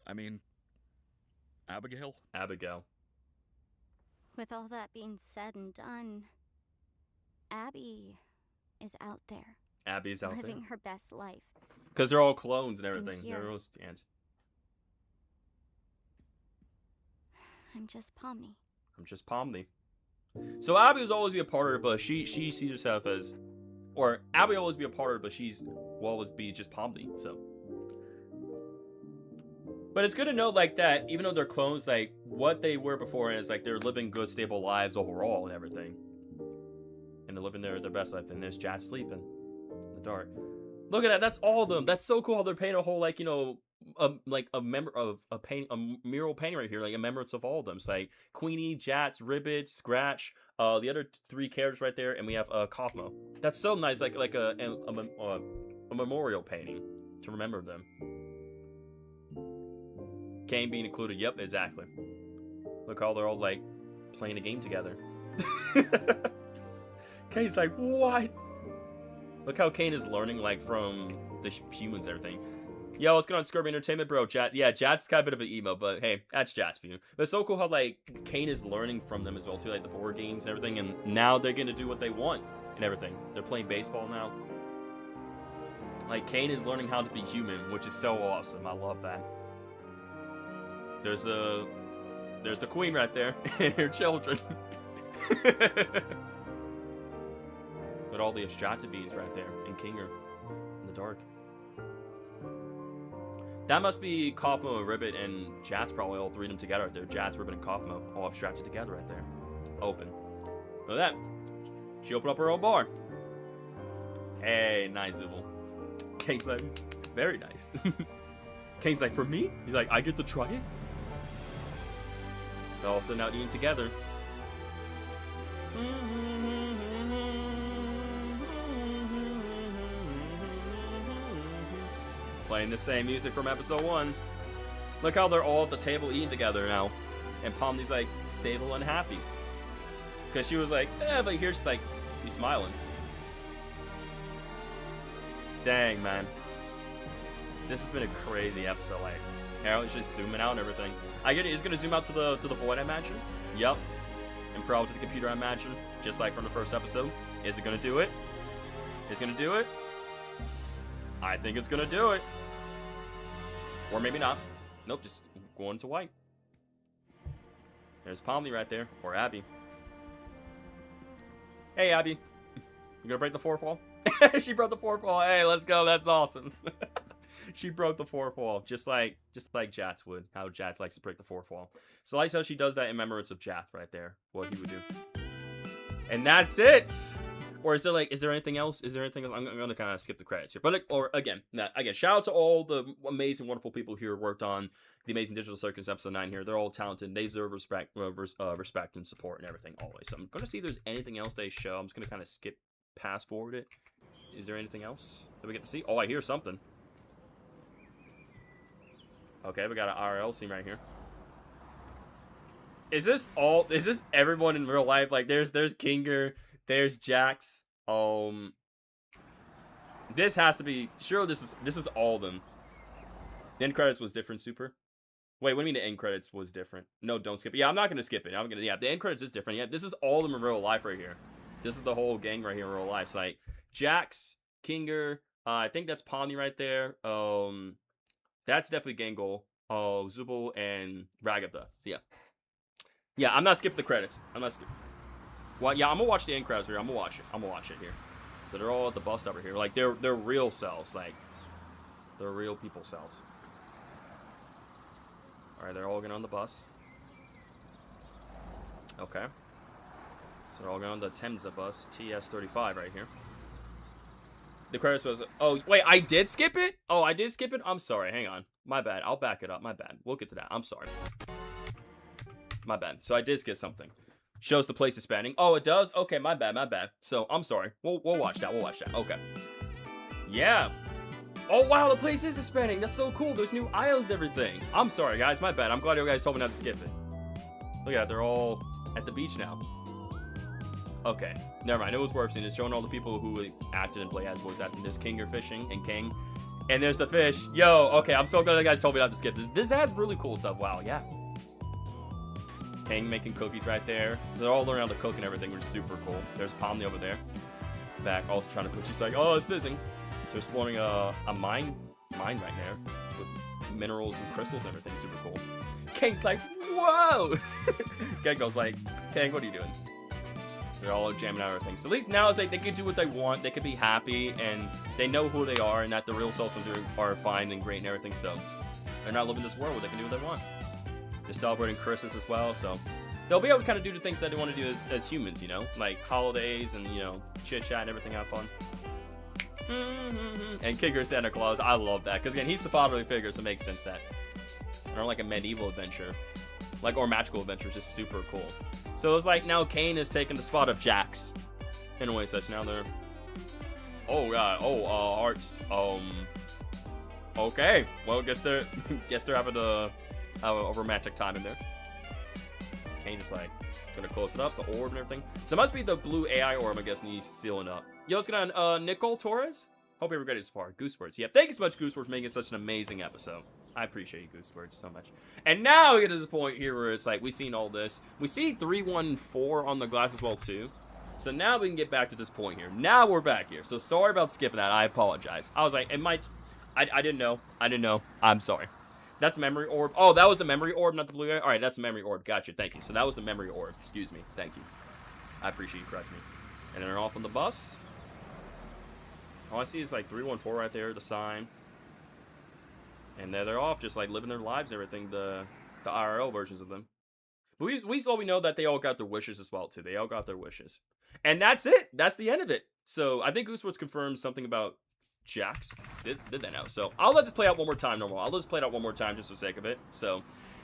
Abigail? Abigail. With all that being said and done, Abby is out there. Abby's out living there. her best life. Because they're all clones and everything. here. They're all scans. I'm just Pomni. I'm just Pomni. So Abby will always be a part of it, but she sees herself as, or Abby will always be a part of it, but will always be just Pomni. So, but it's good to know like that, even though they're clones, like what they were before is like they're living good, stable lives overall and everything, and they're living their best life. And there's Jat sleeping in the dark. Look at that. That's all of them. That's so cool how they're painting a whole like a mural painting right here, like a remembrance of all of them. It's like Queenie, Jats, Ribbit, Scratch, the other 3 characters right there, and we have Kaufmo. That's so nice, like a memorial painting to remember them. Kane being included. Yep, exactly. Look how they're all like playing a game together. Kane's like, what? Look how Kane is learning like from the humans and everything. Yo, what's going on, Scurvy Entertainment, bro? Jat's kind of a bit of an emo, but hey, that's Jat's for you. But it's so cool how, like, Kane is learning from them as well, too, like the board games and everything, and now they're going to do what they want. and everything. They're playing baseball now. Like, Kane is learning how to be human, which is so awesome. I love that. There's the queen right there and her children. But all the abstracted beings right there and Kinger in the dark. That must be Kaufmo and Ribbit and Jats, probably all three of them together right there. Jats, Ribbit, and Kaufmo all abstracted together right there. Open. Look at that. She opened up her own bar. Hey, nice, Zibble. Kane's like, very nice. Kane's like, for me? He's like, I get to try it? They're all sitting out eating together. Playing the same music from episode 1. Look how they're all at the table eating together now. And Pomni's like, stable and happy. Because she was like, but here she's like, he's smiling. Dang, man. This has been a crazy episode. Like, Harold's just zooming out and everything. I get it. He's gonna zoom out to the void, I imagine. Yep. And probably to the computer, I imagine. Just like from the first episode. Is it gonna do it? Is it gonna do it? I think it's gonna do it. Or maybe not. Nope, just going to white. There's Pomni right there. Or Abby. Hey, Abby. You gonna break the fourth wall? She broke the fourth wall. Hey, let's go. That's awesome. She broke the fourth wall, just like Jats would. How Jats likes to break the fourth wall. So I like how she does that in remembrance of Jats right there. What he would do. And that's it. Or is there anything else? Is there anything else? I'm gonna kind of skip the credits here. But again, shout out to all the amazing, wonderful people here who worked on the Amazing Digital Circus episode 9 here. They're all talented. They deserve respect and support and everything always. So I'm gonna see if there's anything else they show. I'm just gonna kind of skip past forward it. Is there anything else that we get to see? Oh, I hear something. Okay, we got an IRL scene right here. Is this everyone in real life? Like, there's Kinger, there's Jax. This has to be, sure, this is all of them. The end credits was different, Super. Wait, what do you mean the end credits was different? No, don't skip it. Yeah, I'm not gonna skip it. The end credits is different. Yeah, this is all of them in real life right here. This is the whole gang right here in real life. It's like Jax, Kinger, I think that's Pomni right there. That's definitely Gangle, Zubul, and Ragatha. Yeah. Yeah, I'm not skipping the credits. I'm not skipping. Well, yeah, I'm gonna watch the end credits here. I'm gonna watch it here. So they're all at the bus stop here. Like, they're real selves. Like, they're real people selves. Alright, they're all getting on the bus. Okay. So they're all going on the Temsa bus, TS35 right here. The credits was... Oh, wait, I did skip it? Oh, I did skip it? I'm sorry, hang on. My bad, I'll back it up, my bad. We'll get to that, I'm sorry. My bad, so I did skip something. Shows the place expanding. Oh, it does? Okay, my bad. So, I'm sorry. We'll watch that, Okay. Yeah. Oh, wow, the place is expanding. That's so cool. There's new aisles and everything. I'm sorry, guys, my bad. I'm glad you guys told me not to skip it. Look at that, they're all at the beach now. Okay, never mind. It was worth seeing. It's showing all the people who acted and played as voice acting. There's Kinger fishing and King. And there's the fish. Yo, okay, I'm so glad you guys told me not to skip this. This has really cool stuff. Wow, yeah. King making cookies right there. They're all learning how to cook and everything, which is super cool. There's Pomni over there. Back, also trying to cook. She's like, oh, it's fizzing. So they're exploring a mine right there with minerals and crystals and everything. Super cool. Kang's like, whoa! Gang goes like, Kang, what are you doing? They're all jamming out everything. So at least now it's like they can do what they want. They can be happy and they know who they are and that the real selves are fine and great and everything. So they're not living this world where they can do what they want. They're celebrating Christmas as well. So they'll be able to kind of do the things that they want to do as humans, you know, like holidays and, you know, chit chat and everything, have fun. And Kinger Santa Claus, I love that because again, he's the fatherly figure, so it makes sense that. Or like a medieval adventure, like or magical adventure, is just super cool. So it's like now Kane is taking the spot of Jax in a way such. Now they're, oh god, hearts. Okay, well, guess they're having a romantic time in there. Kane just like gonna close it up, the orb and everything. So it must be the blue AI orb, I guess, and he's sealing up. Yo, what's going on, Nicole Torres? Hope everybody so far. Goosewords. Yep, thank you so much, Goosewords, for making such an amazing episode. I appreciate you, Goosewords, so much. And now we get to this point here where it's like, we've seen all this. We see 314 on the glass as well, too. So now we can get back to this point here. Now we're back here. So sorry about skipping that. I apologize. I was like, it might... I didn't know. I didn't know. I'm sorry. That's a memory orb. Oh, that was the memory orb, not the blue area? Alright, that's the memory orb. Gotcha. Thank you. So that was the memory orb. Excuse me. Thank you. I appreciate you correcting me. And then they're off on the bus. All I see is like 314 right there, the sign. And there they're off, just like living their lives and everything, the IRL versions of them. But we know that they all got their wishes as well, too. They all got their wishes. And that's it. That's the end of it. So I think Gooseworks confirmed something about Jax. Did they know? So I'll let this play out one more time, normal. I'll just play it out one more time just for the sake of it. So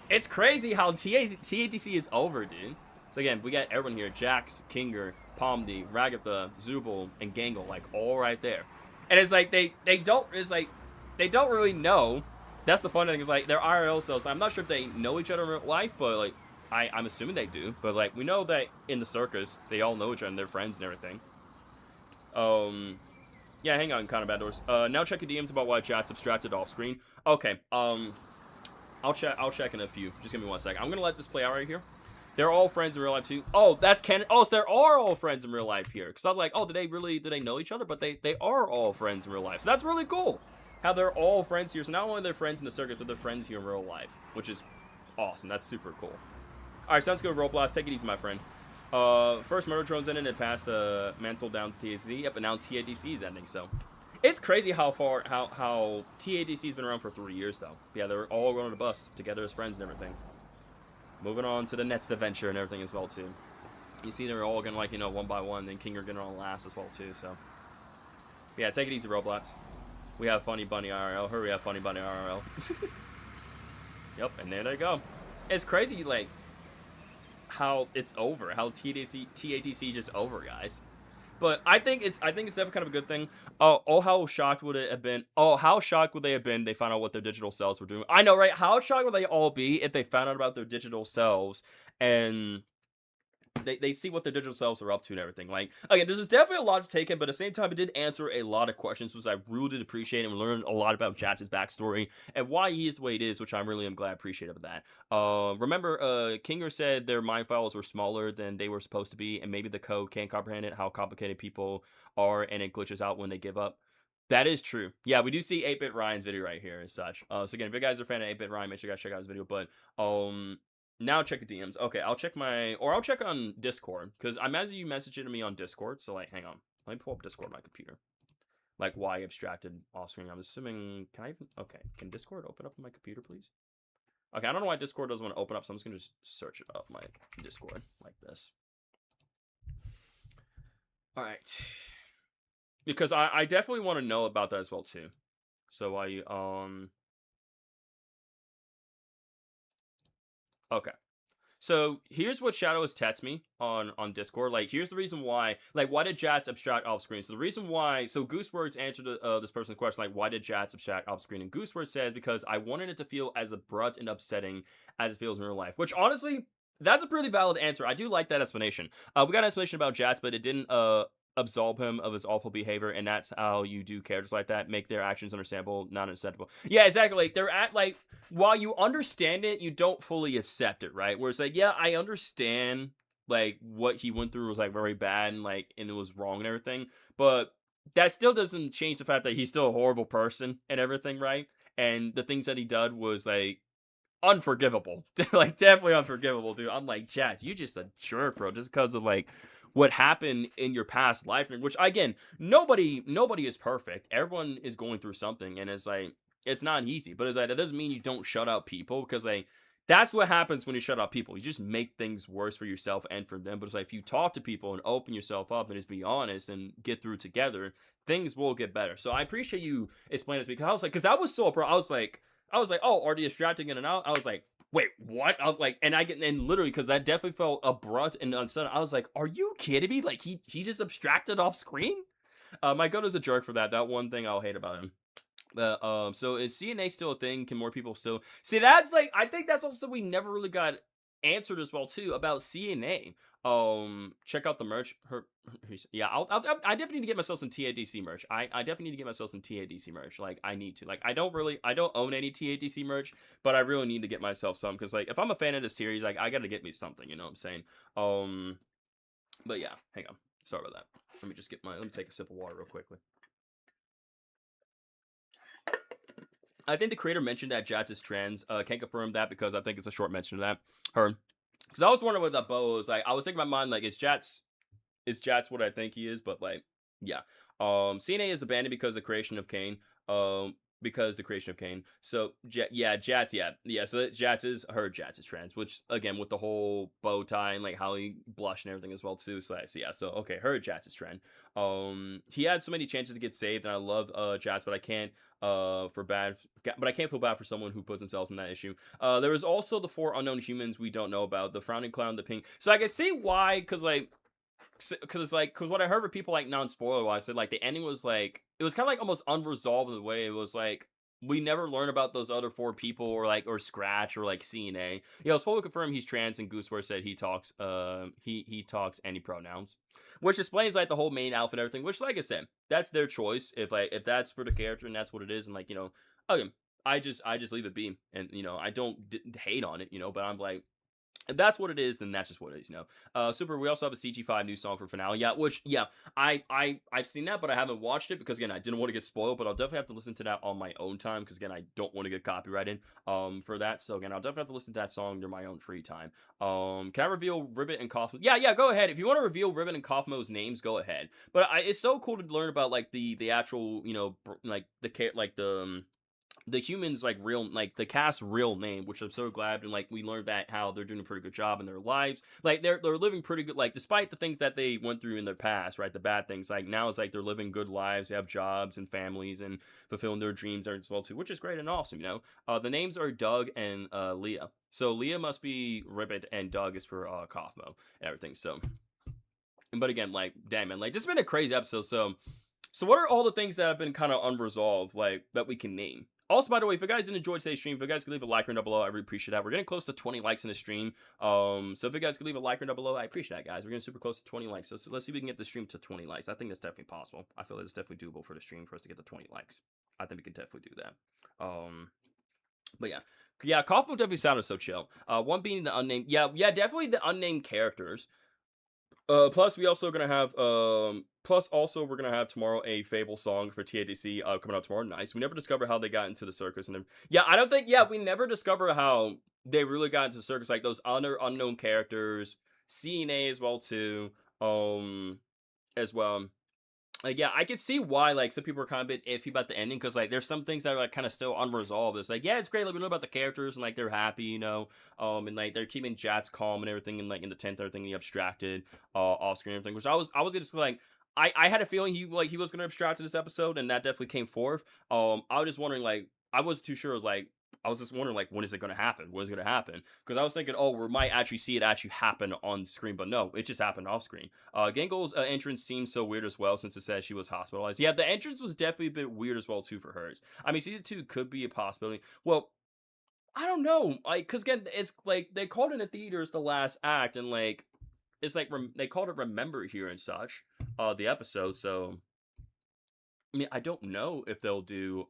it's crazy how TADC is over, dude. So again, we got everyone here. Jax, Kinger, Palmdi, Ragatha, Zubul, and Gangle, like all right there. And it's like they don't really know. That's the fun thing, is like they're IRL selves. I'm not sure if they know each other in real life, but like I'm assuming they do. But like we know that in the circus they all know each other and they're friends and everything. Yeah, hang on, kind of bad doors. Now check your DMs about why chat's abstracted off screen. Okay, I'll check in a few. Just give me 1 second. I'm gonna let this play out right here. They're all friends in real life too. Oh, that's canon. Oh, so there are all friends in real life here. Cause I was like, oh, do they know each other? But they are all friends in real life. So that's really cool. How they're all friends here. So not only they're friends in the circus, but they're friends here in real life, which is awesome. That's super cool. All right, so let's go roll blast. Take it easy, my friend. First murder drone's in and passed the mantle down to TADC. Yep, and now TADC is ending. So it's crazy how TADC has been around for 3 years though. Yeah, they're all going on the bus together as friends and everything. Moving on to the next adventure and everything as well too. You see they're all gonna, like, you know, one by one. Then King are gonna on last as well too. So yeah, take it easy, Roblox. We have Funny Bunny IRL. Hurry up, Funny Bunny IRL. Yep, and there they go. It's crazy, like, how it's over. How TADC just over, guys. But I think it's definitely kind of a good thing. Oh, how shocked would it have been? Oh, how shocked would they have been? They found out what their digital selves were doing. I know, right? How shocked would they all be if they found out about their digital selves and they see what their digital selves are up to and everything. Like, again, this is definitely a lot to take in, but at the same time, it did answer a lot of questions, which I really did appreciate, and we learned a lot about Jax's backstory and why he is the way it is, which I'm really glad appreciative of that. Remember, Kinger said their mind files were smaller than they were supposed to be, and maybe the code can't comprehend it, how complicated people are, and it glitches out when they give up. That is true. Yeah, we do see 8-Bit Ryan's video right here as such. So again, if you guys are a fan of 8-Bit Ryan, make sure you guys check out his video. But now check the DMs. Okay, I'll check on Discord, because I imagine you messaged it to me on Discord. So like, hang on, let me pull up Discord on my computer. Like, why abstracted off screen? I'm assuming. Can I even? Okay, can Discord open up on my computer, please? Okay, I don't know why Discord doesn't want to open up, so I'm just gonna search it up my Discord like this. All right, because I definitely want to know about that as well too. So okay. So here's what Shadow has texted me on Discord. Like, here's the reason why. Like, why did Jats abstract off screen? So the reason why. So Goosewords answered this person's question, like, why did Jats abstract off screen? And Goosewords says, because I wanted it to feel as abrupt and upsetting as it feels in real life. Which, honestly, that's a pretty valid answer. I do like that explanation. We got an explanation about Jats, but it didn't absolve him of his awful behavior, and that's how you do characters like that. Make their actions understandable, not unacceptable. Yeah, exactly. Like, they're at, like, while you understand it, you don't fully accept it, right? Where it's like, yeah, I understand, like, what he went through was, like, very bad, and, like, and it was wrong and everything, but that still doesn't change the fact that he's still a horrible person and everything, right? And the things that he did was, like, unforgivable. Like, definitely unforgivable, dude. I'm like, Chats, you just a jerk, bro, just because of, like, what happened in your past life, which, again, nobody is perfect. Everyone is going through something, and it's like, it's not easy, but it's like, that doesn't mean you don't shut out people, because, like, that's what happens when you shut out people. You just make things worse for yourself and for them. But it's like, if you talk to people and open yourself up and just be honest and get through together, things will get better. So I appreciate you explaining this, because I was like, because that was so, bro. I was like, oh, are they distracting in and out? I was like, wait, what? I was like, and literally, because that definitely felt abrupt and unsettling. I was like, are you kidding me? Like, he just abstracted off screen? My goat is a jerk for that. That one thing I'll hate about him. So is CNA still a thing? Can more people still see? That's like, I think that's also, we never really got answered as well too about CNA. Check out the merch. Yeah, I definitely need to get myself some TADC merch. I definitely need to get myself some TADC merch. Like, I need to. Like, I don't own any TADC merch, but I really need to get myself some, because, like, if I'm a fan of the series, like, I gotta get me something, you know what I'm saying? But yeah, hang on. Sorry about that. Let me take a sip of water real quickly. I think the creator mentioned that Jats is trans. Can't confirm that because I think it's a short mention of that. Her. Because I was wondering what that bow was like. I was thinking in my mind, like, is Jats what I think he is? But, like, yeah. CNA is abandoned because the creation of Cain. Because the creation of Cain. So, yeah, Jats, yeah. Yeah, so Jats is trans, which, again, with the whole bow tie and, like, how he blushed and everything as well, too. So, yeah, so, okay, her Jats is trans. He had so many chances to get saved, and I love, Jats, but I can't, I can't feel bad for someone who puts themselves in that issue. There was also the 4 unknown humans we don't know about, the frowning clown, the pink. So, I can see why, because what I heard from people, like, non-spoiler wise, said, like, the ending was, like, it was kind of, like, almost unresolved in the way it was, like, we never learn about those other 4 people, or Scratch, or, like, CNA. Yeah, it was fully confirmed he's trans, and Gooseware said he talks, he talks any pronouns. Which explains, like, the whole main outfit and everything, which, like I said, that's their choice. If that's for the character and that's what it is, and, like, okay, I just leave it be. And, I don't hate on it, but I'm like, if that's what it is, then that's just what it is, Super, we also have a CG5 new song for finale. Yeah, which, yeah, I've seen that, but I haven't watched it because, again, I didn't want to get spoiled, but I'll definitely have to listen to that on my own time because, again, I don't want to get copyrighted for that. So, again, I'll definitely have to listen to that song during my own free time. Can I reveal Ribbit and Kaufmo? Yeah, go ahead. If you want to reveal Ribbit and Kaufmo's names, go ahead. But it's so cool to learn about, like, the actual, like, the humans, like, real, like, the cast's real name, which I'm so glad. And, like, we learned that how they're doing a pretty good job in their lives. Like, they're living pretty good, like, despite the things that they went through in their past, right? The bad things. Like, now it's like they're living good lives. They have jobs and families and fulfilling their dreams as well too, which is great and awesome. The names are Doug and Leah. So Leah must be Ribbit, and Doug is for Kaufmo and everything. So, but again, like, damn, man, like, this has been a crazy episode. So what are all the things that have been kind of unresolved, like, that we can name? Also, by the way, if you guys did enjoy today's stream, if you guys could leave a like or down below, I really appreciate that. We're getting close to 20 likes in the stream. So if you guys could leave a like or down below, I appreciate that, guys. We're getting super close to 20 likes. So let's see if we can get the stream to 20 likes. I think that's definitely possible. I feel like it's definitely doable for the stream for us to get to 20 likes. I think we can definitely do that. But yeah. Yeah, Kaufman definitely sounded so chill. One being the unnamed. Yeah, definitely the unnamed characters. Plus we're gonna have tomorrow a Fable song for TADC coming out tomorrow. Nice. We never discover how they got into the circus, and then we never discover how they really got into the circus. Like, those other unknown characters, CNA as well too, as well. Like, yeah, I could see why, like, some people are kind of a bit iffy about the ending, because, like, there's some things that are, like, kind of still unresolved. It's like, yeah, it's great, like, we know about the characters, and, like, they're happy, and, like, they're keeping Jats calm and everything, and, like, in the tent, everything, he abstracted off screen and everything, which I was just, like, I had a feeling he was going to abstract in this episode, and that definitely came forth. I was just wondering, like, I wasn't too sure, like, I was just wondering, like, when is it going to happen? When is it going to happen? Because I was thinking, oh, we might actually see it actually happen on screen, but no, it just happened off screen. Gengo's entrance seems so weird as well, since it says she was hospitalized. Yeah, the entrance was definitely a bit weird as well, too, for hers. I mean, season 2 could be a possibility. Well, I don't know, like, because, again, it's, like, they called it in the theaters the last act, and, like, it's, like, they called it Remember here and such, the episode, so, I mean, I don't know if they'll do,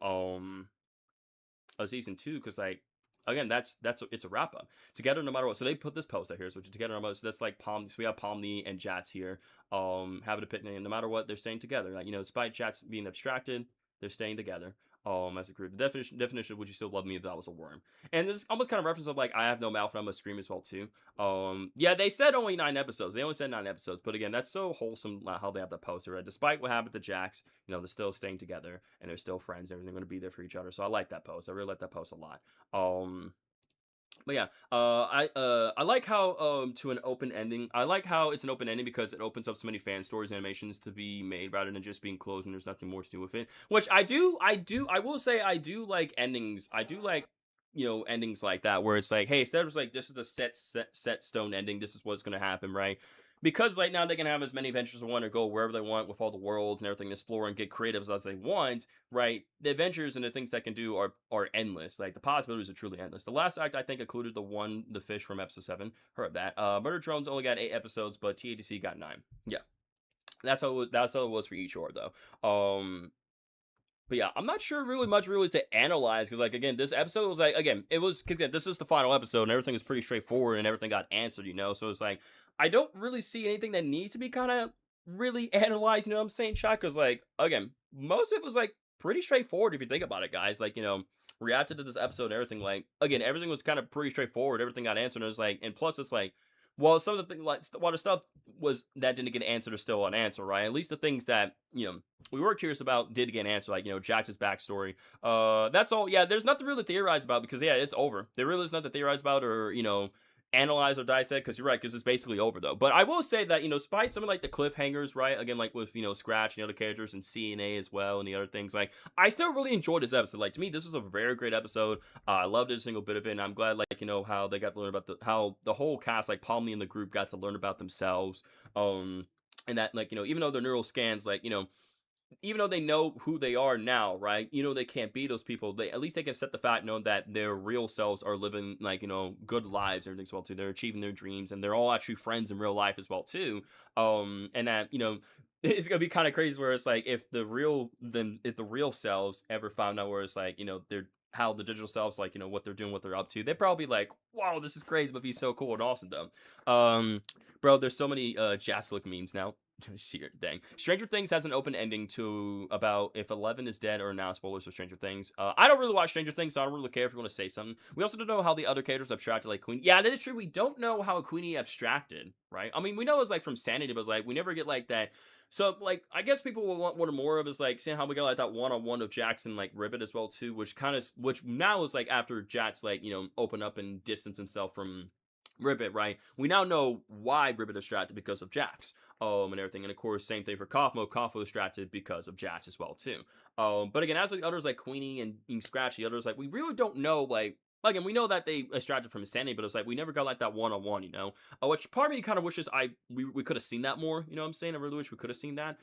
a season 2, because, like, again, it's a wrap up together no matter what. So they put this post out here, which is together no matter what. So that's like Palm. So we have Palmney and Jats here, having a picnic, and no matter what, they're staying together. Like, despite Jats being abstracted, they're staying together. As a group. The definition of would you still love me if that was a worm? And this almost kind of reference of, like, I have no mouth and I'm gonna scream as well too. Yeah, they said only 9 episodes. They only said 9 episodes, but again, that's so wholesome how they have that poster. Right? Despite what happened to Jax, they're still staying together and they're still friends. They're going to be there for each other. So I like that post. I really like that post a lot. But yeah, I like how to an open ending. I like how it's an open ending because it opens up so many fan stories and animations to be made rather than just being closed and there's nothing more to do with it. Which I will say I do like endings. I do like endings like that where it's like, hey, instead of just like this is the set stone ending. This is what's gonna happen, right? Because right now they can have as many adventures as they want or go wherever they want with all the worlds and everything, explore and get creative as they want, right? The adventures and the things that can do are endless. Like, the possibilities are truly endless. The last act, I think, included the fish from episode 7. Heard that. Murder Drones only got 8 episodes, but TADC got 9. Yeah. That's how it was for each org, though. But yeah, I'm not sure really much to analyze because, like, again, this episode was like, again, it was, again, this is the final episode and everything is pretty straightforward and everything got answered, so it's like, I don't really see anything that needs to be kind of really analyze, you know what I'm saying, chat? Because, like, again, most of it was, like, pretty straightforward if you think about it, guys. Like, reacted to this episode and everything, like, again, everything was kind of pretty straightforward. Everything got answered. And it was like, and plus, it's like, well, some of the things, like, while the stuff was that didn't get answered is still unanswered, right? At least the things that, we were curious about did get answered, like, Jax's backstory. That's all. Yeah, there's nothing really to theorize about because, yeah, it's over. There really is nothing to theorize about or, analyze or dissect because you're right because it's basically over though. But I will say that despite some of like the cliffhangers, right? Again, like with Scratch and the other characters and CNA as well and the other things, like I still really enjoyed this episode. Like to me, this was a very great episode. I loved every single bit of it, and I'm glad like how they got to learn about how the whole cast, like Palmy and the group, got to learn about themselves. And that like even though their neural scans like even though they know who they are now, right? They can't be those people. They at least they can set the fact know that their real selves are living like good lives, everything as well too. They're achieving their dreams, and they're all actually friends in real life as well too. And that it's gonna be kind of crazy where it's like if the real selves ever found out where it's like they're how the digital selves like what they're doing, what they're up to, they'd probably be like, wow, this is crazy, but be so cool and awesome though. Bro, there's so many Jaslick memes now. Dang. Stranger Things has an open ending to about if 11 is dead or now. Spoilers for Stranger Things. I don't really watch Stranger Things, so I don't really care if you want to say something. We also don't know how the other characters abstracted, like Queenie. Yeah, that is true. We don't know how Queenie abstracted, right? I mean, we know it's like from Sanity, but it's like we never get like that. So, like, I guess people will want one more of is like seeing how we got like that one-on-one of Jackson like Ribbit as well too, which now is like after Jax like open up and distance himself from Ribbit, right? We now know why Ribbit distracted because of Jax, and everything. And of course, same thing for Kaufmo. Kaufmo distracted because of Jax as well too. But again, as like others like Queenie and Scratch, the others like we really don't know like. Again, we know that they extracted from Insanity, but it's like we never got like that one-on-one, which part of me kind of wishes we could have seen that more. You know what I'm saying? I really wish we could have seen that.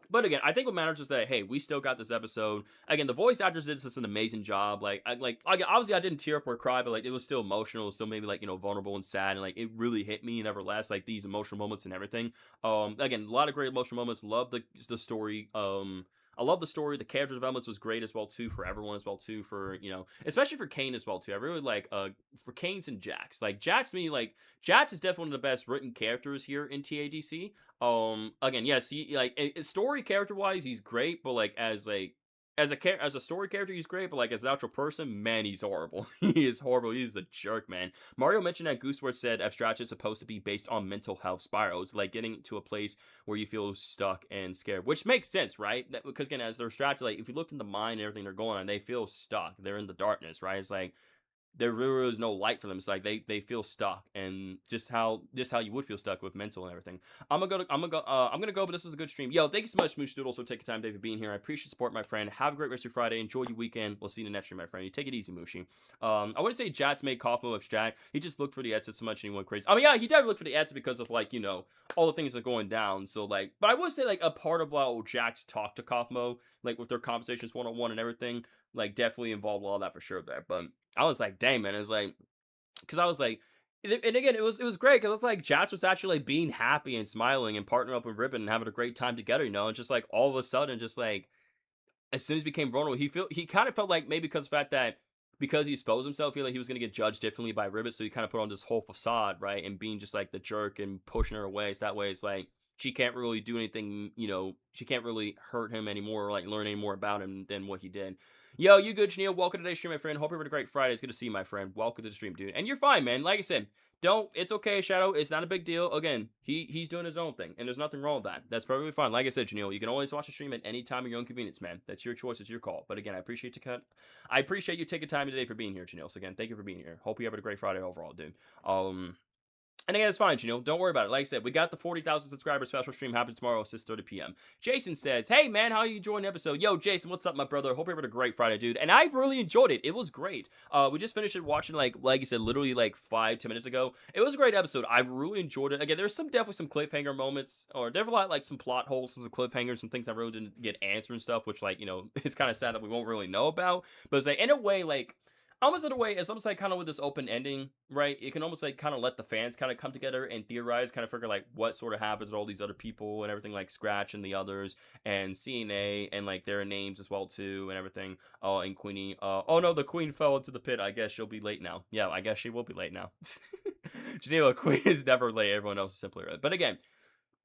But again, I think what matters is that hey, we still got this episode. Again, the voice actors did just an amazing job. Like, obviously I didn't tear up or cry, but like it was still emotional, it was still maybe like vulnerable and sad, and like it really hit me nevertheless. Like these emotional moments and everything. Again, a lot of great emotional moments. Love the story. I love the story. The character developments was great as well too for everyone as well too for especially for Kane as well too. I really like for Kane's and Jax. Like Jax to me like Jax is definitely one of the best written characters here in TADC. Again, yes, he like story character wise he's great, but like as a story character he's great, but like as an actual person, man, he's horrible. He is horrible. He's a jerk, man. Mario mentioned that Gooseworth said abstraction is supposed to be based on mental health spirals, like getting to a place where you feel stuck and scared, which makes sense, right? Because again, as they're abstracted, like if you look in the mind and everything they're going on, they feel stuck. They're in the darkness, right? It's like there really is no light for them. It's like they feel stuck, and just how you would feel stuck with mental and everything. I'm gonna go, but this was a good stream. Yo, thank you so much, Smoosh Doodles, for taking time today for being here. I appreciate the support, my friend. Have a great rest of your Friday. Enjoy your weekend. We'll see you in the next stream, my friend. You take it easy, Mooshi. I wouldn't say Jats made Kaufmo abstract. He just looked for the exit so much and he went crazy. I mean, yeah, he definitely looked for the exit because of like all the things that are going down. So like, but I would say like a part of how Jax talked to Kaufmo, like with their conversations one-on-one and everything, like definitely involved a lot of that for sure there. But I was like, dang, man, it's like, because I was like, and again, it was great because it's like Jax was actually like being happy and smiling and partnering up with Ribbon and having a great time together, and just like all of a sudden, just like as soon as he became vulnerable, he kind of felt like maybe because of the fact that because he exposed himself, he felt like he was gonna get judged differently by Ribbit, so he kind of put on this whole facade, right, and being just like the jerk and pushing her away. So that way, it's like she can't really do anything, she can't really hurt him anymore or like learn any more about him than what he did. Yo, you good, Chanel? Welcome to today's stream, my friend. Hope you're having a great Friday. It's good to see you, my friend. Welcome to the stream, dude. And you're fine, man. Like I said, it's okay, Shadow. It's not a big deal. Again, he's doing his own thing, and there's nothing wrong with that. That's perfectly fine. Like I said, Janelle, you can always watch the stream at any time of your own convenience, man. That's your choice. It's your call. But again, I appreciate you taking time today for being here, Janelle. So again, thank you for being here. Hope you have a great Friday overall, dude. And again, it's fine, don't worry about it. Like I said, we got the 40,000 subscriber special stream happening tomorrow at 6:30 p.m. Jason says, hey, man, how are you enjoying the episode? Yo, Jason, what's up, my brother? Hope you're having a great Friday, dude. And I really enjoyed it. It was great. We just finished it watching, like I said, literally like 5-10 minutes ago. It was a great episode. I really enjoyed it. Again, there's definitely some cliffhanger moments, or definitely like some plot holes, some cliffhangers, some things that really didn't get answered and stuff, which like, it's kind of sad that we won't really know about. But it's like, in a way, like, almost in a way, it's almost like kind of with this open ending, right? It can almost like kind of let the fans kind of come together and theorize, kind of figure like what sort of happens with all these other people and everything, like Scratch and the others and CNA and like their names as well too and everything. Oh, and Queenie. Oh no, the Queen fell into the pit. I guess she'll be late now. Yeah, I guess she will be late now. Geneva, Queen is never late. Everyone else is simply right. But again,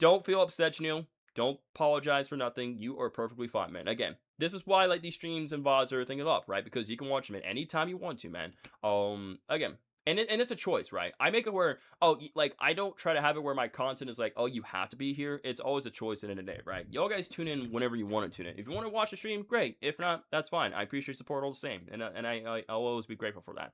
don't feel upset, Neil. Don't apologize for nothing. You are perfectly fine, man. Again, this is why like these streams and VODs are everything up, right? Because you can watch them at any time you want to, man. Again, and it's a choice, right? I make it where like I don't try to have it where my content is like, oh, you have to be here. It's always a choice at the end of the day, right? Y'all guys tune in whenever you want to tune in. If you want to watch the stream, great. If not, that's fine. I appreciate support all the same, and I'll always be grateful for that.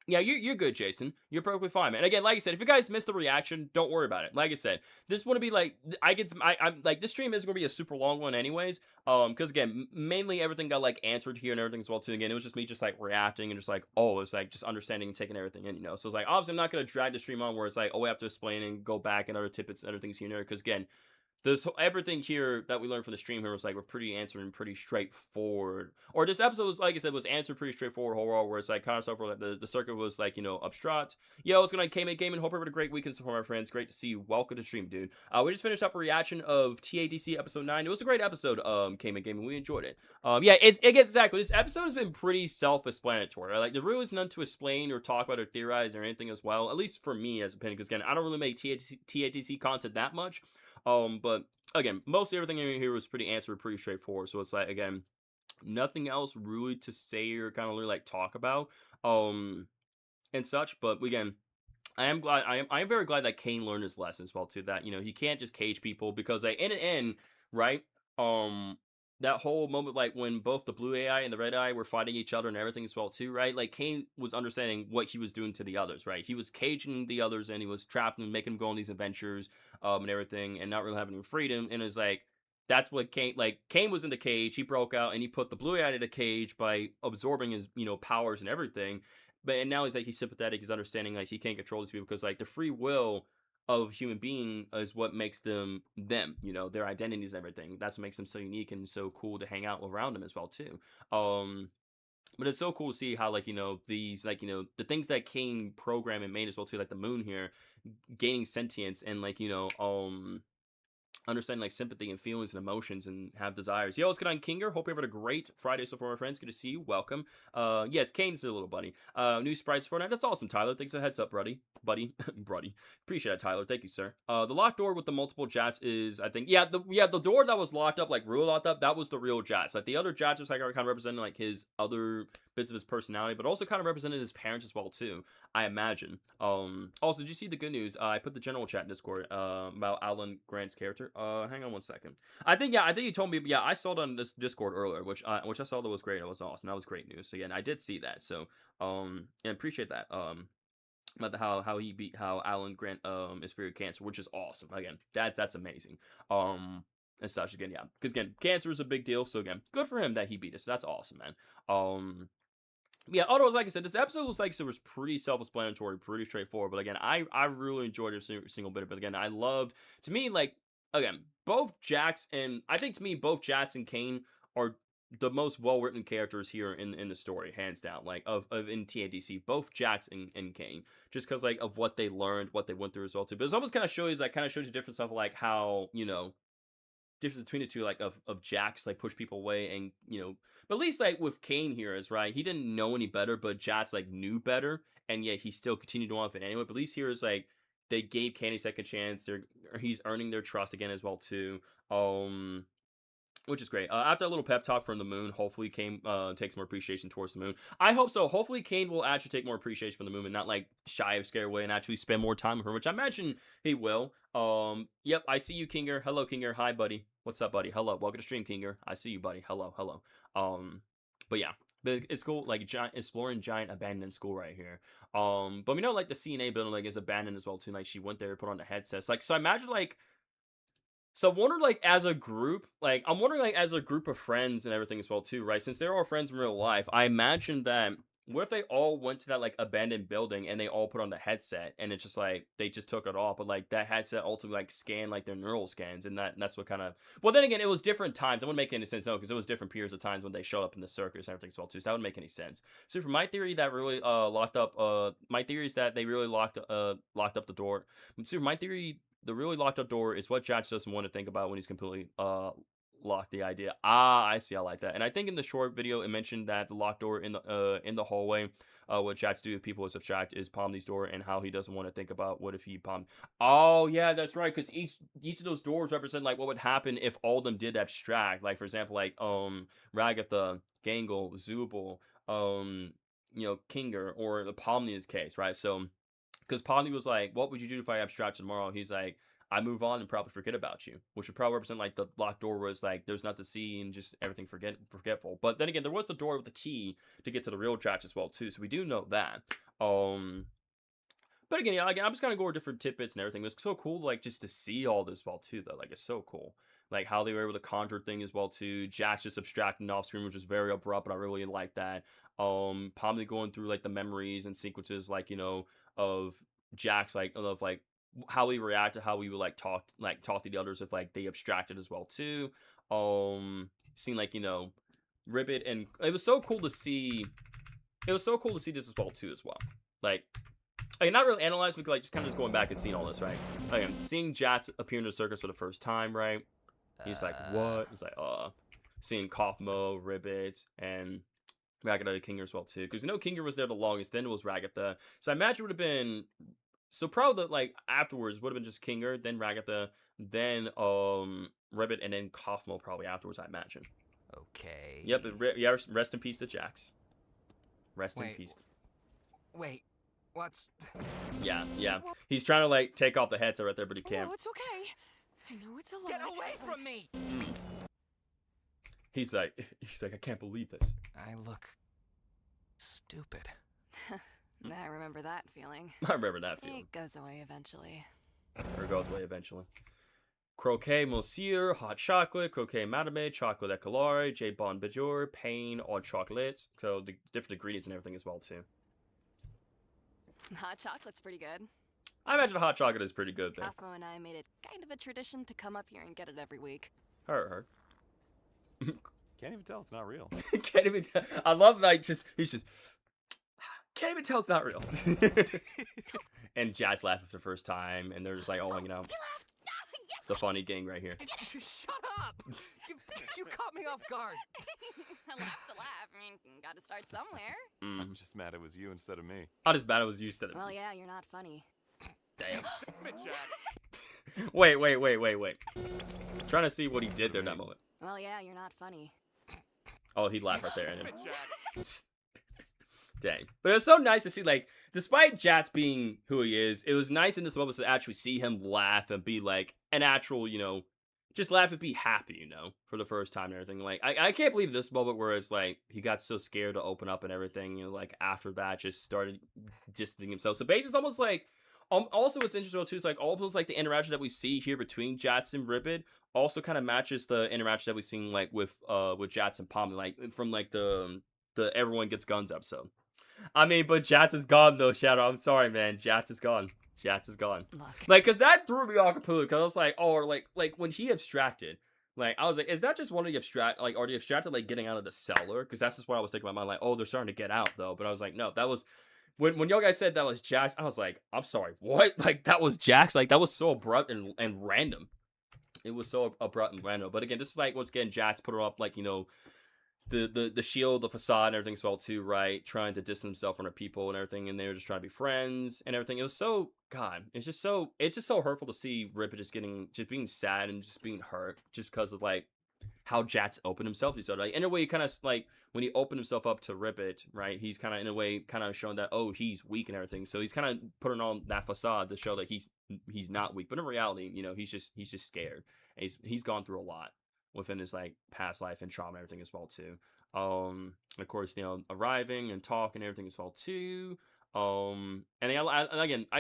Yeah, you're good, Jason. You're perfectly fine, man. Again, like I said, if you guys missed the reaction, don't worry about it. Like I said, this wouldn't be like I'm like this stream is gonna be a super long one, anyways. Because again, mainly everything got like answered here and everything as well too. Again, it was just me just like reacting and just like it's like just understanding and taking everything in, So it's like obviously I'm not gonna drag the stream on where it's like we have to explain and go back and other tidbits and other things here and there. Because again, this everything here that we learned from the stream here was like we're pretty answering pretty straightforward. Or this episode was like I said was answered pretty straightforward overall, where it's like kind of stuff where like the circuit was like obstruct. Yo, it's gonna K-Mate Gaming. Hope everyone had a great weekend so far, my friends. Great to see you. Welcome to the stream, dude. We just finished up a reaction of TADC episode 9. It was a great episode. K-Mate Gaming. We enjoyed it. Yeah, it gets exactly. This episode has been pretty self-explanatory. Right? Like there really is none to explain or talk about or theorize or anything as well. At least for me as a opinion, because again, I don't really make TADC content that much. But again, mostly everything in here was pretty answered, pretty straightforward. So it's like again, nothing else really to say or kind of really like talk about, and such. But again, I am very glad that Kane learned his lesson as well too. That he can't just cage people because like in an end, right? That whole moment like when both the blue AI and the red AI were fighting each other and everything as well too, right? Like Kane was understanding what he was doing to the others, right? He was caging the others and he was trapping them, making them go on these adventures, and everything, and not really having any freedom. And it's like that's what Kane was in the cage. He broke out and he put the blue AI in the cage by absorbing his powers and everything. And now he's sympathetic. He's understanding like he can't control these people because like the free will of human being is what makes them, their identities and everything. That's what makes them so unique and so cool to hang out around them as well too. But it's so cool to see how these the things that Kane programmed and made as well too, like the moon here gaining sentience and understand like sympathy and feelings and emotions and have desires. Yo, what's good on Kinger? Hope you had a great Friday so far, my friends. Good to see you. Welcome. Yes, Kane's a little buddy. New sprites for Fortnite. That's awesome, Tyler. Thanks for the heads up, buddy. Buddy. Appreciate it, Tyler. Thank you, sir. The locked door with the multiple jats is, I think, the door that was locked up, like really locked up, that was the real jats. Like the other jats was like kind of representing like his other bits of his personality, but also kind of represented his parents as well too, I imagine. Also, did you see the good news? I put the general chat in Discord about Alan Grant's character. Hang on one second. I think you told me. Yeah, I saw it on this Discord earlier, which I saw that was great. It was awesome. That was great news. So yeah, and I did see that. So and appreciate that. About how Alan Grant is free of cancer, which is awesome. Again, that's amazing. And such again, yeah, because again, cancer is a big deal. So again, good for him that he beat us. That's awesome, man. Yeah, otherwise, like I said, this episode was like it was pretty self-explanatory, pretty straightforward. But again, I really enjoyed every single bit of it. Again, I loved, to me, like, again, both Jax and Kane are the most well-written characters here in the story, hands down. Like of in TADC, both Jax and Kane, just because like of what they learned, what they went through as well too. But it's almost kind of shows you different stuff, like how difference between the two, like of Jax like push people away, and but at least like with Kane here is right, he didn't know any better, but Jax like knew better, and yet he still continued on with it anyway. But at least here is like they gave Kane a second chance. He's earning their trust again as well too. Which is great. After a little pep talk from the moon, hopefully Kane takes more appreciation towards the moon. I hope so. Hopefully Kane will actually take more appreciation from the moon and not like shy of scare away and actually spend more time with her, which I imagine he will. Yep, I see you, Kinger. Hello, Kinger. Hi, buddy. What's up, buddy? Hello. Welcome to stream, Kinger. I see you, buddy. Hello. But yeah. But it's cool, like exploring giant abandoned school right here. But we know like the CNA building like is abandoned as well too. Like she went there, put on the headsets. Like so, I imagine like. So I'm wondering, like, as a group, as a group of friends and everything as well, too, right? Since they're all friends in real life, I imagine that, what if they all went to that, like, abandoned building and they all put on the headset and it's just, like, they just took it off, but, like, that headset ultimately, like, scanned, like, their neural scans, and that's what kind of... Well, then again, it was different times. That wouldn't make any sense, no, because it was different periods of times when they showed up in the circus and everything as well, too, so that wouldn't make any sense. So for my theory that really my theory is that they really locked up the door. So my theory... The really locked up door is what Jax doesn't want to think about when he's completely lock the idea. Ah, I see. I like that. And I think in the short video, it mentioned that the locked door in the hallway, what Jack's do if people subtract is Pomni's door, and how he doesn't want to think about what if he palm. Oh yeah, that's right. Because each of those doors represent like what would happen if all of them did abstract. Like for example, like Ragatha, Gangle, Zubul, Kinger, or the Pomni's case, right? So because Pomni was like, "What would you do if I abstract tomorrow?" He's like, I move on and probably forget about you, which would probably represent like the locked door was like there's nothing to see and just everything forgetful. But then again, there was the door with the key to get to the real Jack as well too, so we do know that. But again, yeah, like, I'm just gonna go over different tidbits and everything. It was so cool, like just to see all this well too, though. Like it's so cool, like how they were able to conjure thing as well too. Jack just abstracting off screen, which was very abrupt, but I really like that. Pomni going through like the memories and sequences, like of Jack's like of like how we react to how we would talk to the others if like they abstracted as well too. Seeing like Ribbit, and it was so cool to see. It was so cool to see this as well too as well. Like not really analyzed, but like just kind of just going back and seeing all this, right? Again, seeing Jats appear in the circus for the first time, right? He's like, what? He's like, seeing Kaufmo, Ribbit, and Ragatha Kinger as well too, because Kinger was there the longest. Then it was Ragatha, so I imagine it would have been probably like afterwards would have been just Kinger, then Ragatha, then Ribbit, and then Kaufmo probably afterwards. I imagine. Okay. Yep. Yeah. Rest in peace to Jax. Rest in peace. Wait. What's? Yeah. He's trying to like take off the headset right there, but he can't. Oh, it's okay. I know it's a lot. Get away from me! He's like, I can't believe this. I look stupid. I remember that feeling. I remember that feeling. It goes away eventually. Or goes away eventually. Croquet Monsieur, hot chocolate, croquet madame, chocolate éclair, J bon bajor, pain, all chocolates. So the different ingredients and everything as well too. Hot chocolate's pretty good. I imagine hot chocolate is pretty good though. Afo and I made it kind of a tradition to come up here and get it every week. Heard. Can't even tell it's not real. Can't even tell. I love like he's just can't even tell it's not real. And Jazz laughed for the first time, and they're just like, oh, Yes! the funny gang right here. Shut up! You caught me off guard. A laugh's a laugh. I mean, gotta start somewhere. I'm just mad it was you instead of me. I'm just mad it was you instead of me. Well, yeah, you're not funny. Damn. Damn it, Jax. Wait. Trying to see what he did there in that moment. Well, yeah, you're not funny. Oh, he laughed right there. Damn it, Jax. Dang. But it was so nice to see, like, despite Jats being who he is, it was nice in this moment to actually see him laugh and be, like, an actual, just laugh and be happy, for the first time and everything. Like, I can't believe this moment where it's, like, he got so scared to open up and everything, like, after that, just started distancing himself. So basically, it's almost like, also what's interesting, too, is, like, almost, like, the interaction that we see here between Jats and Ribbit also kind of matches the interaction that we've seen, like, with Jats and Pomni, like, from, like, the Everyone Gets Guns episode. I mean, but Jats is gone, though, Shadow. I'm sorry, man. Jats is gone. Look. Like, because that threw me off completely, because I was like, oh, or like when he abstracted, like, I was like, is that just one of the are the abstracted, like, getting out of the cellar? Because that's just what I was thinking in my mind, like, oh, they're starting to get out, though. But I was like, no, that was, when y'all guys said that was Jax, I was like, I'm sorry, what? Like, that was Jax? Like, that was so abrupt and random. It was so abrupt and random. But again, this is like, once again, Jax put her up, like, the shield, the facade, and everything as well too, right? Trying to distance himself from her people and everything, and they were just trying to be friends and everything. It was so it's just so hurtful to see Ripper just being sad and just being hurt just because of like how Jats opened himself to each other. Like, in a way, kind of like when he opened himself up to Ribbit, right? He's kind of in a way kind of showing that, oh, he's weak and everything. So he's kind of putting on that facade to show that he's not weak, but in reality, he's just scared. And he's gone through a lot within his like past life and trauma and everything as well too. Of course, arriving and talking and everything as well too. And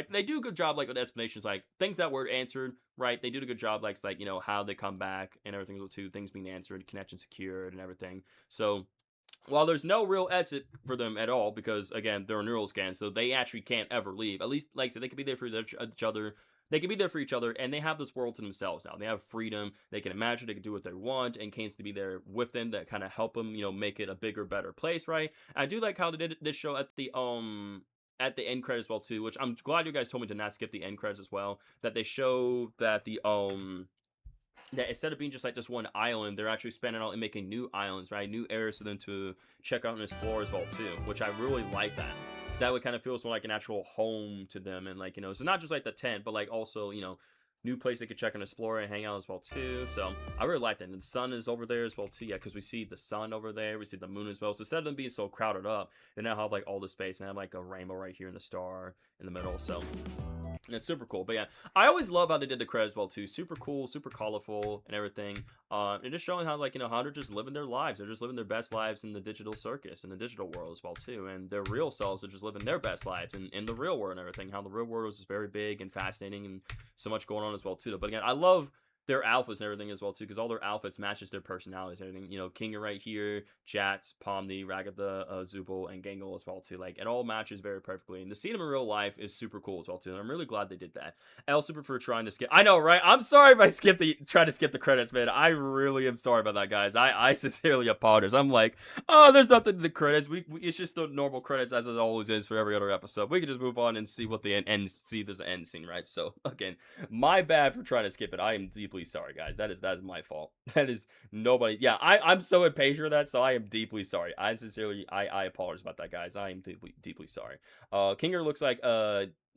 they do a good job like with explanations, like things that were answered, right? They do a good job like how they come back and everything as well too. Things being answered, connection secured, and everything. So while there's no real exit for them at all, because again they're neural scans, so they actually can't ever leave. At least, like I said, they can be there for each other. They can be there for each other, and they have this world to themselves now. They have freedom. They can imagine. They can do what they want, and Kane's to be there with them that kind of help them, make it a bigger, better place, right? And I do like how they did this show at the end credits as well too, which I'm glad you guys told me to not skip the end credits as well. That they show that that instead of being just like this one island, they're actually spanning out and making new islands, right? New areas for them to check out and explore as well too, which I really like that. 'Cause that would kind of feels more like an actual home to them, and like, you know, so not just like the tent, but like also, you know, new place they could check and explore and hang out as well too. So I really like that. And the sun is over there as well too, yeah, because we see the sun over there, we see the moon as well. So instead of them being so crowded up, they now have like all the space and have like a rainbow right here in the star in the middle. So and it's super cool. But yeah, I always love how they did the credits well too. Super cool, super colorful and everything. And just showing how, like, you know, how they're just living their lives. They're just living their best lives in the digital circus, in the digital world as well too. And their real selves are just living their best lives in the real world and everything. How the real world is very big and fascinating and so much going on as well too. But again, I love their outfits and everything as well too, because all their outfits matches their personalities and everything. You know, King right here, Jats, Pomni, Ragatha, Zubul, and Gangle as well too. Like, it all matches very perfectly. And to see them in real life is super cool as well too. And I'm really glad they did that. I also prefer trying to skip. I know, right? I'm sorry if I try to skip the credits, man. I really am sorry about that, guys. I sincerely apologize. I'm like, oh, there's nothing to the credits. It's just the normal credits as it always is for every other episode. We can just move on and see what the end see there's an end scene, right? So again, my bad for trying to skip it. I am deeply sorry, guys. That is my fault. That is nobody. Yeah, I'm so impatient with that, so I am deeply sorry. I'm sincerely I apologize about that, guys. I am deeply sorry. Kinger looks like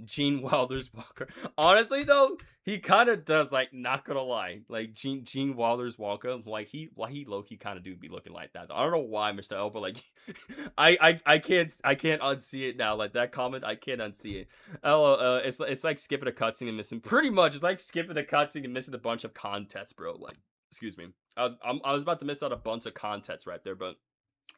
Gene Wilder's Walker. Honestly though, he kind of does, like, not gonna lie. Like Gene Wilder's Walker, like he low-key kind of do be looking like that. I don't know why, Mr. L, but like I can't unsee it now. Like, that comment, I can't unsee it. Oh, it's like skipping a cutscene and missing. Pretty much, it's like skipping a cutscene and missing a bunch of context, bro. Like, excuse me. I was about to miss out a bunch of context right there, but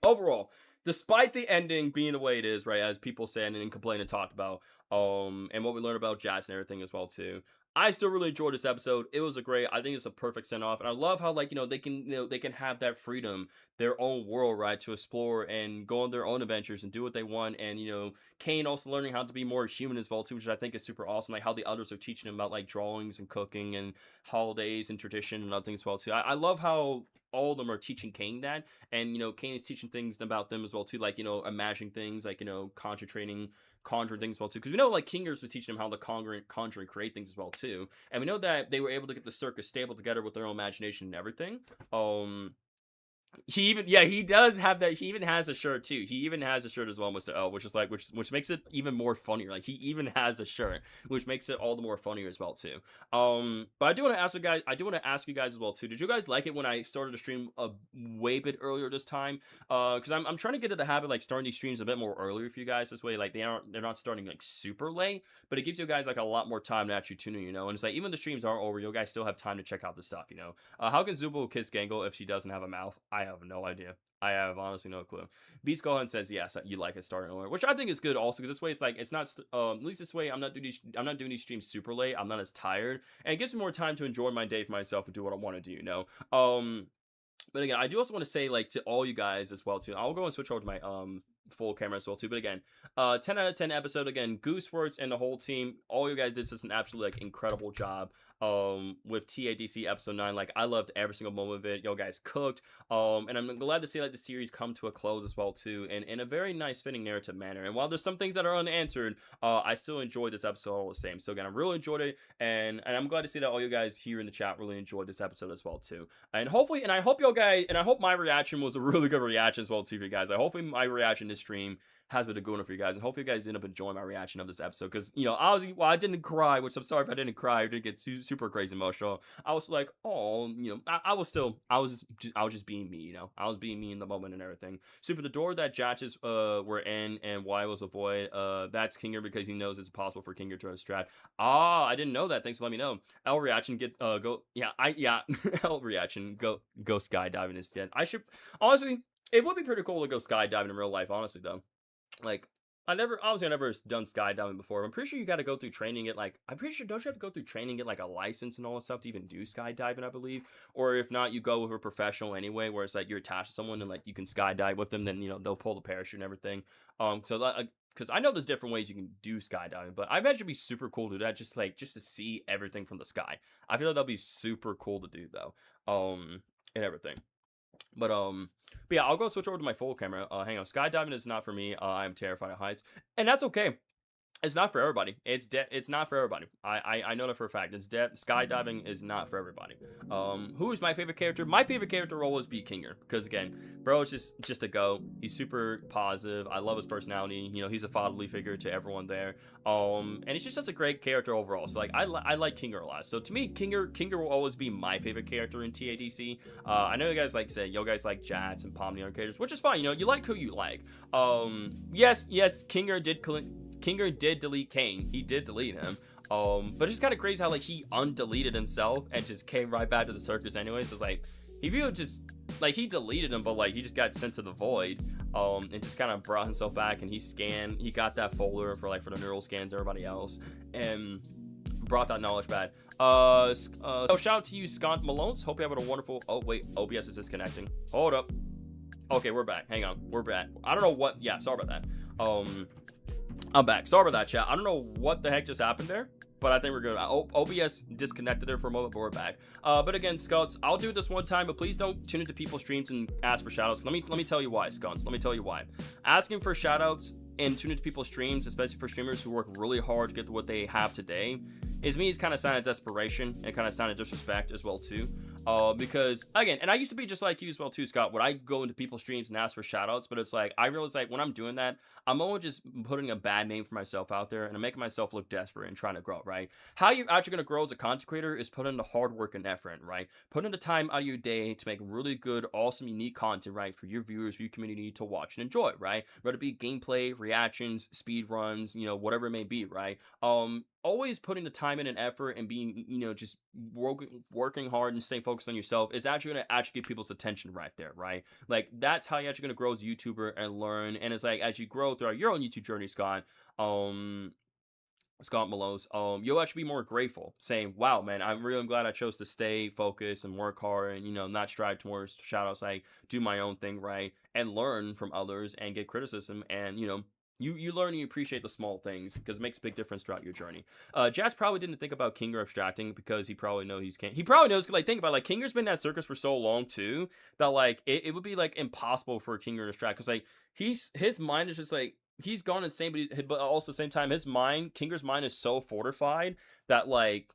overall, despite the ending being the way it is, right, as people say and complain and talk about, and what we learned about Jazz and everything as well too, I still really enjoyed this episode. It was a great. I think it's a perfect send off, and I love how, like, you know, they can have that freedom, their own world, right, to explore and go on their own adventures and do what they want. And, you know, Kane also learning how to be more human as well too, which I think is super awesome. Like how the others are teaching him about like drawings and cooking and holidays and tradition and other things as well too. I love how all of them are teaching Kane that, and, you know, Kane is teaching things about them as well too, like, you know, imagining things, like, you know, conjuring things as well too, because we know, like, Kingers was teaching them how to conjure and create things as well too, and we know that they were able to get the circus stable together with their own imagination and everything. He even, yeah, he does have that. He even has a shirt too. He even has a shirt as well, Mr. L, which is like, which makes it even more funnier. Like, he even has a shirt, which makes it all the more funnier as well too. But I do want to ask you guys. I do want to ask you guys as well too. Did you guys like it when I started the stream a way bit earlier this time? Because I'm trying to get into the habit, like, starting these streams a bit more earlier for you guys. This way, like, they're not starting like super late, but it gives you guys like a lot more time to actually tune in, you know. And it's like, even the streams aren't over, you guys still have time to check out the stuff, you know. How can Zubul kiss Gangle if she doesn't have a mouth? I have no idea. I have honestly no clue. Beast Gohan says yes, you like it starting earlier, which I think is good also, because this way it's like, it's not at least this way I'm not doing these streams super late. I'm not as tired, and it gives me more time to enjoy my day for myself and do what I want to do, you know. But again, I do also want to say, like, to all you guys as well too. I'll go and switch over to my full camera as well too. But again, 10 out of 10 episode. Again, Gooseworks and the whole team, all you guys did just an absolutely, like, incredible job with TADC episode 9. Like, I loved every single moment of it. Yo guys cooked, and I'm glad to see, like, the series come to a close as well too, and in a very nice fitting narrative manner. And while there's some things that are unanswered, I still enjoyed this episode all the same. So again, I really enjoyed it, and I'm glad to see that all you guys here in the chat really enjoyed this episode as well too. And hopefully, and I hope y'all guys, and I hope my reaction was a really good reaction as well too for you guys. I hopefully my reaction this stream has been a good one for you guys, and hopefully you guys end up enjoying my reaction of this episode, because, you know, I didn't cry, which I'm sorry if I didn't cry or didn't get super crazy emotional. I was like, oh, you know, I was just being me, you know. I was being me in the moment and everything. Super, the door that Jatches were in and why was a void, that's Kinger, because he knows it's possible for Kinger to distract. Ah, I didn't know that. Thanks for letting me know. L reaction, L reaction, go skydiving instead. I should, honestly, it would be pretty cool to go skydiving in real life, honestly, though. Like, I've never done skydiving before. I'm pretty sure you got to go through training it. Like, I'm pretty sure, don't you have to go through training, get like a license and all that stuff to even do skydiving, I believe? Or if not, you go with a professional anyway, where it's like you're attached to someone and, like, you can skydive with them. Then, you know, they'll pull the parachute and everything. Because I know there's different ways you can do skydiving, but I imagine it'd be super cool to do that, just to see everything from the sky. I feel like that'd be super cool to do though, and everything. But yeah, I'll go switch over to my full camera. Hang on, skydiving is not for me. I'm terrified of heights, and that's okay. It's not for everybody. It's not for everybody. I know that for a fact. Skydiving is not for everybody. Who is my favorite character? My favorite character will always be Kinger, because again, bro is just a go. He's super positive. I love his personality. You know, he's a fatherly figure to everyone there. And he's just a great character overall. So like I like Kinger a lot. So to me, Kinger will always be my favorite character in TADC. I know you guys like say you guys like Jats and Palm the other characters, which is fine. You know, you like who you like. Yes, Kinger did delete Kane. He did delete him. But it's just kind of crazy how like he undeleted himself and just came right back to the circus anyway. So it's like he really just like he deleted him, but like he just got sent to the void. And just kind of brought himself back, and he got that folder for the neural scans, everybody else, and brought that knowledge back. So shout out to you, Scott Malones. Hope you're having a wonderful. Oh wait, OBS is disconnecting. Hold up. Okay, we're back. Hang on, we're back. I don't know what. Yeah, sorry about that. I'm back. Sorry about that, chat. I don't know what the heck just happened there, but I think we're good. OBS disconnected there for a moment, but we're back. But again, Skunts, I'll do this one time, but please don't tune into people's streams and ask for shoutouts. Let me tell you why, Skunts. Let me tell you why. Asking for shoutouts and tune into people's streams, especially for streamers who work really hard to get to what they have today, is me. It's kind of sign of desperation and kind of sign of disrespect as well too. Because again, and I used to be just like you as well too, Scott, when I go into people's streams and ask for shoutouts, but it's like I realize like when I'm doing that, I'm only just putting a bad name for myself out there, and I'm making myself look desperate and trying to grow, right? How you're actually going to grow as a content creator is put in the hard work and effort, right? Put in the time out of your day to make really good, awesome, unique content, right? For your viewers, for your community to watch and enjoy, right? Whether it be gameplay, reactions, speed runs, you know, whatever it may be, right? Always putting the time in and effort and being, you know, just working hard and staying focused on yourself is actually going to actually get people's attention right there, right? Like, that's how you're actually going to grow as a YouTuber and learn. And it's like, as you grow throughout your own YouTube journey, Scott Malos, you'll actually be more grateful, saying, wow, man, I'm really glad I chose to stay focused and work hard and, you know, not strive towards shoutouts, like, do my own thing, right? And learn from others and get criticism and, you know, you learn and you appreciate the small things because it makes a big difference throughout your journey. Jazz probably didn't think about Kinger abstracting because he probably knows he probably knows because like think about it, like Kinger's been in that circus for so long too that like it would be like impossible for Kinger to abstract because like his mind is just like he's gone insane, but also at the same time Kinger's mind is so fortified that like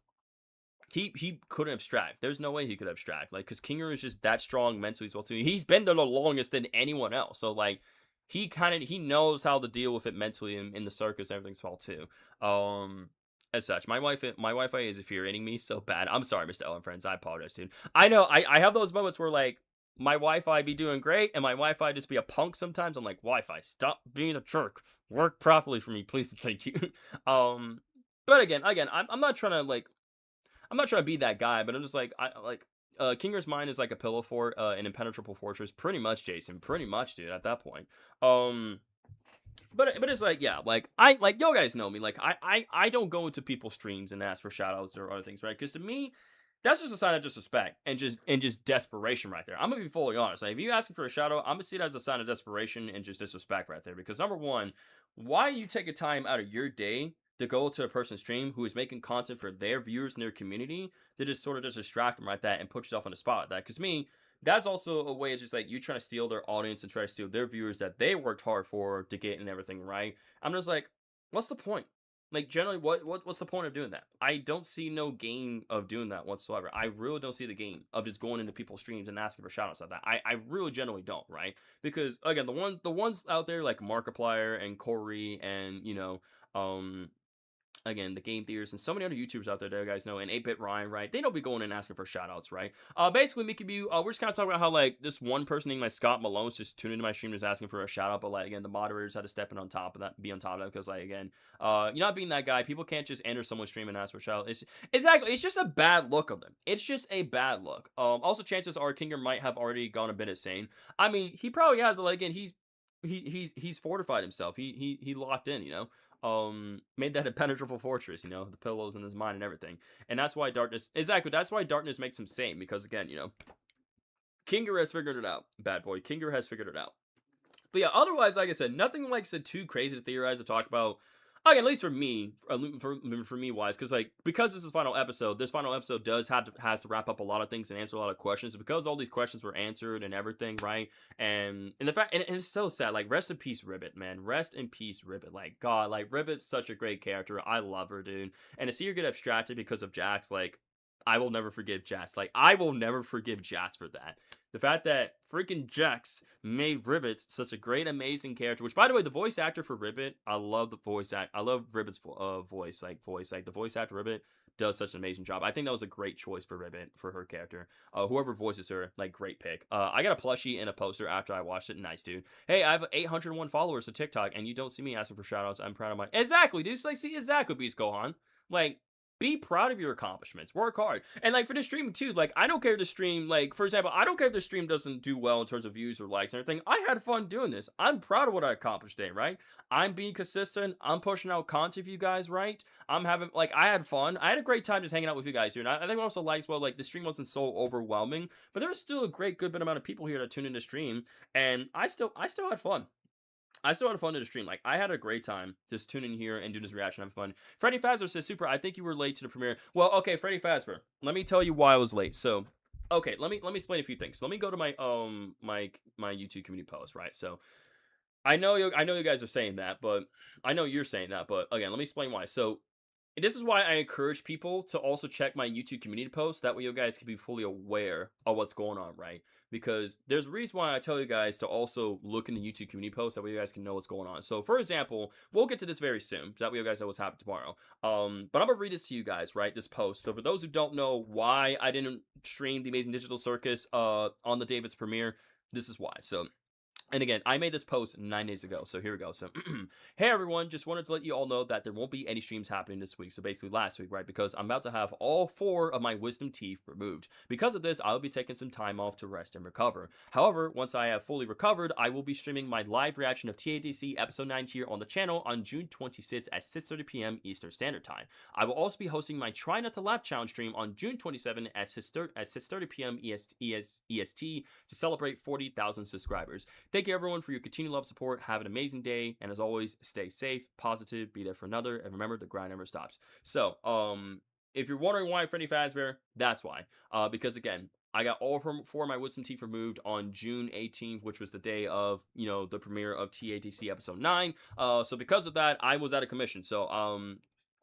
he couldn't abstract. There's no way he could abstract, like because Kinger is just that strong mentally as well too. He's been there the longest than anyone else, so like he knows how to deal with it mentally in the circus and everything as well too. As such, my Wi-Fi is infuriating me so bad. I'm sorry, Mr. Ellen friends. I apologize, dude. I know I have those moments where like my Wi-Fi be doing great and my Wi-Fi just be a punk sometimes. I'm like, Wi-Fi, stop being a jerk. Work properly for me, please. Thank you. But again, I'm not trying to like I'm not trying to be that guy, but I'm just like Kinger's mind is like a pillow fort, an impenetrable fortress. Pretty much, Jason. Pretty much, dude. At that point, but it's like yeah, like you guys know me. Like I don't go into people's streams and ask for shoutouts or other things, right? Because to me, that's just a sign of disrespect and just desperation right there. I'm gonna be fully honest. Like, if you asking for a shoutout, I'm gonna see it as a sign of desperation and just disrespect right there. Because number one, why you take a time out of your day to go to a person's stream who is making content for their viewers and their community to just sort of just distract them right there and put yourself on the spot like that? Because me, that's also a way of just like you trying to steal their audience and try to steal their viewers that they worked hard for to get and everything, right? I'm just like, what's the point? Like, generally, what's the point of doing that? I don't see no gain of doing that whatsoever. I really don't see the gain of just going into people's streams and asking for shoutouts like that. I really generally don't, right? Because again, the ones out there like Markiplier and Corey and you know, again, the game theaters and so many other YouTubers out there that you guys know, and 8-Bit Ryan, right? They don't be going and asking for shoutouts, right? Basically, Mickey View, we're just kind of talking about how, like, this one person named, like, Scott Malone's just tuned into my stream just asking for a shoutout, but, like, again, the moderators had to step in on top of that, be on top of that, because, like, again, you're not being that guy. People can't just enter someone's stream and ask for a shoutout. It's just a bad look of them. It's just a bad look. Also, chances are Kinger might have already gone a bit insane. I mean, he probably has, but, like, again, he's fortified himself. He locked in, you know? Made that impenetrable fortress, you know, the pillows in his mind and everything. And that's why that's why darkness makes him sane, because again, you know, Kinger has figured it out. Bad boy. Kinger has figured it out. But yeah, otherwise, like I said, nothing like said too crazy to theorize or talk about. Okay, at least for me, for me wise, because like because this is final episode, this final episode has to wrap up a lot of things and answer a lot of questions. Because all these questions were answered and everything, right? And the fact, and it's so sad. Like rest in peace, Ribbit, man. Rest in peace, Ribbit. Like God, like Ribbit's such a great character. I love her, dude. And to see her get abstracted because of Jax, like I will never forgive Jax. Like I will never forgive Jax for that. The fact that freaking Jax made Ribbit such a great, amazing character. Which, by the way, the voice actor for Ribbit, I love the voice act. I love Ribbit's voice. Like the voice actor Ribbit does such an amazing job. I think that was a great choice for Ribbit for her character. Whoever voices her, like great pick. I got a plushie and a poster after I watched it. Nice, dude. Hey, I have 801 followers on TikTok, and you don't see me asking for shoutouts. I'm proud of my exactly, dude. It's like see exactly, Beast Gohan. Like be proud of your accomplishments. Work hard. And like for the stream too, like I don't care if the stream, like for example, I don't care if the stream doesn't do well in terms of views or likes and everything. I had fun doing this. I'm proud of what I accomplished today, right? I'm being consistent. I'm pushing out content for you guys, right? I'm having like I had fun. I had a great time just hanging out with you guys here. And I think I also likes well, like the stream wasn't so overwhelming, but there was still a good amount of people here that tuned in to stream, and I still had fun. I still had fun to the stream. Like, I had a great time just tuning in here and doing this reaction. Having fun. Freddy Fazbear says, Super, I think you were late to the premiere. Well, okay, Freddy Fazbear. Let me tell you why I was late. So, okay, let me explain a few things. So let me go to my my YouTube community post, right? So, I know you guys are saying that, but I know you're saying that, but again, let me explain why. So, this is why I encourage people to also check my YouTube community post. That way you guys can be fully aware of what's going on, right? Because there's a reason why I tell you guys to also look in the YouTube community post. That way you guys can know what's going on. So, for example, we'll get to this very soon. That way you guys know what's happening tomorrow. But I'm going to read this to you guys, right? This post. So, for those who don't know why I didn't stream the Amazing Digital Circus on the day of its premiere, this is why. So, and again, I made this post 9 days ago, so here we go. So, hey everyone, just wanted to let you all know that there won't be any streams happening this week. So basically last week, right? Because I'm about to have all 4 of my wisdom teeth removed. Because of this, I'll be taking some time off to rest and recover. However, once I have fully recovered, I will be streaming my live reaction of TADC Episode 9 here on the channel on June 26th at 6:30 p.m. Eastern Standard Time. I will also be hosting my Try Not to Laugh Challenge stream on June 27th at 6:30 p.m. EST to celebrate 40,000 subscribers. Thank you everyone for your continued love, support. Have an amazing day, and as always, stay safe, positive, be there for another, and remember the grind never stops. So, if you're wondering why Freddy Fazbear, that's why. Because again, I got all 4 of my wisdom teeth removed on June 18th, which was the day of, the premiere of TATC Episode 9. So because of that, I was out of commission. So,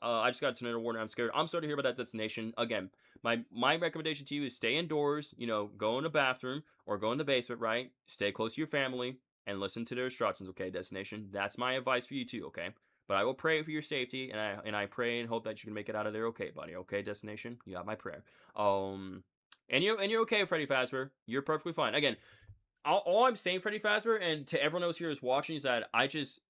I just got to know warning. I'm scared. I'm sorry to hear about that destination. Again, my recommendation to you is stay indoors, go in the bathroom or go in the basement, right? Stay close to your family and listen to their instructions, okay, destination? That's my advice for you too, okay? But I will pray for your safety, and I pray and hope that you can make it out of there okay, buddy. Okay, destination? You have my prayer. And you're okay, Freddy Fazbear. You're perfectly fine. Again, all I'm saying, Freddy Fazbear, and to everyone else here who's watching, is that I just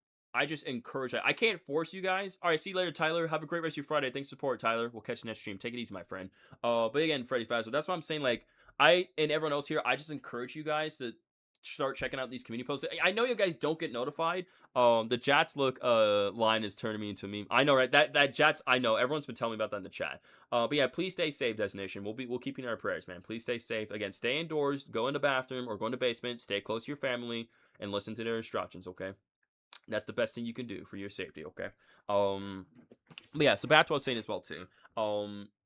encourage that. I can't force you guys. All right, see you later, Tyler. Have a great rest of your Friday. Thanks for support, Tyler. We'll catch you next stream. Take it easy, my friend. But again, Freddy Fazbear, that's what I'm saying. Like, I and everyone else here, I just encourage you guys to start checking out these community posts. I know you guys don't get notified. The Jats look line is turning me into a meme. I know, right? That Jats, I know. Everyone's been telling me about that in the chat. But yeah, please stay safe, destination. We'll keep you in our prayers, man. Please stay safe. Again, stay indoors, go in the bathroom or go in the basement, stay close to your family, and listen to their instructions, okay? That's the best thing you can do for your safety, okay? But yeah, so back to what I was saying as well too.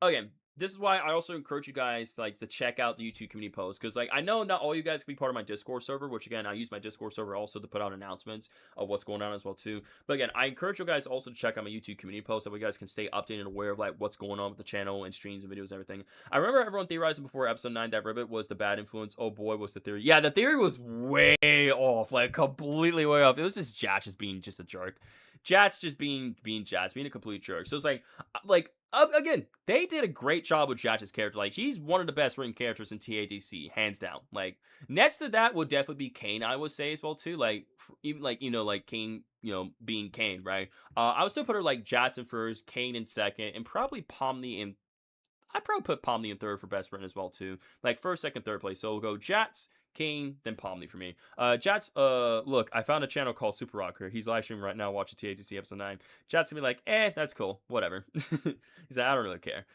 Again, this is why I also encourage you guys to check out the YouTube community post, because I know not all you guys can be part of my Discord server, which again I use my Discord server also to put out announcements of what's going on as well too. But again, I encourage you guys also to check out my YouTube community post, so you guys can stay updated and aware of what's going on with the channel and streams and videos and everything. I remember everyone theorizing before episode 9 that Ribbit was the bad influence. Oh boy, was the theory. Yeah, the theory was way off, completely way off. It was just Jats just being just a jerk. Jats just being Jats, being a complete jerk. So it's again, they did a great job with Jats' character. He's one of the best written characters in TADC, hands down. Next to that would definitely be Kane, I would say as well too. Kane, being Kane, right? I would still put her Jats in first, Kane in second, and probably Pomni in. I'd probably put Pomni in third for best written as well too. First, second, third place. So we'll go Jats, Kane, then Pomni for me. Jats, look, I found a channel called Super Rockstar. He's live streaming right now watching TATC episode 9. Jats gonna be that's cool, whatever. He's I don't really care.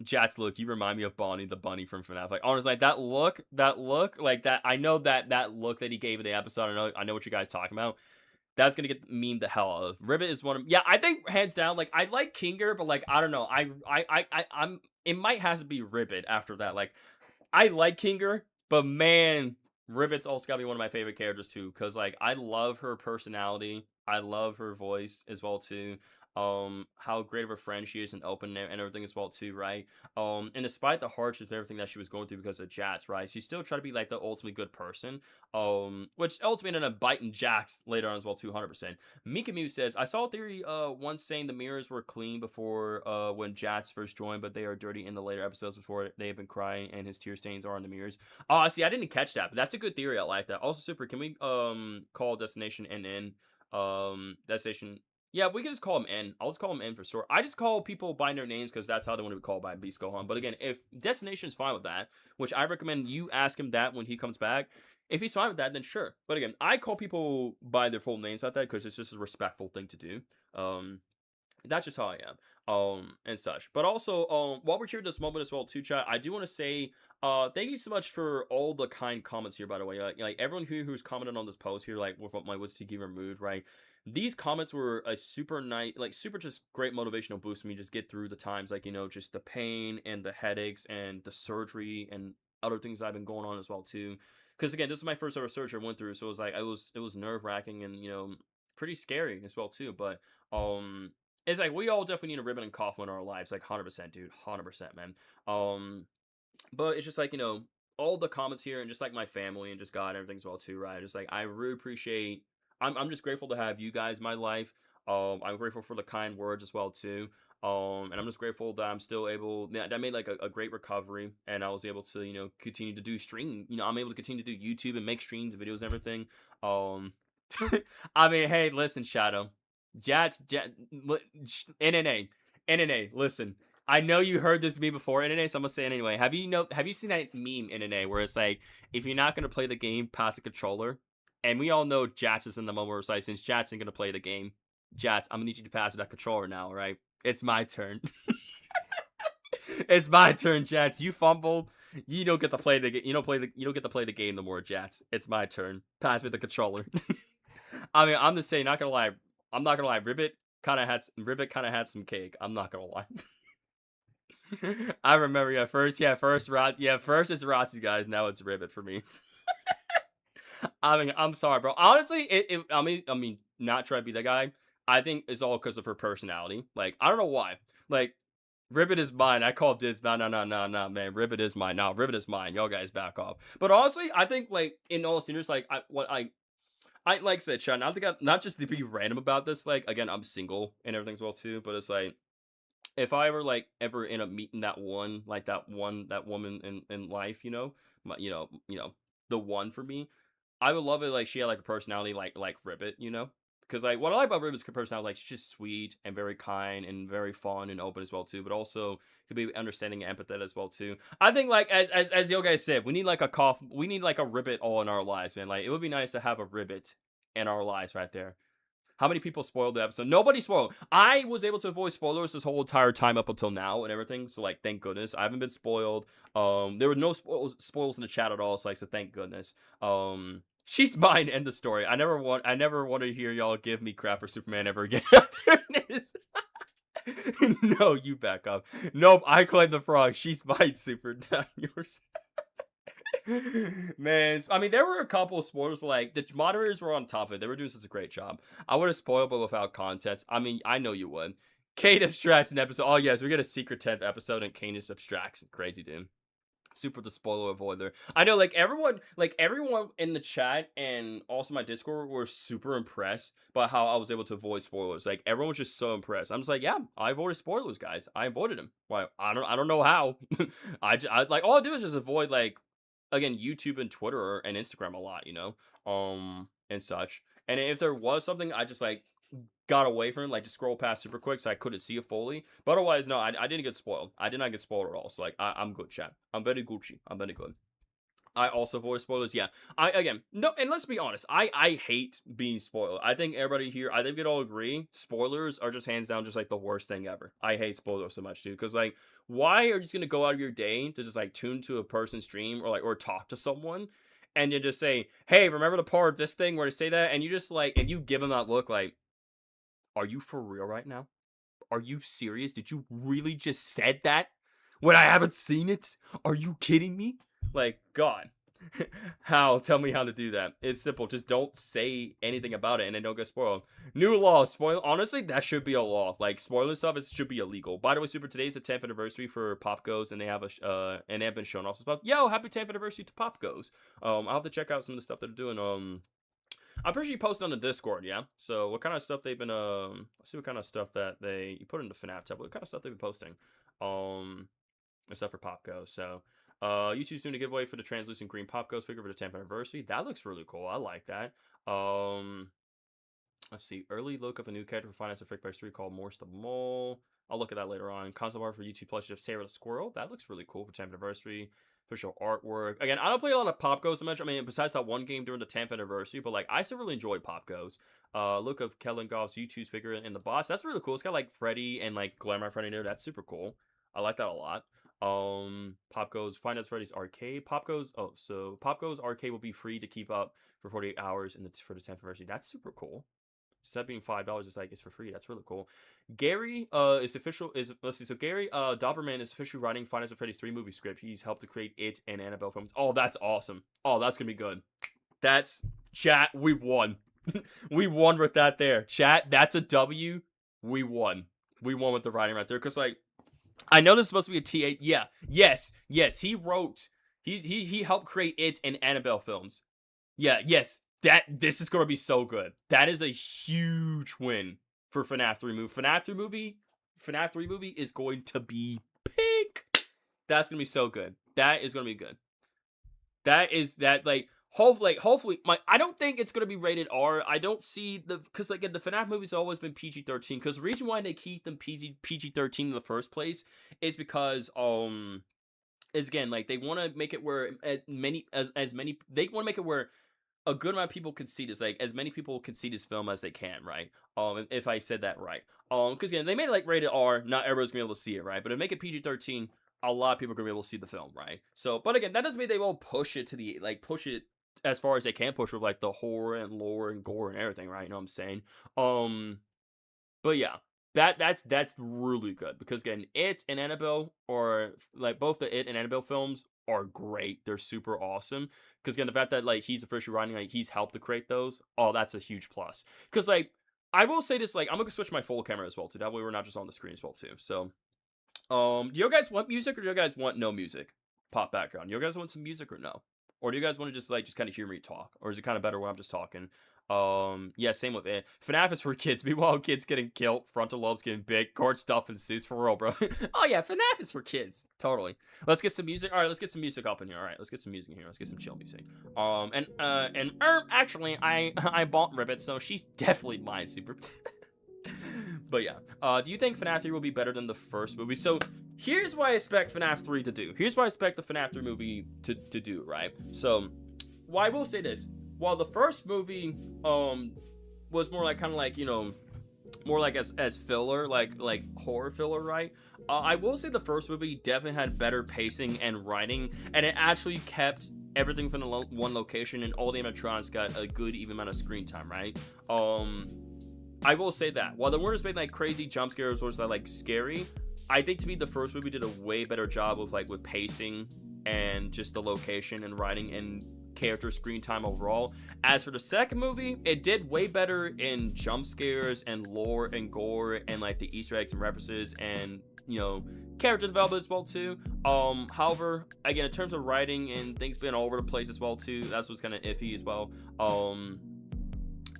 Jats, look, you remind me of Bonnie the bunny from FNAF. Honestly, that look, that I know that look that he gave in the episode. I know what you guys talking about. That's gonna get memed the hell out of. Ribbit is one of, yeah, I think hands down, like, I like Kinger, but like, I don't know. I'm it might have to be Ribbit after that. Like, I like Kinger, but man, Ribbit's also gotta be one of my favorite characters too. Cause like I love her personality. I love her voice as well too. How great of a friend she is and open and everything as well too, right? And despite the hardships and everything that she was going through because of Jax, right? She still tried to be like the ultimately good person. Which ultimately ended up biting Jax later on as well too, 100%. Mikamu says, I saw a theory once saying the mirrors were clean before when Jax first joined, but they are dirty in the later episodes before they have been crying and his tear stains are on the mirrors. Oh, see, I didn't catch that, but that's a good theory. I like that. Also, Super, can we call Destination NN? Destination, yeah, we can just call him N. I'll just call him N for short. I just call people by their names because that's how they want to be called by Beast Gohan. But again, if Destination is fine with that, which I recommend you ask him that when he comes back. If he's fine with that, then sure. But again, I call people by their full names like that because it's just a respectful thing to do. That's just how I am. And such. But also, while we're here at this moment as well, too, chat, I do want to say, thank you so much for all the kind comments here, by the way. Like everyone who's commented on this post here, like with what my was to give a mood, right? These comments were a super nice, like super just great motivational boost for me. Just get through the times, like, you know, just the pain and the headaches and the surgery and other things I've been going on as well too. Because again, this is my first ever surgery I went through, so it was like it was nerve wracking and, you know, pretty scary as well too. But it's like we all definitely need a ribbon and cough in our lives, like 100%, dude, 100%, man. But it's just like, you know, all the comments here and just like my family and just God and everything as well too, right? Just like I really appreciate. I'm just grateful to have you guys in my life. I'm grateful for the kind words as well too. And I'm just grateful that I'm still able. That I made like a great recovery, and I was able to, you know, continue to do stream. You know, I'm able to continue to do YouTube and make streams, and videos, and everything. I mean, hey, listen, Shadow. NNA, listen. I know you heard this meme before, NNA, so I'm gonna say it anyway. Have you seen that meme, NNA, where it's like, if you're not gonna play the game, pass the controller? And we all know Jats is in the moment where it's like, since Jats ain't gonna play the game, Jats, I'm gonna need you to pass that controller now, right? It's my turn. It's my turn, Jats. You fumbled. You don't get to play the game. You don't get to play the game no more, Jats. It's my turn. Pass me the controller. I mean, I'm just saying, not gonna lie. I'm not gonna lie. Ribbit kind of had some cake. I'm not gonna lie. I remember, first it's Rotzi, guys. Now it's Ribbit for me. I mean, I'm sorry, bro. Honestly, I mean, not trying to be that guy. I think it's all because of her personality. Like, I don't know why. Like, Ribbit is mine. I call Diz. No, man. Ribbit is mine. No, Ribbit is mine. Y'all guys back off. But honestly, I think, like, in all seriousness, like, I like I said, Sean, I think not just to be random about this, like, again, I'm single and everything as well too, but it's like, if I ever end up meeting that woman in life, you know, the one for me, I would love it like she had like a personality like Ribbit, you know, because like what I like about Ribbit's personality, like she's just sweet and very kind and very fun and open as well too, but also could be understanding and empathetic as well too. I think like as you guys said, we need like a Ribbit all in our lives, man. Like it would be nice to have a Ribbit in our lives right there. How many people spoiled the episode? Nobody spoiled. I was able to avoid spoilers this whole entire time up until now and everything. So like, thank goodness I haven't been spoiled. There were no spoils in the chat at all. So like, so thank goodness. She's mine. End the story. I never want to hear y'all give me crap for Superman ever again. No, you back up. Nope, I claim the frog. She's mine. Super, not yours. Man, I mean, there were a couple of spoilers, but like the moderators were on top of it. They were doing such a great job. I would have spoiled, but without context. I mean, I know you would. Kate abstracts an episode. Oh yes, we get a secret 10th episode, and Kate just abstracts. Crazy, dude. Super the spoiler avoider. I know, like everyone in the chat and also my Discord were super impressed by how I was able to avoid spoilers. Like everyone was just so impressed. I'm just like, yeah, I avoided spoilers, guys. I avoided them. Well, I don't know how. I like all I do is just avoid like. Again, YouTube and Twitter and Instagram a lot, you know, and such. And if there was something, I just like got away from it, like just scroll past super quick so I couldn't see it fully. But otherwise, no, I didn't get spoiled. I did not get spoiled at all. So like, I'm good, chat. I'm very Gucci. I'm very good. I also avoid spoilers. Yeah. No, and let's be honest. I hate being spoiled. I think everybody here, I think we'd all agree, spoilers are just hands down just like the worst thing ever. I hate spoilers so much, dude. Because like, why are you just gonna go out of your day to just like tune to a person's stream or talk to someone and you just say, hey, remember the part of this thing where they say that? And you just like, and you give them that look like, are you for real right now? Are you serious? Did you really just said that when I haven't seen it? Are you kidding me? Like, God. How? Tell me how to do that. It's simple. Just don't say anything about it and then don't get spoiled. New law. Spoil. Honestly, that should be a law. Like, spoiler stuff should be illegal. By the way, Super, today's the 10th anniversary for Pop Goes, and they have and they have been showing off some stuff. Yo, happy 10th anniversary to Pop Goes. I'll have to check out some of the stuff they're doing. I'm pretty sure you posted on the Discord, yeah? So what kind of stuff they've been, let's see what kind of stuff that you put in the FNAF tablet. What kind of stuff they've been posting? Except for Pop Goes. So, YouTube's doing a giveaway for the translucent green Pop Goes figure for the 10th anniversary. That looks really cool. I like that. Let's see. Early look of a new character for Finance of Frick Price 3 called Morse the Mole. I'll look at that later on. Concept art for YouTube plushie of Sarah the Squirrel. That looks really cool for 10th anniversary. Official artwork. Again, I don't play a lot of Pop Goes much. I mean, besides that one game during the 10th anniversary, but like I still really enjoy Pop Goes. Look of Kellen Goff's YouTube's figure in the boss. That's really cool. It's got like Freddy and like Glamour Freddy there. That's super cool. I like that a lot. Pop Goes Find Us Freddy's Arcade. Pop Goes Arcade will be free to keep up for 48 hours for the 10th anniversary. That's super cool. Instead of being $5, it's for free. That's really cool. Gary let's see. So Gary Doberman is officially writing Five Nights at Freddy's 3 movie script. He's helped to create it and Annabelle films. Oh, that's awesome. Oh, that's gonna be good. That's chat. We won. We won with that there. Chat. That's a W. We won. We won with the writing right there. Cause like, I know this is supposed to be a TA. Yeah. Yes. He wrote. He helped create it and Annabelle films. Yeah. Yes. This is gonna be so good. That is a huge win for FNAF 3 movie. FNAF 3 movie is going to be pink. That's gonna be so good. That is gonna be good. Hopefully, I don't think it's gonna be rated R. I don't see because like the FNAF movies have always been PG-13. Because the reason why they keep them PG-13 in the first place is because is again like they want to make it where they want to make it where a good amount of people can see this, like as many people can see this film as they can, right? If I said that right, because again, they made it like rated R, not everyone's gonna be able to see it, right? But if they make it PG-13, a lot of people are gonna be able to see the film, right? So, but again, that doesn't mean they won't push it as far as they can push with like the horror and lore and gore and everything, right? You know what I'm saying? But yeah, that's really good because again, It and Annabelle, or like both the It and Annabelle films, are great. They're super awesome. Because again, the fact that like he's officially writing, like he's helped to create those, oh, that's a huge plus. Because like I will say this, like I'm gonna switch my full camera as well too. That way we're not just on the screen as well too. So, do you guys want music or do you guys want no music? Pop background. You guys want some music or no? Or do you guys want to just kind of hear me talk? Or is it kind of better when I'm just talking? Yeah, same with it. FNAF is for kids. Meanwhile, kids getting killed, frontal lobes getting big, cord stuff ensues for real, bro. Oh yeah, FNAF is for kids. Totally. Let's get some music. All right, let's get some music up in here. All right, let's get some music in here. Let's get some chill music. Actually, I bought Ribbit, so she's definitely mine, Super. But yeah, do you think FNAF 3 will be better than the first movie? So here's what I expect FNAF 3 to do. Here's what I expect the FNAF 3 movie to do, right? So, well, I will say this. While the first movie was more like kind of like, you know, more like as filler, like horror filler, right? I will say the first movie definitely had better pacing and writing, and it actually kept everything from the one location, and all the animatronics got a good even amount of screen time, right? I will say that while the weren't as made like crazy jump scares or like scary, I think to me the first movie did a way better job with pacing and just the location and writing and character screen time overall. As for the second movie, it did way better in jump scares and lore and gore and like the Easter eggs and references and, you know, character development as well too. However, again, in terms of writing and things being all over the place as well too, that's what's kind of iffy as well.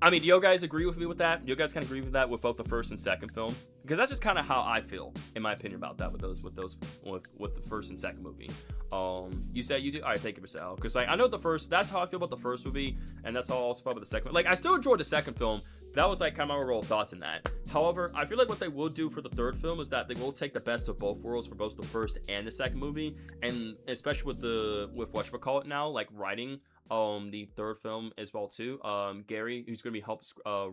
I mean, do you guys agree with me with that? Do you guys kind of agree with that with both the first and second film? Because that's just kind of how I feel, in my opinion, about that with the first and second movie. You said you do. All right, thank you, Marcel. Because like I know the first, that's how I feel about the first movie, and that's how I also feel about the second. Like I still enjoyed the second film. That was like kind of my overall thoughts in that. However, I feel like what they will do for the third film is that they will take the best of both worlds for both the first and the second movie, and especially with whatchamacallit now, like writing the third film as well too. Gary, who's gonna be help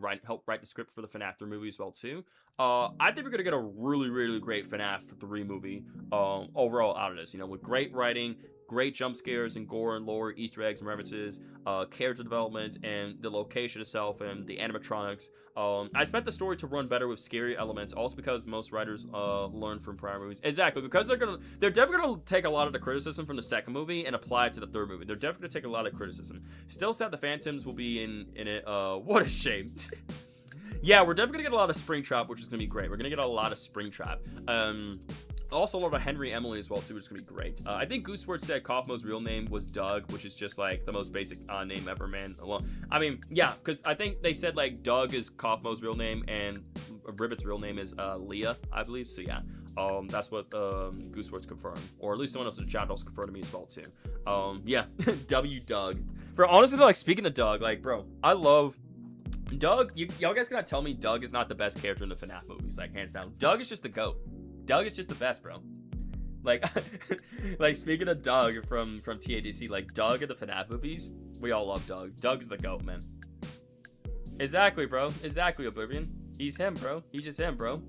write the script for the FNAF 3 movie as well too. I think we're gonna get a really, really great FNAF 3 movie overall out of this. You know, with great writing, great jump scares and gore and lore, Easter eggs and references, character development, and the location itself and the animatronics. I expect the story to run better with scary elements, also because most writers learn from prior movies. Exactly, because they're definitely gonna take a lot of the criticism from the second movie and apply it to the third movie. They're definitely gonna take a lot of criticism. Still sad the Phantoms will be in it. What a shame. Yeah, we're definitely gonna get a lot of Springtrap, which is gonna be great. We're gonna get a lot of Springtrap. Also a lot of Henry Emily as well too, which is gonna be great. I think Gooseword said Kaufmo's real name was Doug, which is just like the most basic name ever, man. Well, I mean, yeah, because I think they said like Doug is Kaufmo's real name and Ribbit's real name is Leah, I believe. So yeah, that's what Gooseword's confirmed, or at least someone else in the chat also confirmed to me as well too. Yeah, W Doug. Bro, honestly, like speaking of Doug, like bro, I love Doug. Y'all guys gotta tell me Doug is not the best character in the FNAF movies, like hands down. Doug is just the GOAT. Doug is just the best, bro. Like, like speaking of Doug from TADC, like Doug in the FNAF movies, we all love Doug. Doug is the GOAT, man. Exactly, bro. Exactly, Oblivion. He's him, bro. He's just him, bro.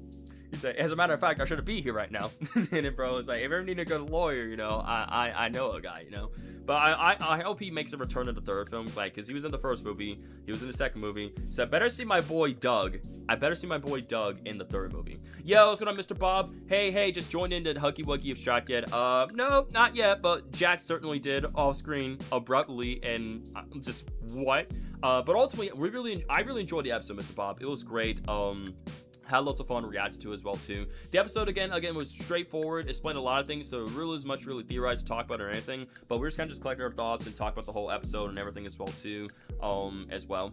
He's like, as a matter of fact, I shouldn't be here right now. And then, bro, it's like, if ever need a good lawyer, you know, I know a guy, you know. But I hope he makes a return in the third film, like, because he was in the first movie, he was in the second movie. So I better see my boy Doug. I better see my boy Doug in the third movie. Yo, what's going on, Mr. Bob? Hey, just joined into Huggy Wuggy Abstract yet? No, not yet, but Jack certainly did off screen abruptly, and just what? But ultimately, I really enjoyed the episode, Mr. Bob. It was great. Had lots of fun reacting to as well too. The episode again was straightforward, explained a lot of things, so really as much really theorized, talk about or anything, but we're just kind of just collecting our thoughts and talk about the whole episode and everything as well too. As well.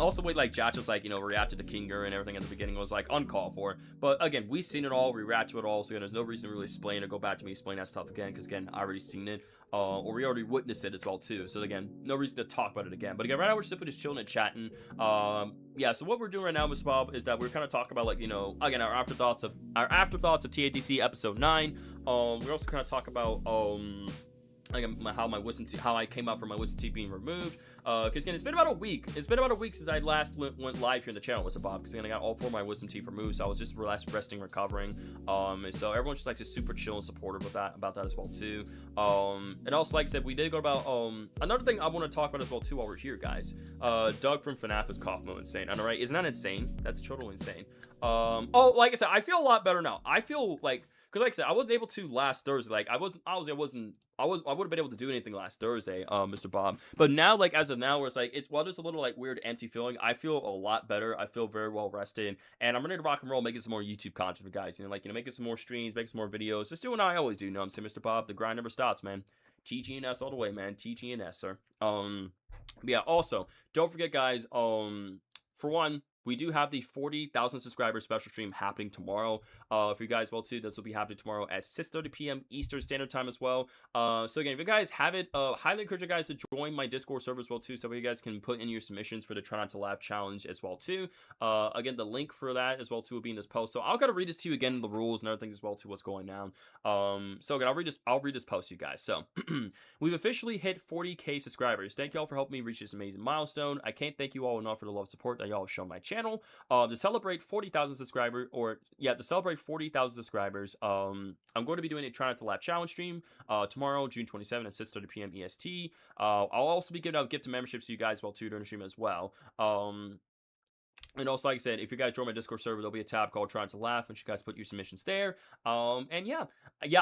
Also, way like Jatch was like, you know, reacted to Kinger and everything at the beginning was like uncalled for. But again, we've seen it all, we react to it all, so again, there's no reason to really explain or go back to me explain that stuff again, because again, I already seen it. Or we already witnessed it as well too. So again, no reason to talk about it again. But again, right now we're simply just chilling and chatting. Yeah. So what we're doing right now, Mr. Bob, is that we're kind of talking about like, you know, again, our afterthoughts of TADC episode 9. We also kind of talk about again, how I came out from my wisdom teeth being removed. Because again, it's been about a week. It's been about a week since I last went live here in the channel, Mr. Bob. Because again, I got all 4 of my wisdom teeth removed, so I was just resting, recovering. And so everyone's just like just super chill and supportive with about that as well too. And also, like I said, we did go about another thing I want to talk about as well too while we're here, guys. Doug from FNAF is Kaufmo insane. I know, right? Isn't that insane? That's totally insane. Oh, like I said, I feel a lot better now. I feel like. Because like I said, I wasn't able to last Thursday. Like I would have been able to do anything last Thursday, Mr. Bob. But now, like as of now, where it's like there's a little like weird empty feeling. I feel a lot better. I feel very well rested, and I'm ready to rock and roll, making some more YouTube content for guys. You know, making some more streams, making some more videos, just doing what I always do. You know what I'm saying, Mr. Bob? The grind never stops, man. TGNS all the way, man. TGNS, sir. Yeah. Also, don't forget, guys. For one, we do have the 40,000 subscribers special stream happening tomorrow. For you guys, well, too, this will be happening tomorrow at 6:30 p.m. Eastern Standard Time as well. So again, if you guys have it, highly encourage you guys to join my Discord server as well, too, so you guys can put in your submissions for the Try Not to Laugh challenge as well, too. Again, the link for that as well, too, will be in this post. So I'll gotta read this to you again, the rules and everything as well, too, what's going down. So again, I'll read this post, you guys. So we've officially hit 40K subscribers. Thank y'all for helping me reach this amazing milestone. I can't thank you all enough for the love and support that y'all have shown my channel. To celebrate 40,000 subscribers, I'm going to be doing a Try Not to Laugh challenge stream tomorrow, June 27th at 6:30 p.m. EST. I'll also be giving out gift memberships to you guys while too during the stream as well. And also, like I said, if you guys join my Discord server, there'll be a tab called Try Not to Laugh. Make sure you guys put your submissions there. And yeah,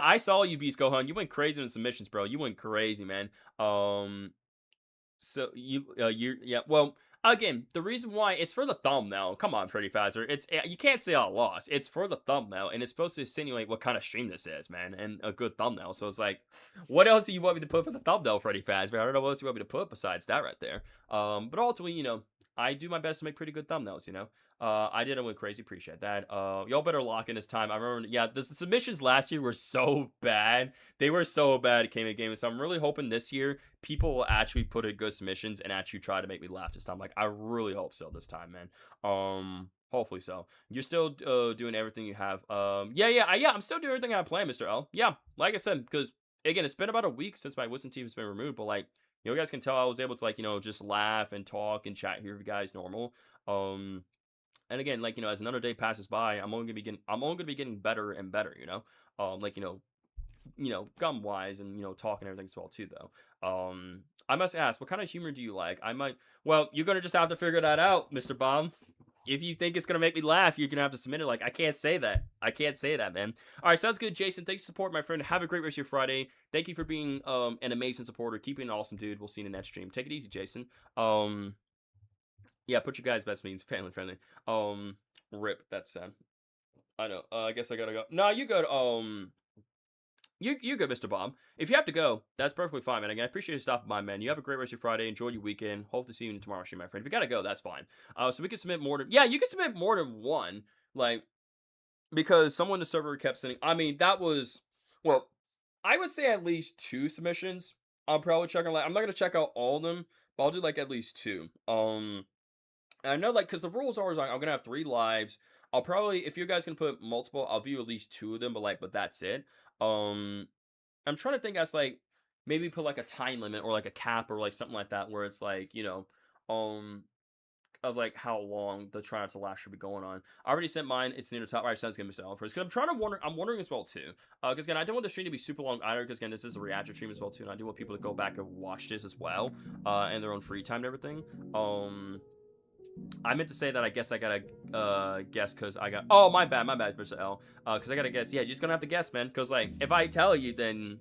I saw you, Beast Gohan. You went crazy in submissions, bro. You went crazy, man. So well. Again, the reason why it's for the thumbnail. Come on, Freddy Fazbear. You can't say I lost. It's for the thumbnail, and it's supposed to insinuate what kind of stream this is, man, and a good thumbnail. So it's like, what else do you want me to put for the thumbnail, Freddy Fazbear? I don't know what else you want me to put besides that right there. But ultimately, you know, I do my best to make pretty good thumbnails, you know. I did it with crazy, appreciate that. Y'all better lock in this time. I remember, yeah, the submissions last year were so bad. They were so bad, it came in game. So I'm really hoping this year people will actually put in good submissions and actually try to make me laugh this time. Like, I really hope so this time, man. Hopefully so. You're still doing everything you have. Yeah, I'm still doing everything I planned, Mr. L. Yeah, like I said, because again, it's been about a week since my wisdom teeth has been removed, but like, you guys can tell I was able to, like, you know, just laugh and talk and chat here with you guys normal. And again, like, you know, as another day passes by, I'm only gonna be getting better and better, you know. Like, you know, gum wise and talk and everything as well too though. I must ask, what kind of humor do you like? Well, you're gonna just have to figure that out, Mr. Bomb. If you think it's gonna make me laugh, you're gonna have to submit it. Like, I can't say that. I can't say that, man. All right, sounds good, Jason. Thanks for support, my friend. Have a great rest of your Friday. Thank you for being an amazing supporter. Keep being an awesome dude. We'll see you in the next stream. Take it easy, Jason. Yeah, put your guys' best means family friendly. Rip. That's sad. I know. I guess I gotta go. No, you good. You good, Mr. Bomb. If you have to go, that's perfectly fine, man. Again, I appreciate you stopping by, man. You have a great rest of your Friday. Enjoy your weekend. Hope to see you in tomorrow's stream, my friend. If you gotta go, that's fine. So we can submit more than... Yeah, you can submit more than one. Like, because someone in the server kept sending... I mean, that was... Well, I would say at least 2 submissions. I'm probably checking... Like, I'm not gonna check out all of them, but I'll do, like, at least 2. I know, like, because the rules are, I'm gonna have 3 lives. I'll probably... If you guys can put multiple, I'll view at least 2 of them, but that's it. I'm trying to think as, like, maybe put, like, a time limit or, like, a cap or, like, something like that where it's, like, of, like, how long the try not to last should be going on. I already sent mine. It's near the top right. Sounds good, Mr. Alfred. Because I'm wondering as well, too. Because, again, I don't want the stream to be super long either. Because, again, this is a reaction stream as well, too. And I do want people to go back and watch this as well. In their own free time and everything. I meant to say that I guess I gotta guess because I got... Oh, my bad, Mr. L. Because I gotta guess. Yeah, you're just gonna have to guess, man. Because, like, if I tell you, then,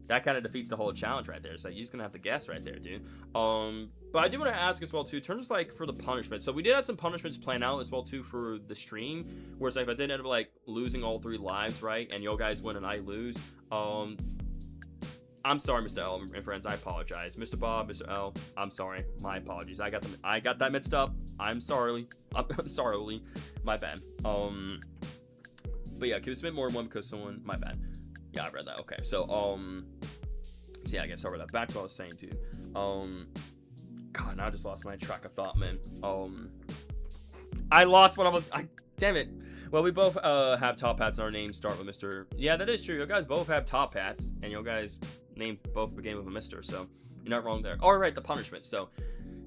that kind of defeats the whole challenge right there. So you're just gonna have to guess right there, dude. But I do want to ask as well, too, in terms of, like, for the punishment. So we did have some punishments planned out as well, too, for the stream. Whereas, like, if I did end up, like, losing all 3 lives, right, and you guys win and I lose, I'm sorry, Mr. L and friends. I apologize. Mr. Bob, Mr. L, I'm sorry. My apologies. I got that mixed up. I'm sorry. I'm sorry. My bad. But yeah, can we submit more than one because someone... My bad. Yeah, I read that. Okay, so, yeah, I guess sorry about that. Back to what I was saying, dude. God, now I just lost my track of thought, man. I lost what I was... Damn it. Well, we both have top hats and our names start with Mr. Yeah, that is true. You guys both have top hats, and you guys named both begin with a Mr., so you're not wrong there. All right, the punishment. So,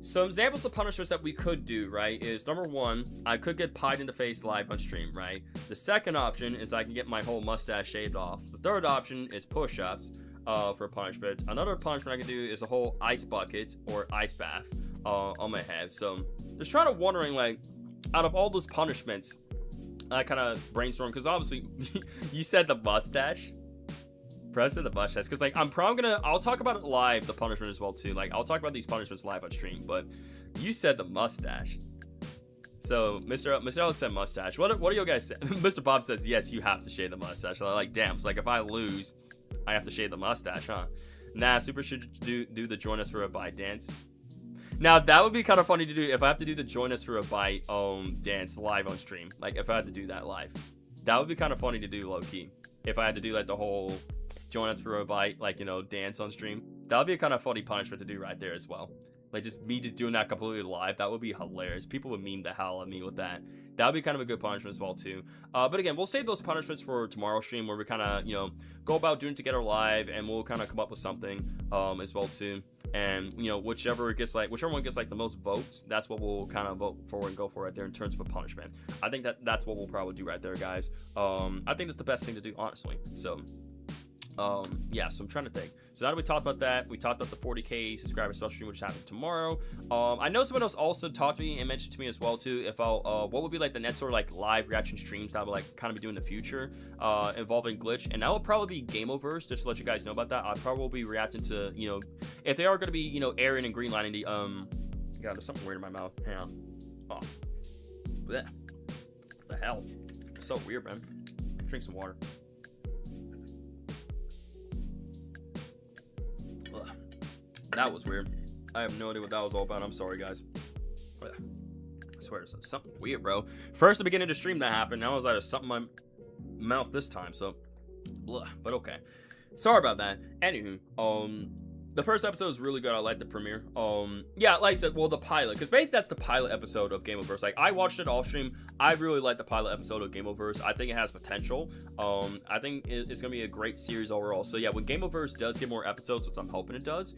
some examples of punishments that we could do, right, is number 1, I could get pied in the face live on stream, right? The second option is I can get my whole mustache shaved off. The third option is push-ups for punishment. Another punishment I can do is a whole ice bucket or ice bath on my head. So, just trying to wondering, like, out of all those punishments, I kind of brainstorm because obviously you said the mustache. Press the mustache because like I'll talk about it live, the punishment as well too. Like I'll talk about these punishments live on stream, but you said the mustache. So Mr. Ellis said mustache. What do you guys say? Mr. Bob says yes, you have to shave the mustache. So like damn, it's like if I lose, I have to shave the mustache, huh? Nah, Super should do the join us for a bite dance. Now that would be kind of funny to do if I have to do the join us for a bite dance live on stream. Like if I had to do that live, that would be kind of funny to do low key. If I had to do like the whole join us for a bite, like dance on stream, that would be a kind of funny punishment to do right there as well. Like just doing that completely live, that would be hilarious. People would meme the hell out of me with that. That would be kind of a good punishment as well too. But again, we'll save those punishments for tomorrow's stream where we kind of go about doing it together live, and we'll kind of come up with something as well too. And whichever one gets like the most votes, that's what we'll kind of vote for and go for right there in terms of a punishment. I think that's what we'll probably do right there, guys. I think that's the best thing to do, honestly. So yeah, so I'm trying to think. So now that we talked about that, we talked about the 40k subscriber special stream, which happened tomorrow. I know someone else also talked to me and mentioned to me as well too, if I'll what would be like the next sort of like live reaction streams that I would like kind of be doing in the future involving Glitch, and that will probably be Gameoverse. Just to let you guys know about that, I'll probably be reacting to if they are going to be Aaron and Greenlining the God, there's something weird in my mouth. Hang on. Oh, bleh. The hell, it's so weird, man. Drink some water. That was weird. I have no idea what that was all about. I'm sorry, guys. I swear there's something weird, bro. First, the beginning of the stream that happened. Now I was out of something in my mouth this time. So, blah. But okay. Sorry about that. Anywho, the first episode was really good. I liked the premiere. Yeah, like I said, well, the pilot, because basically that's the pilot episode of Gameoverse. Like, I watched it off stream. I really liked the pilot episode of Gameoverse. I think it has potential. I think it's gonna be a great series overall. So yeah, when Gameoverse does get more episodes, which I'm hoping it does,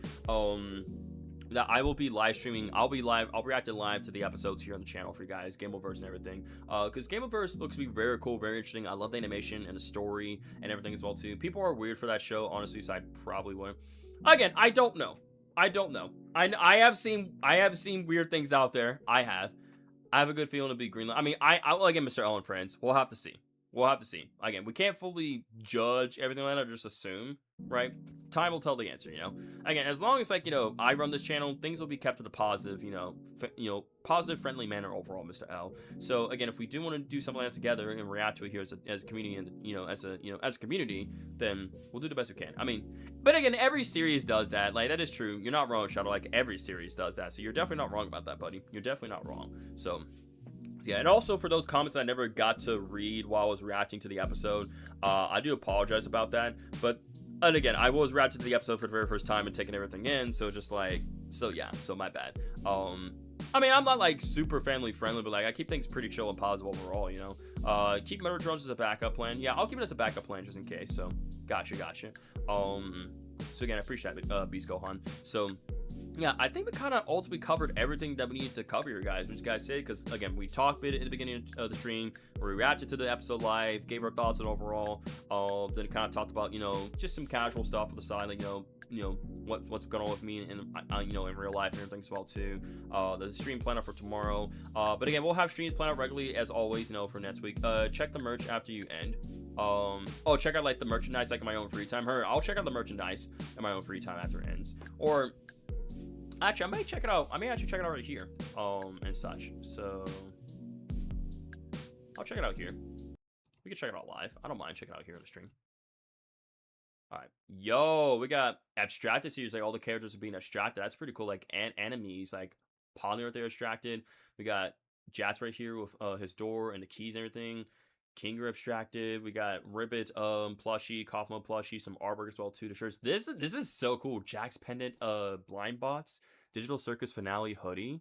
that I will be live streaming. I'll be reacting live to the episodes here on the channel for you guys, Gameoverse and everything. Because Gameoverse looks to be very cool, very interesting. I love the animation and the story and everything as well too. People are weird for that show, honestly, so I probably wouldn't. Again, I don't know. I don't know. I have seen weird things out there. I have a good feeling to be greenlit. I mean, I will again, Mr. L and friends. We'll have to see. We'll have to see. Again, we can't fully judge everything like that or just assume, right? Time will tell the answer, you know? Again, as long as, like, you know, I run this channel, things will be kept to the positive, you know, positive, friendly manner overall, Mr. L. So, again, if we do want to do something like that together and react to it here as a community and, as a community, then we'll do the best we can. I mean, but again, every series does that. Like, that is true. You're not wrong, Shadow. Like, every series does that. So you're definitely not wrong about that, buddy. You're definitely not wrong. So... yeah, and also for those comments that I never got to read while I was reacting to the episode, I do apologize about that. But, and again, I was reacting to the episode for the very first time and taking everything in, so just like, so yeah, so my bad. I mean, I'm not like super family friendly, but like I keep things pretty chill and positive overall, you know. Keep murder drones as a backup plan. Yeah, I'll keep it as a backup plan just in case. So, gotcha. So again, I appreciate it, Beast Gohan. So. Yeah, I think we kind of ultimately covered everything that we needed to cover here, guys. What you guys say? Because, again, we talked a bit in the beginning of the stream. We reacted to the episode live, gave our thoughts on overall. Then kind of talked about, you know, just some casual stuff on the side, like, you know what's going on with me and you know, in real life and everything as well too. The stream planner for tomorrow. But again, we'll have streams planned out regularly as always, you know, for next week. Check the merch after you end. Check out like the merchandise like in my own free time. I'll check out the merchandise in my own free time after it ends. Or actually, I may check it out. I may actually check it out right here, and such. So I'll check it out here. We can check it out live. I don't mind checking it out here on the stream. All right, yo, we got abstracted series. Like all the characters are being abstracted. That's pretty cool. Like enemies, like Polly right there abstracted. We got Jats right here with his door and the keys and everything. Kinger abstracted. We got Ribbit plushie, Kaufmo plushie, some artwork as well too. The shirts. This is so cool. Jack's pendant blind bots, Digital Circus finale hoodie.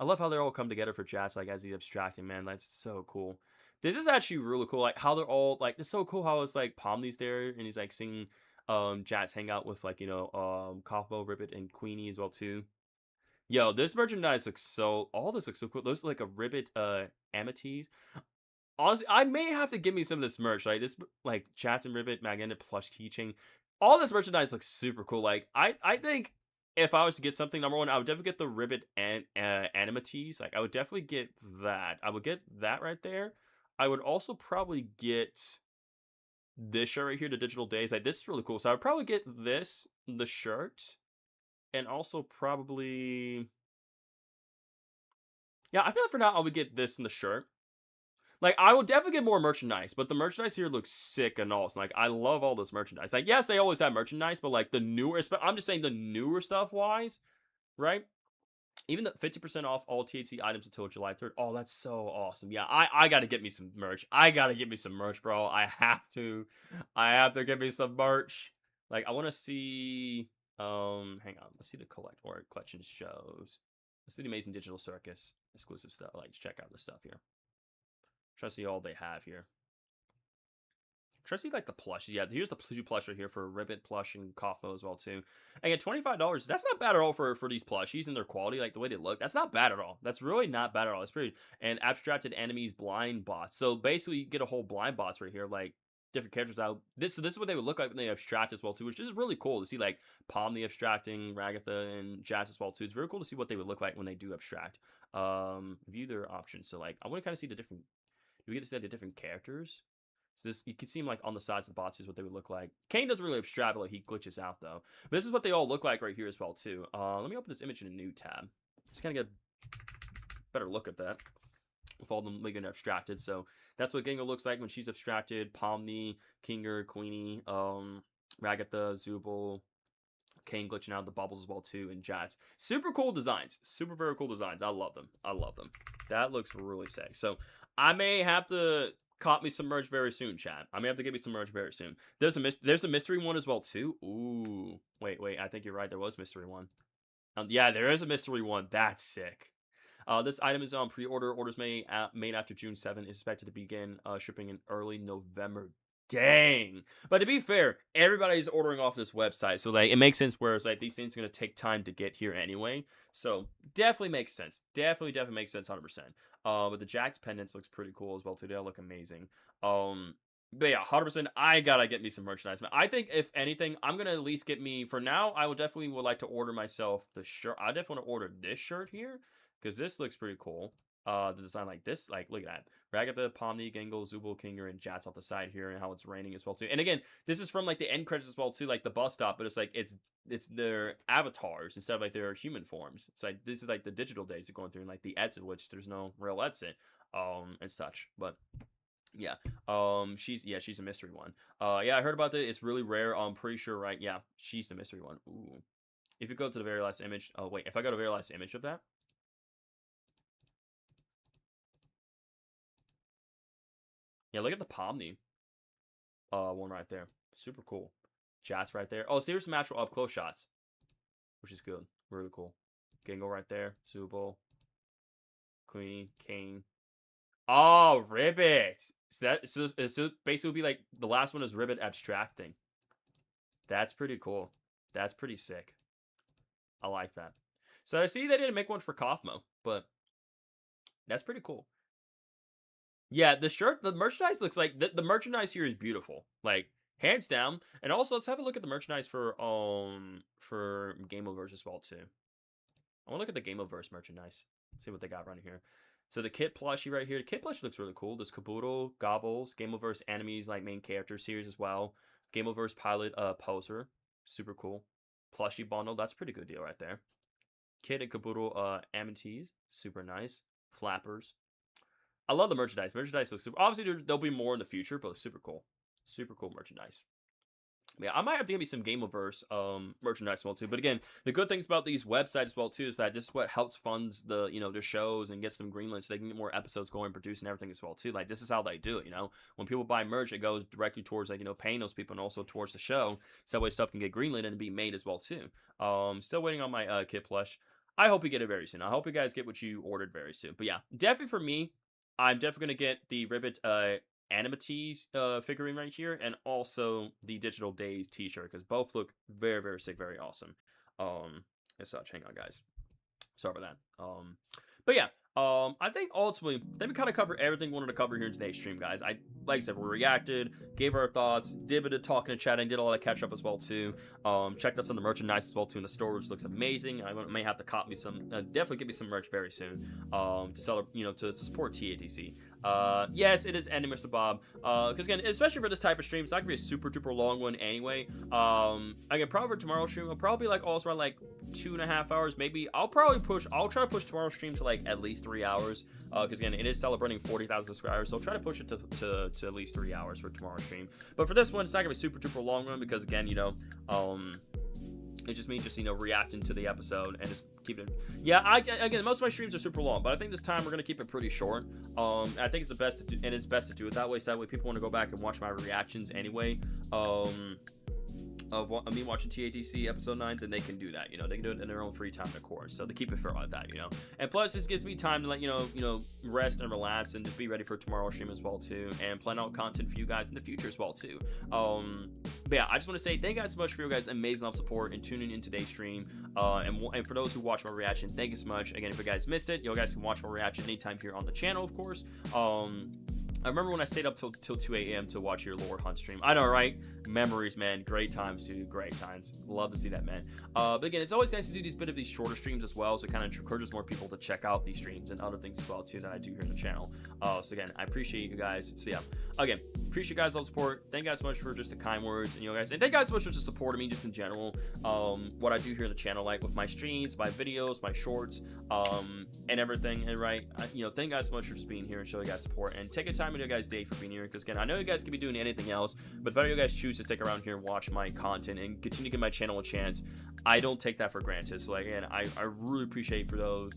I love how they're all come together for Jats like as he's abstracting, man. That's so cool. This is actually really cool. Like how they're all like it's so cool how it's like Pomni's there and he's like seeing Jats hang out with like, you know, Kaufmo, Ribbit, and Queenie as well too. Yo, this merchandise looks so all this looks so cool. Those like a Ribbit Amities. Honestly, I may have to give me some of this merch. Like this, like Chats and Ribbit, magnetic plush keychain. All this merchandise looks super cool. Like I think if I was to get something, number one, I would definitely get the Ribbit and Animatees. Like I would definitely get that. I would get that right there. I would also probably get this shirt right here, the Digital Days. Like this is really cool. So I would probably get this, the shirt, and also probably, yeah. I feel like for now I would get this and the shirt. Like, I will definitely get more merchandise, but the merchandise here looks sick and awesome. Like, I love all this merchandise. Like, yes, they always have merchandise, but, like, the newer... I'm just saying the newer stuff-wise, right? Even the 50% off all THC items until July 3rd. Oh, that's so awesome. Yeah, I gotta get me some merch. I gotta get me some merch, bro. I have to. I have to get me some merch. Like, I want to see... hang on. Let's see the collection shows. Let's do the Amazing Digital Circus exclusive stuff. Like, check out the stuff here. Try to see all they have here. Try to see like the plush. Yeah, here's the two plush right here for Ribbit plush and Kaufmo as well too. Again, $25. That's not bad at all for these plushies and their quality, like the way they look. That's not bad at all. That's really not bad at all. It's pretty. And abstracted enemies, blind bots. So basically, you get a whole blind bots right here, like different characters out. So this is what they would look like when they abstract as well too, which is really cool to see. Like Palm the abstracting, Ragatha, and Jazz as well too. It's very cool to see what they would look like when they do abstract. View their options. So like, I want to kind of see the different. We get to see the different characters. So this, you can see them like on the sides of the bots is what they would look like. Kane doesn't really abstract, like he glitches out though. But this is what they all look like right here as well too. Let me open this image in a new tab. Just kind of get a better look at that. With all them getting abstracted. So that's what Gengar looks like when she's abstracted. Pomni, Kinger, Queenie, Ragatha, Zubul, Kane glitching out the bubbles as well too, and Jats. Super cool designs. Super very cool designs. I love them. I love them. That looks really sick. So I may have to cop me some merch very soon, chat. I may have to get me some merch very soon. There's a mystery one as well too. Ooh, wait. I think you're right. There was mystery one. Yeah, there is a mystery one. That's sick. This item is on pre-order. Orders made after June 7 is expected to begin shipping in early November. Dang. But to be fair, everybody's ordering off this website. So like it makes sense where it's like these things are gonna take time to get here anyway. So definitely makes sense. Definitely makes sense 100%. But the Jack's pendants looks pretty cool as well too. They all look amazing. But yeah, 100%. I gotta get me some merchandise. I think if anything, I'm gonna at least get me for now. I would definitely would like to order myself the shirt. I definitely want to order this shirt here because this looks pretty cool. The design like this, like look at that. Right, I got the Pomni, Gangle, Zubul, Kinger, and Jats off the side here, and how it's raining as well too. And again, this is from like the end credits as well too, like the bus stop. But it's like it's their avatars instead of like their human forms. It's like this is like the digital days of going through, and like the exit, which there's no real exit, and such. But yeah, she's a mystery one. Yeah, I heard about that. It's really rare. I'm pretty sure, right? Yeah, she's the mystery one. Ooh, if you go to the very last image. Oh wait, if I go to the very last image of that. Yeah, look at the Pomni one right there. Super cool. Jats right there. Oh, so here's some actual up close shots, which is good. Really cool. Gingo right there. Zubul. Queenie. Kane. Oh, Ribbit. So basically would be like the last one is Ribbit abstracting. That's pretty cool. That's pretty sick. I like that. So I see they didn't make one for Kaufmo, but that's pretty cool. Yeah, the merchandise looks like the merchandise here is beautiful, like hands down. And also, let's have a look at the merchandise for Gameoverse as well too. I want to look at the Gameoverse merchandise, see what they got running here. So the kit plushie right here, the kit plushie looks really cool. This Kabuto, Gobbles, Gameoverse enemies like main character series as well. Gameoverse pilot poser, super cool. Plushie bundle, that's a pretty good deal right there. Kit and Kabuto amenities, super nice. Flappers. I love the merchandise. Merchandise looks super. Obviously, there'll be more in the future, but it's super cool. Super cool merchandise. Yeah, I might have to get me some Gameoverse merchandise as well too. But again, the good things about these websites as well too is that this is what helps funds the their shows and gets them greenlit so they can get more episodes going, produce and everything as well too. Like this is how they do it. When people buy merch, it goes directly towards like paying those people and also towards the show, so that way stuff can get greenlit and be made as well too. Still waiting on my kid plush. I hope you get it very soon. I hope you guys get what you ordered very soon. But yeah, definitely for me, I'm definitely going to get the Ribbit Animatees figurine right here, and also the Digital Days t-shirt, because both look very, very sick, very awesome. As such, hang on, guys. Sorry about that. But yeah, I think ultimately, then we kind of covered everything we wanted to cover here in today's stream, guys. Like I said, we reacted, gave our thoughts, did a bit of talking and chatting, did a lot of catch up as well too. Checked out some of the merchandise as well too in the store, which looks amazing. I may have to cop me some, definitely get me some merch very soon, to sell, to support TATC. Yes, it is ending, Mr. Bob. Because again, especially for this type of stream, it's not gonna be a super duper long one anyway. Again, probably for tomorrow's stream, I'll probably like also around like 2.5 hours, maybe. I'll try to push tomorrow's stream to like at least 3 hours. Because again, it is celebrating 40,000 subscribers, so I'll try to push it to at least 3 hours for tomorrow's stream. But for this one, it's not gonna be super duper long one because again, it's just me reacting to the episode and just keep it. Yeah, again, most of my streams are super long, but I think this time we're gonna keep it pretty short. I think it's the best to do, and it's best to do it that way, so that way people want to go back and watch my reactions anyway. Of me watching TATC episode 9, then they can do that. They can do it in their own free time, of course. So to keep it fair like that, And plus, this gives me time to let rest and relax and just be ready for tomorrow's stream as well too, and plan out content for you guys in the future as well too. But yeah, I just want to say thank you guys so much for your guys' amazing love support and tuning in today's stream. And for those who watch my reaction, thank you so much. Again, if you guys missed it, you guys can watch my reaction anytime here on the channel, of course. I remember when I stayed up till 2 a.m. to watch your lore hunt stream. I know, right? Memories, man. Great times, dude. Great times. Love to see that, man. But again, it's always nice to do these shorter streams as well, so it kind of encourages more people to check out these streams and other things as well, too, that I do here on the channel. So again, I appreciate you guys. So yeah, again, appreciate you guys' love support. Thank you guys so much for just the kind words, and guys, and thank you guys so much for just supporting me just in general. What I do here on the channel, like with my streams, my videos, my shorts, and everything. And right, thank you guys so much for just being here and showing you guys support and taking time in your guys' day for being here. Because again, I know you guys could be doing anything else, but if any of you guys choose to stick around here and watch my content and continue to give my channel a chance, I don't take that for granted. So like, again, I really appreciate for to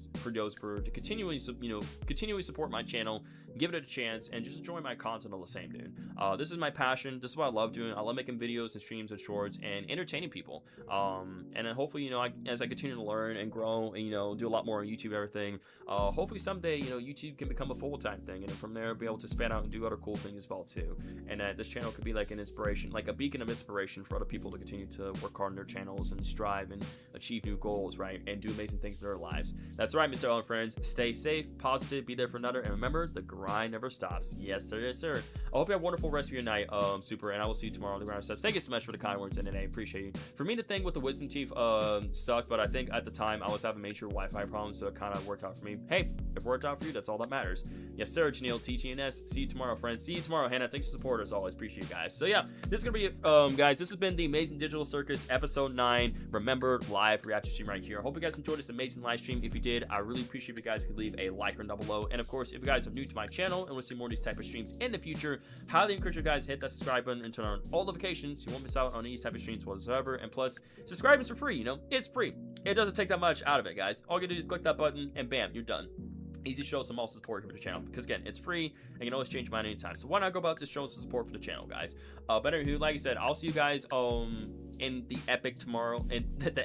continually support my channel, give it a chance, and just enjoy my content all the same, dude. This is my passion. This is what I love doing. I love making videos and streams and shorts and entertaining people. And then hopefully, as I continue to learn and grow and do a lot more on YouTube, everything. Hopefully someday, YouTube can become a full-time thing, and from there, be able to that out and do other cool things as well too. And that this channel could be like an inspiration, like a beacon of inspiration for other people to continue to work hard on their channels and strive and achieve new goals, right? And do amazing things in their lives. That's right, Mr. Ellen friends. Stay safe, positive, be there for another, and remember, the grind never stops. Yes, sir, yes, sir. I hope you have a wonderful rest of your night, Super, and I will see you tomorrow on the Grind Steps. Thank you so much for the kind words, and I appreciate you. For me, the thing with the wisdom teeth stuck, but I think at the time I was having major Wi-Fi problems, so it kind of worked out for me. Hey, if it worked out for you, that's all that matters. Yes, sir, Janelle, TTNS. See you tomorrow, friends. See you tomorrow, Hannah. Thanks for the support as always. Appreciate you guys. So yeah, this is gonna be it, guys. This has been the Amazing Digital Circus episode 9. Remember, live reaction stream right here. I hope you guys enjoyed this amazing live stream. If you did, I really appreciate if you guys could leave a like down below. And of course, if you guys are new to my channel and want to see more of these type of streams in the future, highly encourage you guys to hit that subscribe button and turn on all notifications. You won't miss out on these type of streams whatsoever. And plus, subscribing is for free. You know, it's free. It doesn't take that much out of it, guys. All you gotta do is click that button, and bam, you're done. Easy to show some also support here for the channel, because again, it's free and you can always change mine anytime. So why not go about just showing some support for the channel, guys? But anywho, like I said, I'll see you guys in the epic tomorrow, in the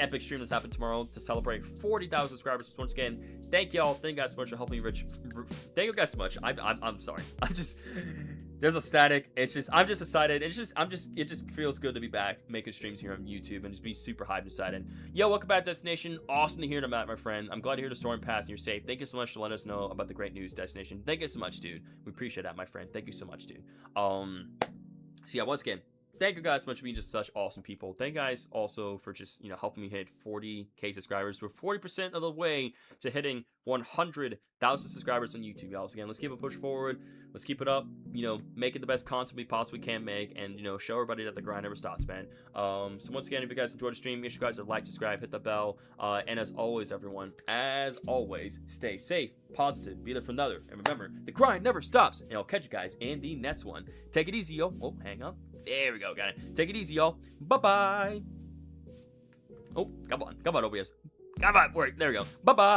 epic stream that's happening tomorrow to celebrate 40,000 subscribers. Once again, thank y'all. Thank you guys so much for helping me reach. Thank you guys so much. I'm sorry. I'm just. There's a static. It's just, I'm just excited. It just feels good to be back making streams here on YouTube and just be super hyped and excited. Yo, welcome back, Destination. Awesome to hear about, my friend. I'm glad to hear the storm passed and you're safe. Thank you so much for letting us know about the great news, Destination. Thank you so much, dude. We appreciate that, my friend. Thank you so much, dude. So yeah, once again, thank you guys so much for being just such awesome people. Thank you guys also for just, helping me hit 40K subscribers. We're 40% of the way to hitting 100,000 subscribers on YouTube, y'all. So again, let's keep it push forward. Let's keep it up, make it the best content we possibly can make, and, show everybody that the grind never stops, man. So once again, if you guys enjoyed the stream, make sure you guys like, subscribe, hit the bell, and as always, everyone, as always, stay safe, positive, be there for another, and remember, the grind never stops, and I'll catch you guys in the next one. Take it easy, yo. Oh, hang on. There we go, got it. Take it easy, y'all. Bye-bye. Oh, come on, OBS. Come on, work. There we go. Bye-bye.